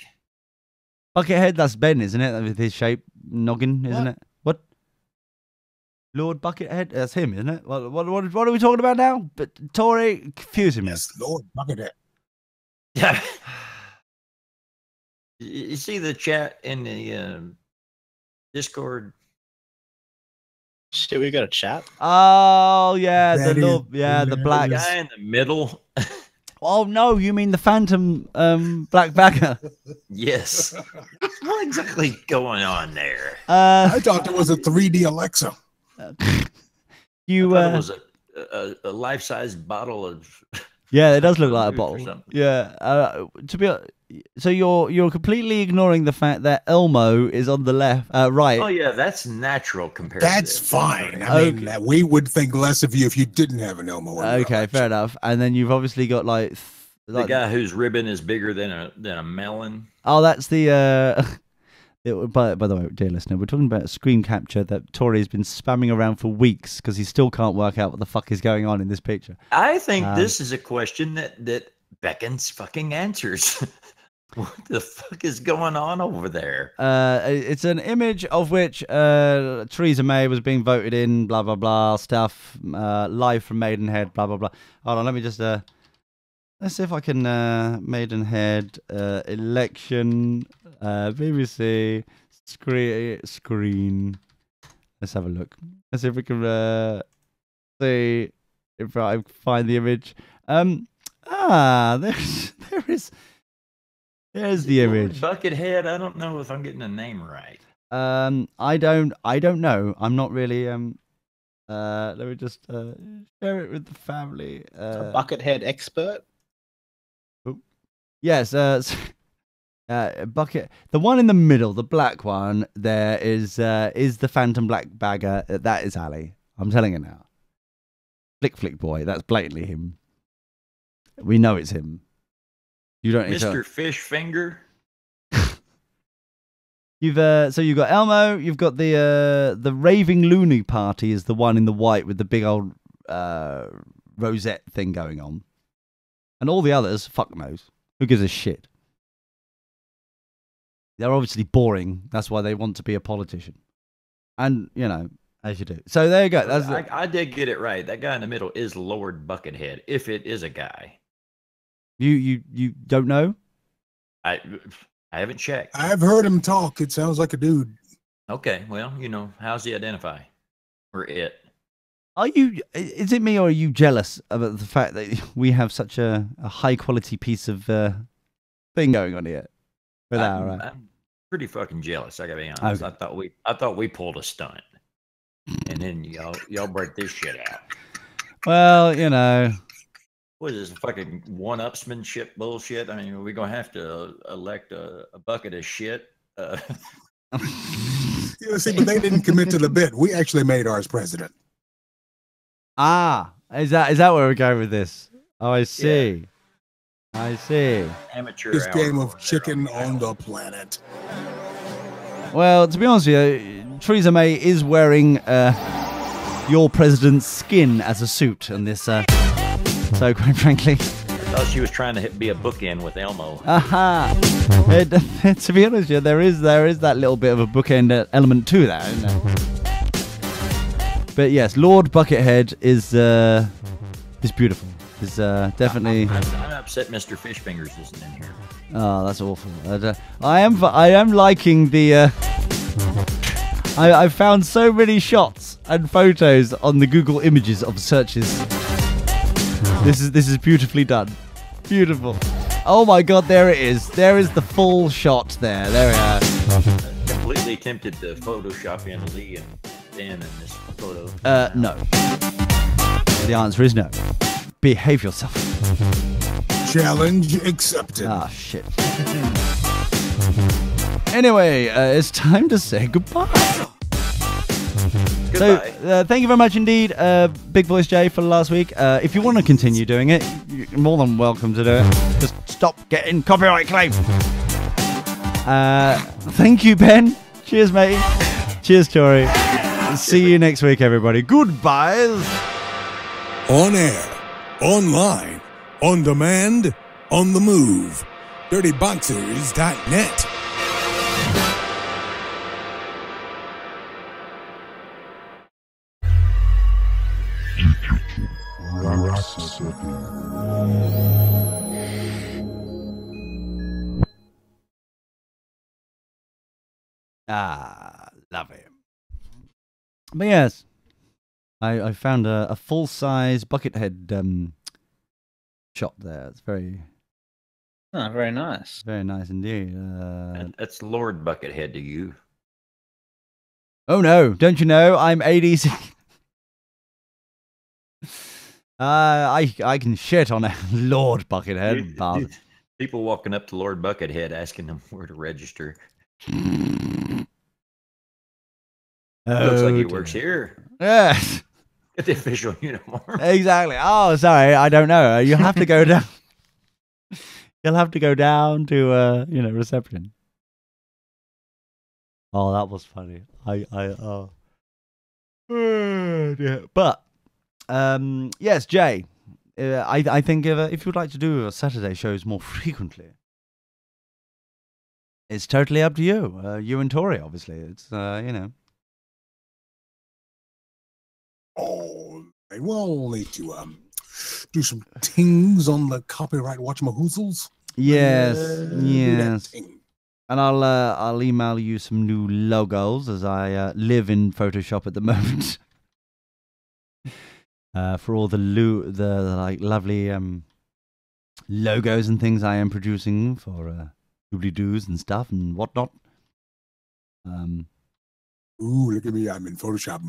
Buckethead, that's Ben, isn't it? With his shape noggin, isn't it? What? Lord Buckethead? That's him, isn't it? What are we talking about now? But Tory, confusing me. Yes, Lord Buckethead. Yeah. You see the chat in the Discord? Shit, we got a chat. Oh yeah, the black guy in the middle. Oh no, you mean the Phantom black bagger? Yes. What exactly going on there? I thought there was a 3D Alexa. You it was a life-size bottle of. Yeah, it does look like a bottle. Yeah. To be so you're completely ignoring the fact that Elmo is on the left, right. Oh yeah, that's natural comparative. That's fine. I mean, we would think less of you if you didn't have an Elmo. Okay, fair enough. And then you've obviously got like the guy whose ribbon is bigger than a melon. Oh, that's the. By the way, dear listener, we're talking about a screen capture that Tory has been spamming around for weeks because he still can't work out what the fuck is going on in this picture. I think this is a question that beckons fucking answers. What the fuck is going on over there? It's an image of which Theresa May was being voted in, blah, blah, blah, stuff, live from Maidenhead, blah, blah, blah. Hold on, let me just... let's see if I can... Maidenhead, election, BBC, screen. Let's have a look. Let's see if we can see if I find the image. There's the image. Buckethead. I don't know if I'm getting the name right. I don't know. I'm not really. Let me just share it with the family. A Buckethead expert. Yes. Bucket. The one in the middle, the black one, there is the Phantom Black Bagger. That is Ali. I'm telling you now. Flick boy. That's blatantly him. We know it's him. You don't need Mr. Fish Finger. You've got Elmo. You've got the Raving Loony Party is the one in the white with the big old rosette thing going on, and all the others, fuck knows. Who gives a shit? They're obviously boring. That's why they want to be a politician. And, you know, as you do. So there you go. I did get it right. That guy in the middle is Lord Buckethead, if it is a guy. You don't know? I haven't checked. I've heard him talk. It sounds like a dude. Okay, well, you know, how's he identify? Or it? Is it me or are you jealous about the fact that we have such a high quality piece of thing going on here? I'm pretty fucking jealous, I gotta be honest. Okay. I thought we pulled a stunt. And then y'all break this shit out. Well, you know. What is this fucking one-upsmanship bullshit? I mean, we're gonna have to elect a bucket of shit. See, but they didn't commit to the bit. We actually made ours president. Ah, is that where we're going with this? Oh, I see. Yeah. I see. Amateur. This game of chicken on the planet. Well, to be honest with you, Theresa May is wearing your president's skin as a suit on this. So, quite frankly, thought she was trying to be a bookend with Elmo. Aha! To be honest, yeah, there is that little bit of a bookend element to that, isn't there? But yes, Lord Buckethead is beautiful. Is definitely. I'm upset Mr. Fishfingers isn't in here. Oh, that's awful. I am liking the. I've found so many shots and photos on the Google Images of searches. This is beautifully done. Beautiful. Oh my God, there it is. There is the full shot there. There we are. Completely tempted to Photoshop in Lee and Dan in this photo. No. The answer is no. Behave yourself. Challenge accepted. Ah, shit. Anyway, it's time to say goodbye. Goodbye. So, thank you very much indeed, Big Voice Jay, for last week. If you want to continue doing it, you're more than welcome to do it. Just stop getting copyright claim. Thank you, Ben. Cheers, mate. Cheers, Tori. See you next week, everybody. Goodbyes. On air, online, on demand, on the move. DirtyBoxers.net. Ah, love it. But yes, I found a full-size Buckethead shot there. It's very very nice. very nice indeed. That's Lord Buckethead to you. Oh no! Don't you know I'm ADC? I can shit on a Lord Buckethead. Bastard. People walking up to Lord Buckethead asking him where to register. Looks like he works here. Yeah. Get the official uniform. Exactly. Oh, sorry, I don't know. You have to go down. You'll have to go down to reception. Oh, that was funny. Oh dear. But yes, Jay. I think if you'd like to do Saturday shows more frequently, it's totally up to you. You and Tori, obviously. It's Oh, we'll need to do some tings on the copyright watchamahoozles. Yes, Do yes. that ting. And I'll email you some new logos as I live in Photoshop at the moment. For all the like lovely logos and things I am producing for doobly-doos and stuff and whatnot. Ooh, look at me! I'm in Photoshop.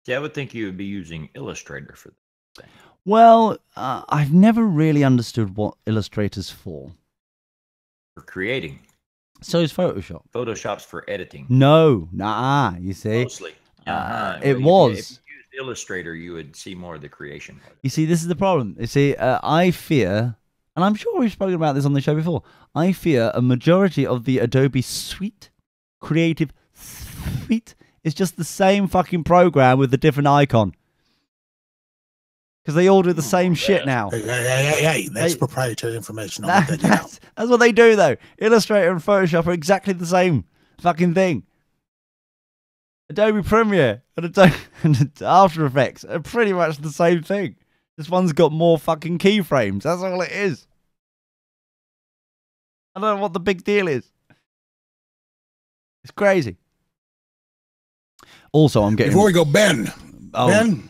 Yeah, I would think you would be using Illustrator for that. Well, I've never really understood what Illustrator's for. For creating. So is Photoshop. Photoshop's for editing. No, you see. Mostly. It was. If you used Illustrator, you would see more of the creation. You see, this is the problem. You see, I fear, and I'm sure we've spoken about this on the show before, I fear a majority of the Adobe Suite, Creative Suite, is just the same fucking program with a different icon. Because they all do the same shit now. Hey, that's proprietary information. I'll let that out. That's what they do, though. Illustrator and Photoshop are exactly the same fucking thing. Adobe Premiere and After Effects are pretty much the same thing. This one's got more fucking keyframes. That's all it is. I don't know what the big deal is. It's crazy. Also, I'm getting... Before we go, Ben. Oh, Ben.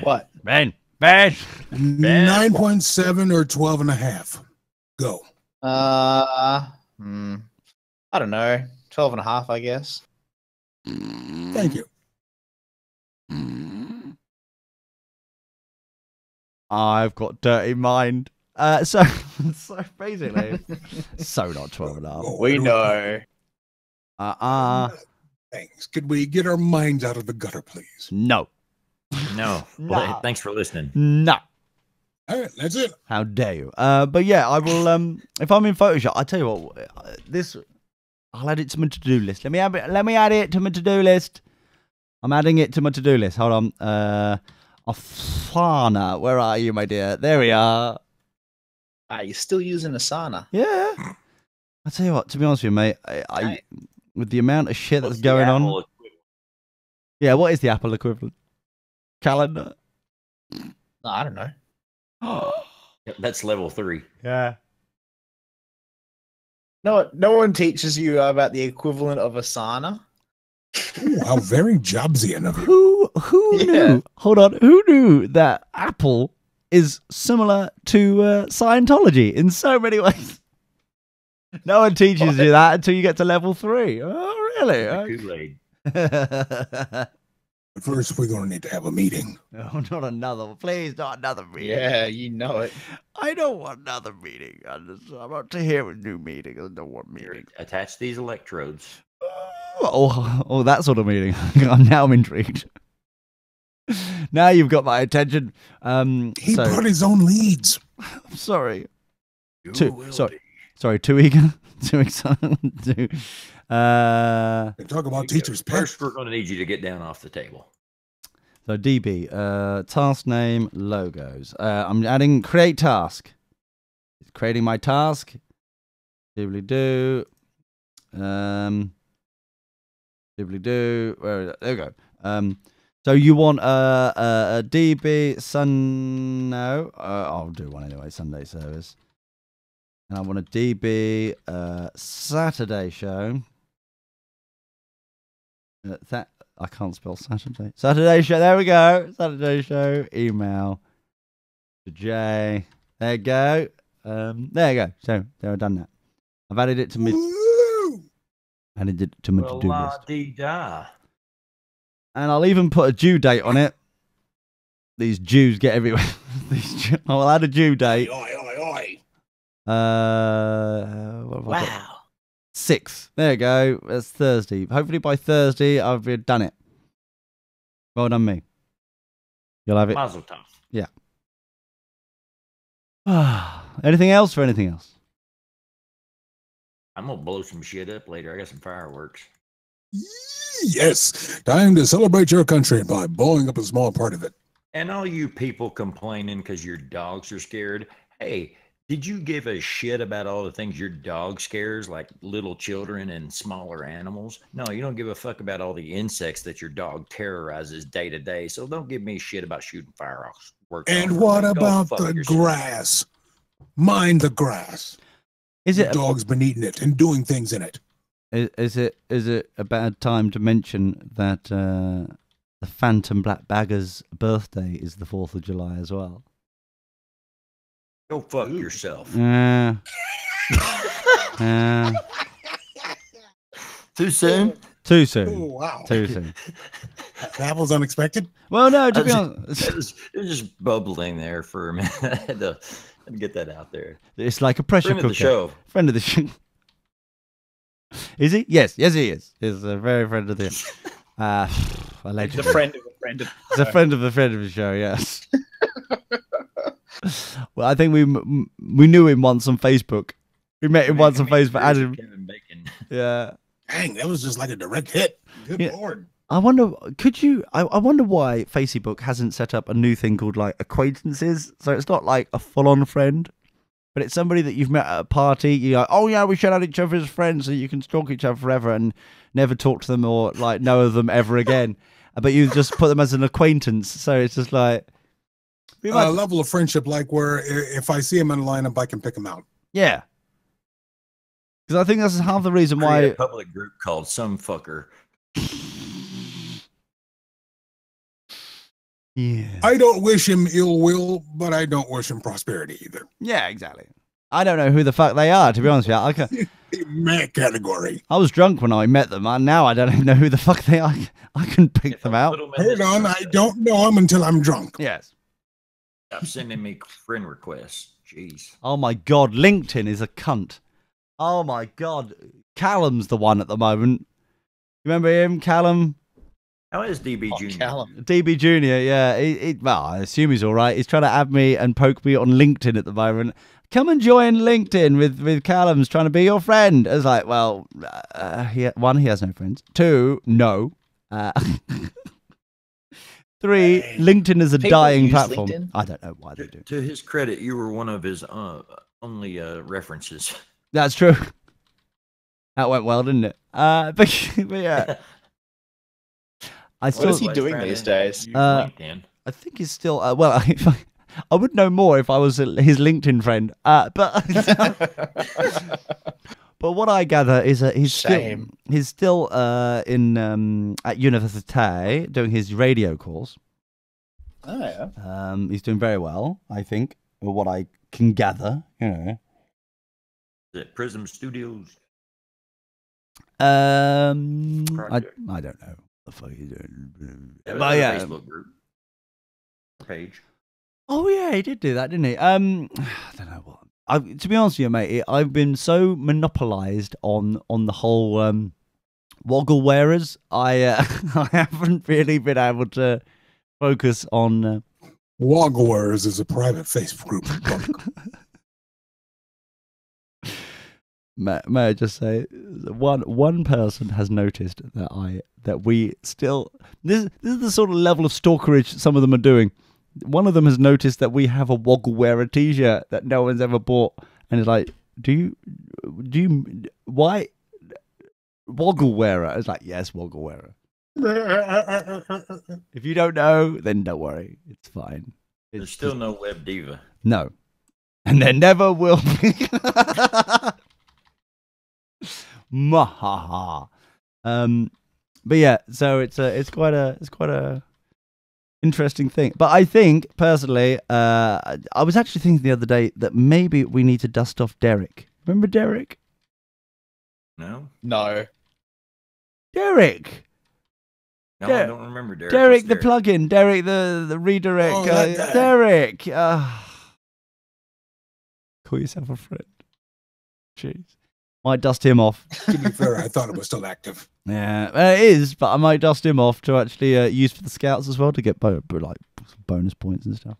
What? Ben. 9.7 or 12.5. Go. I don't know. 12.5, I guess. Thank you. I've got dirty mind. So basically, so not 12.5. Oh, We know. Thanks. Could we get our minds out of the gutter, please? No. No. Well, thanks for listening. No. All right, that's it. How dare you? But yeah, I will. If I'm in Photoshop, I tell you what. I'll add it to my to-do list. Let me add it to my to-do list. I'm adding it to my to-do list. Hold on. Asana. Where are you, my dear? There we are. You're still using Asana. Yeah. I tell you what. To be honest with you, mate, I with the amount of shit that's going on. Yeah. What is the Apple equivalent? Calendar. No, I don't know. That's level 3. Yeah. No one teaches you about the equivalent of Asana. Ooh, how very Jobsian of you. Who knew? Hold on. Who knew that Apple is similar to Scientology in so many ways? No one teaches you that until you get to level 3. Oh, really? Kool-Aid. First, we're going to need to have a meeting. No, not another one. Please, not another meeting. Yeah, you know it. I don't want another meeting. I'm not to hear a new meeting. I don't want meeting. Attach these electrodes. Oh, that sort of meeting. I'm intrigued. Now you've got my attention. He brought his own leads. I'm sorry. Sorry, too eager? Too excited? They talk about teachers' pets. First, we're going to need you to get down off the table. So DB, task name, logos. I'm adding create task. It's creating my task. Dibbly-doo. Dibbly-doo. Where is it? There we go. So you want a DB Sun? No, I'll do one anyway. Sunday service. And I want a DB Saturday show. That I can't spell Saturday. Saturday show. There we go. Saturday show. Email to Jay. There you go. There you go. So there, I've done that. I've added it to me. Added it to my to-do list. And I'll even put a due date on it. These Jews get everywhere. I'll add a due date. Oi. Wow. 6th. There you go. That's Thursday. Hopefully by Thursday I've done it. Well done, me. You'll have it. Mazel tov. Yeah. Anything else for anything else? I'm going to blow some shit up later. I got some fireworks. Yes. Time to celebrate your country by blowing up a small part of it. And all you people complaining because your dogs are scared. Hey, did you give a shit about all the things your dog scares, like little children and smaller animals? No, you don't give a fuck about all the insects that your dog terrorizes day to day. So don't give me shit about shooting fireworks. And what about the grass? Mind the grass. Is it the dog's been eating it and doing things in it? Is it a bad time to mention that the Phantom Black Bagger's birthday is the 4th of July as well? Go fuck yourself. Too soon? Too soon. Oh, wow. Too soon. That was unexpected? Well, no, to be honest. It was just bubbling there for a minute. I had to get that out there. It's like a pressure cooker. Friend of the show. Friend of the show. Is he? Yes, he is. He's a very friend of the allegedly. The friend of a friend of He's a friend of the show, yes. Well, I think we knew him once on Facebook. We met him once on Facebook. Kevin Bacon. Yeah. Dang, that was just like a direct hit. Good Lord. I wonder, I wonder why Facebook hasn't set up a new thing called like acquaintances. So it's not like a full-on friend, but it's somebody that you've met at a party. You're like, oh yeah, we should add each other as friends so you can stalk each other forever and never talk to them or like know of them ever again. But you just put them as an acquaintance. So it's just like a level of friendship, like where if I see him in a lineup, I can pick him out. Yeah. Because I think that's half the reason why a public group called Some Fucker. Yeah. I don't wish him ill will, but I don't wish him prosperity either. Yeah, exactly. I don't know who the fuck they are, to be honest with you. Meh category. I was drunk when I met them, and now I don't even know who the fuck they are. I can pick them out. Hold on, I don't know them until I'm drunk. Yes. Stop sending me friend requests. Jeez. Oh my god, LinkedIn is a cunt. Oh my god. Callum's the one at the moment. You remember him, Callum? How is DB Jr.? Callum. DB Jr., yeah. Well, I assume he's all right. He's trying to add me and poke me on LinkedIn at the moment. Come and join LinkedIn with Callum's trying to be your friend. I was like, well, one, he has no friends. Two, no. 3, LinkedIn is a People dying use platform. LinkedIn? I don't know why they do. To his credit, you were one of his only references. That's true. That went well, didn't it? But yeah. What is he doing these days? LinkedIn. I think he's still well. I would know more if I was his LinkedIn friend. But but what I gather is that he's still in at université doing his radio course. Oh yeah. He's doing very well, I think, or what I can gather. You know. Is it Prism Studios? I don't know what the fuck he's doing. But yeah. Facebook group page. Oh yeah, he did do that, didn't he? I don't know what. To be honest with you, mate, I've been so monopolized on the whole woggle wearers. I haven't really been able to focus on. Woggle wearers is a private Facebook group. May I just say, one person has noticed that we still this is the sort of level of stalkerage some of them are doing. One of them has noticed that we have a Woggle Wearer T-shirt that no one's ever bought, and is like, "Do you why Woggle Wearer?" It's like, "Yes, Woggle Wearer." If you don't know, then don't worry, it's fine. There's still no Web Diva. No, and there never will be. Mahaha. But yeah, so it's quite a interesting thing. But I think personally, I was actually thinking the other day that maybe we need to dust off Derek. Remember Derek? No, Derek. I don't remember Derek. Derek What's the plugin. Derek the redirect. Oh, that guy. Derek. Call yourself a friend. Jeez. Might dust him off. To be fair, I thought it was still active. Yeah, it is, but I might dust him off to actually use for the scouts as well to get like bonus points and stuff.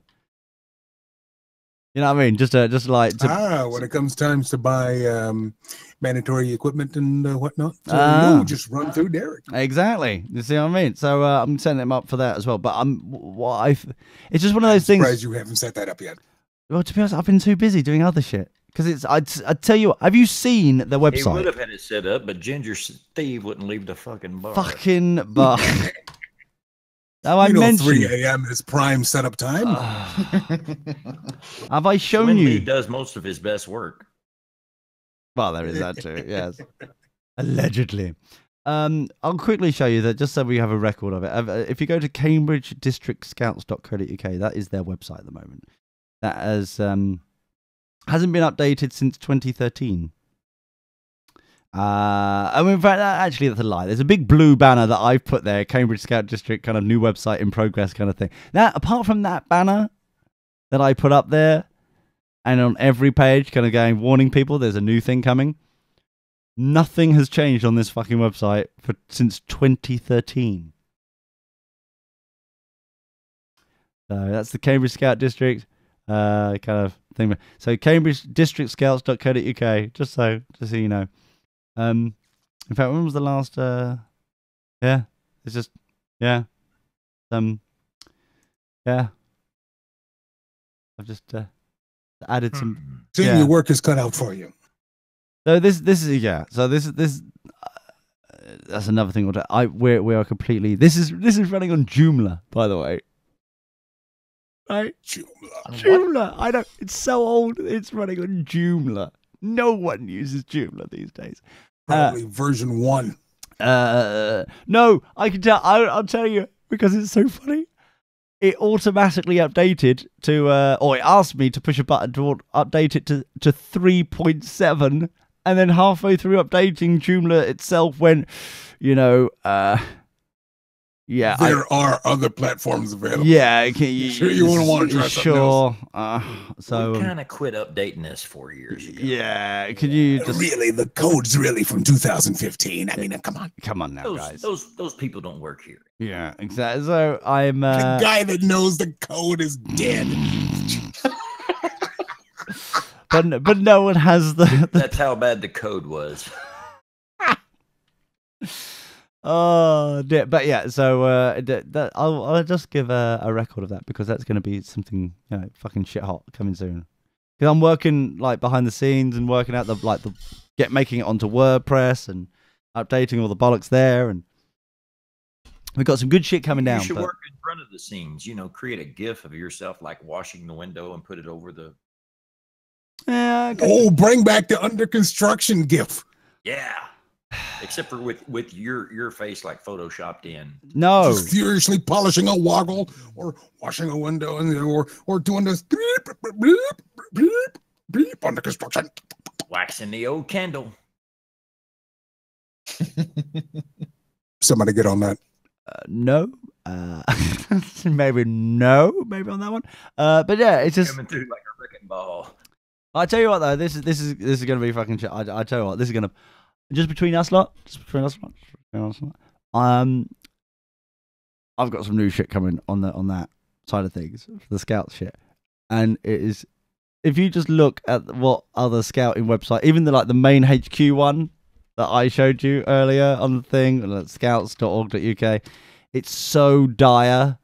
You know what I mean? Just like when it comes times to buy mandatory equipment and whatnot, so just run through Derek. Exactly. You see what I mean? So I'm setting him up for that as well. But it's just one of those things. Surprised you haven't set that up yet. Well, to be honest, I've been too busy doing other shit. Because I tell you what, have you seen the website? He would have had it set up, but Ginger Steve wouldn't leave the fucking bar. Fucking bar. Now I mentioned 3 a.m. is prime setup time. Have I shown when you? He does most of his best work. Well, there is that too. Yes, allegedly. I'll quickly show you that just so we have a record of it. If you go to cambridgedistrictscouts.co.uk, that is their website at the moment. That hasn't been updated since 2013. I mean, in fact, actually, that's a lie. There's a big blue banner that I've put there, Cambridge Scout District, kind of new website in progress kind of thing. Now, apart from that banner that I put up there, and on every page kind of going, warning people, there's a new thing coming, nothing has changed on this fucking website since 2013. So that's the Cambridge Scout District kind of thing. So cambridgedistrictscouts.co.uk, just so you know. In fact, when was the last yeah, it's just yeah. Yeah. I've just added some Your work is cut out for you. So this is yeah. So this that's another thing. We are completely this is running on Joomla, by the way. Right? Joomla. I know it's so old. It's running on Joomla. No one uses Joomla these days. Probably version 1. No, I can tell. I'll tell you because it's so funny. It automatically updated to, or it asked me to push a button to update it to 3.7, and then halfway through updating, Joomla itself went, yeah. There are other platforms available. Yeah, sure you wouldn't want to try something else. So we kind of quit updating this 4 years ago. Yeah, could you just really? The code's really from 2015. I mean, come on now, guys. Those people don't work here. Yeah, exactly. So I'm the guy that knows the code is dead. but no one has the. That's how bad the code was. Oh, dear. But yeah, so I'll just give a record of that because that's going to be something fucking shit hot coming soon. Because I'm working like behind the scenes and working out making it onto WordPress and updating all the bollocks there, and we've got some good shit coming down. You should work in front of the scenes. Create a GIF of yourself like washing the window and put it over the. Yeah. Bring back the under construction GIF. Yeah. Except for with your face like photoshopped in. No. Just furiously polishing a woggle or washing a window or doing this beep, beep, beep, beep under construction. Waxing the old candle. Somebody get on that. No. Maybe on that one. But yeah, it's just coming through like a wrecking ball. I tell you what though, this is gonna be fucking shit. I tell you what, this is gonna just between us lot. I've got some new shit coming on that side of things for the scout shit, and it is if you just look at what other scouting website, even the main HQ one that I showed you earlier on the thing, scouts.org.uk, it's so dire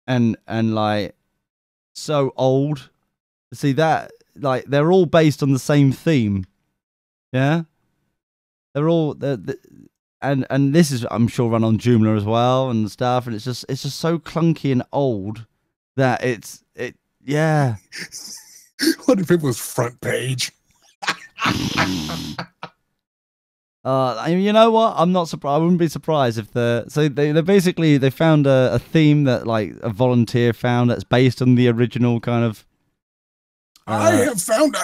and like so old. See that they're all based on the same theme, yeah. They're all and this is I'm sure run on Joomla as well and stuff, and it's just so clunky and old that yeah. What if it was front page? You know what? I'm not surprised. I wouldn't be surprised if they found a theme that like a volunteer found that's based on the original kind of. I have found,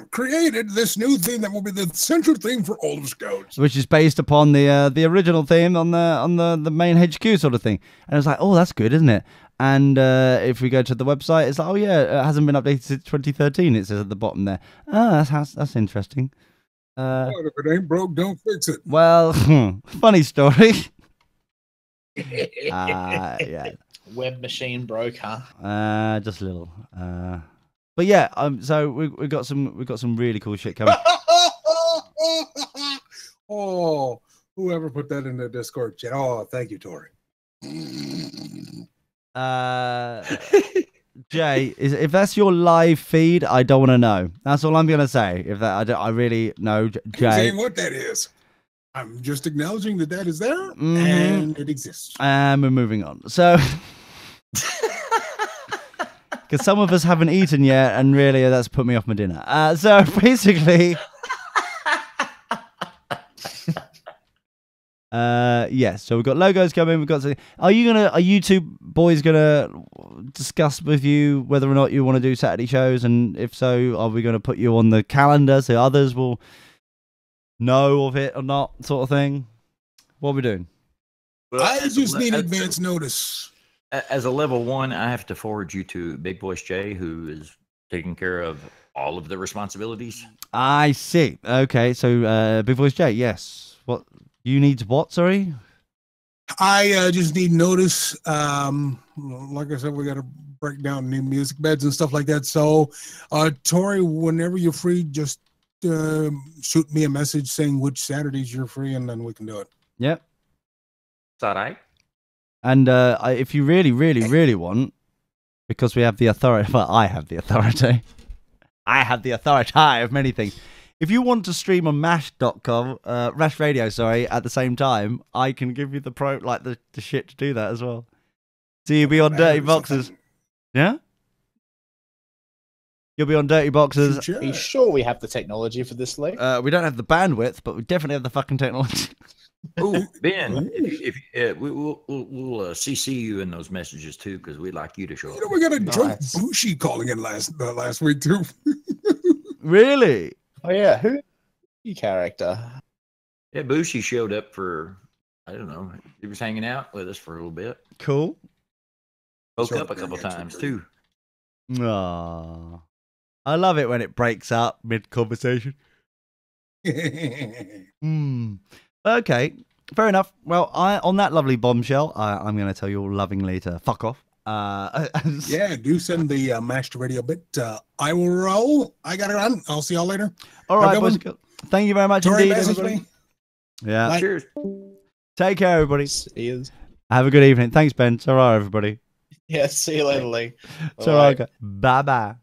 created this new theme that will be the central theme for all of Scouts, which is based upon the original theme on the main HQ sort of thing. And it's like, oh, that's good, isn't it? And if we go to the website, it's like, oh yeah, it hasn't been updated since 2013. It says at the bottom there. Oh, that's interesting. If it ain't broke, don't fix it. Well, funny story. Yeah. Web machine broke, huh? Just a little. But yeah, so we got some really cool shit coming. Oh, whoever put that in the Discord chat. Oh, thank you, Tori. Jay, if that's your live feed, I don't want to know. That's all I'm gonna say. If that, I really know, Jay. I'm saying what that is. I'm just acknowledging that is there and it exists. And we're moving on. So. Because some of us haven't eaten yet, and really, that's put me off my dinner. So basically, yes. So we've got logos coming. We've got. Are you two boys gonna discuss with you whether or not you want to do Saturday shows, and if so, are we going to put you on the calendar so others will know of it or not, sort of thing? What are we doing? Well, I just need advance notice. As a level 1, I have to forward you to Big Voice Jay, who is taking care of all of the responsibilities. I see. Okay, so Big Voice Jay, yes. What you need? What? Sorry. I just need notice. Like I said, we got to break down new music beds and stuff like that. So, Tori, whenever you're free, just shoot me a message saying which Saturdays you're free, and then we can do it. Yep. Is that right? And if you really, really, really want, because we have the authority, well, I have the authority. I have the authority of many things. If you want to stream on mash.com, Rash Radio, sorry, at the same time, I can give you the shit to do that as well. So you'll be on Dirty Boxes. Yeah? You'll be on Dirty Boxes. Are you sure we have the technology for this, Lee? We don't have the bandwidth, but we definitely have the fucking technology. Oh, Ben, if we'll CC you in those messages too, because we'd like you to show up. We got a drunk Bushi calling in last week too. Really? Oh yeah, who? Your character? Yeah, Bushi showed up for I don't know. He was hanging out with us for a little bit. Cool. Woke up a couple times too. Aww. I love it when it breaks up mid conversation. Okay, fair enough. Well, on that lovely bombshell, I'm going to tell you all lovingly to fuck off. Yeah, do send the mashed radio bit. I will roll. I got to run. I'll see y'all later. All right, boys. Thank you very much indeed, everybody. Yeah. Bye. Cheers. Take care, everybody. See you. Have a good evening. Thanks, Ben. It's all right, everybody. Yeah, see you later, Lee. It's all right. Bye bye.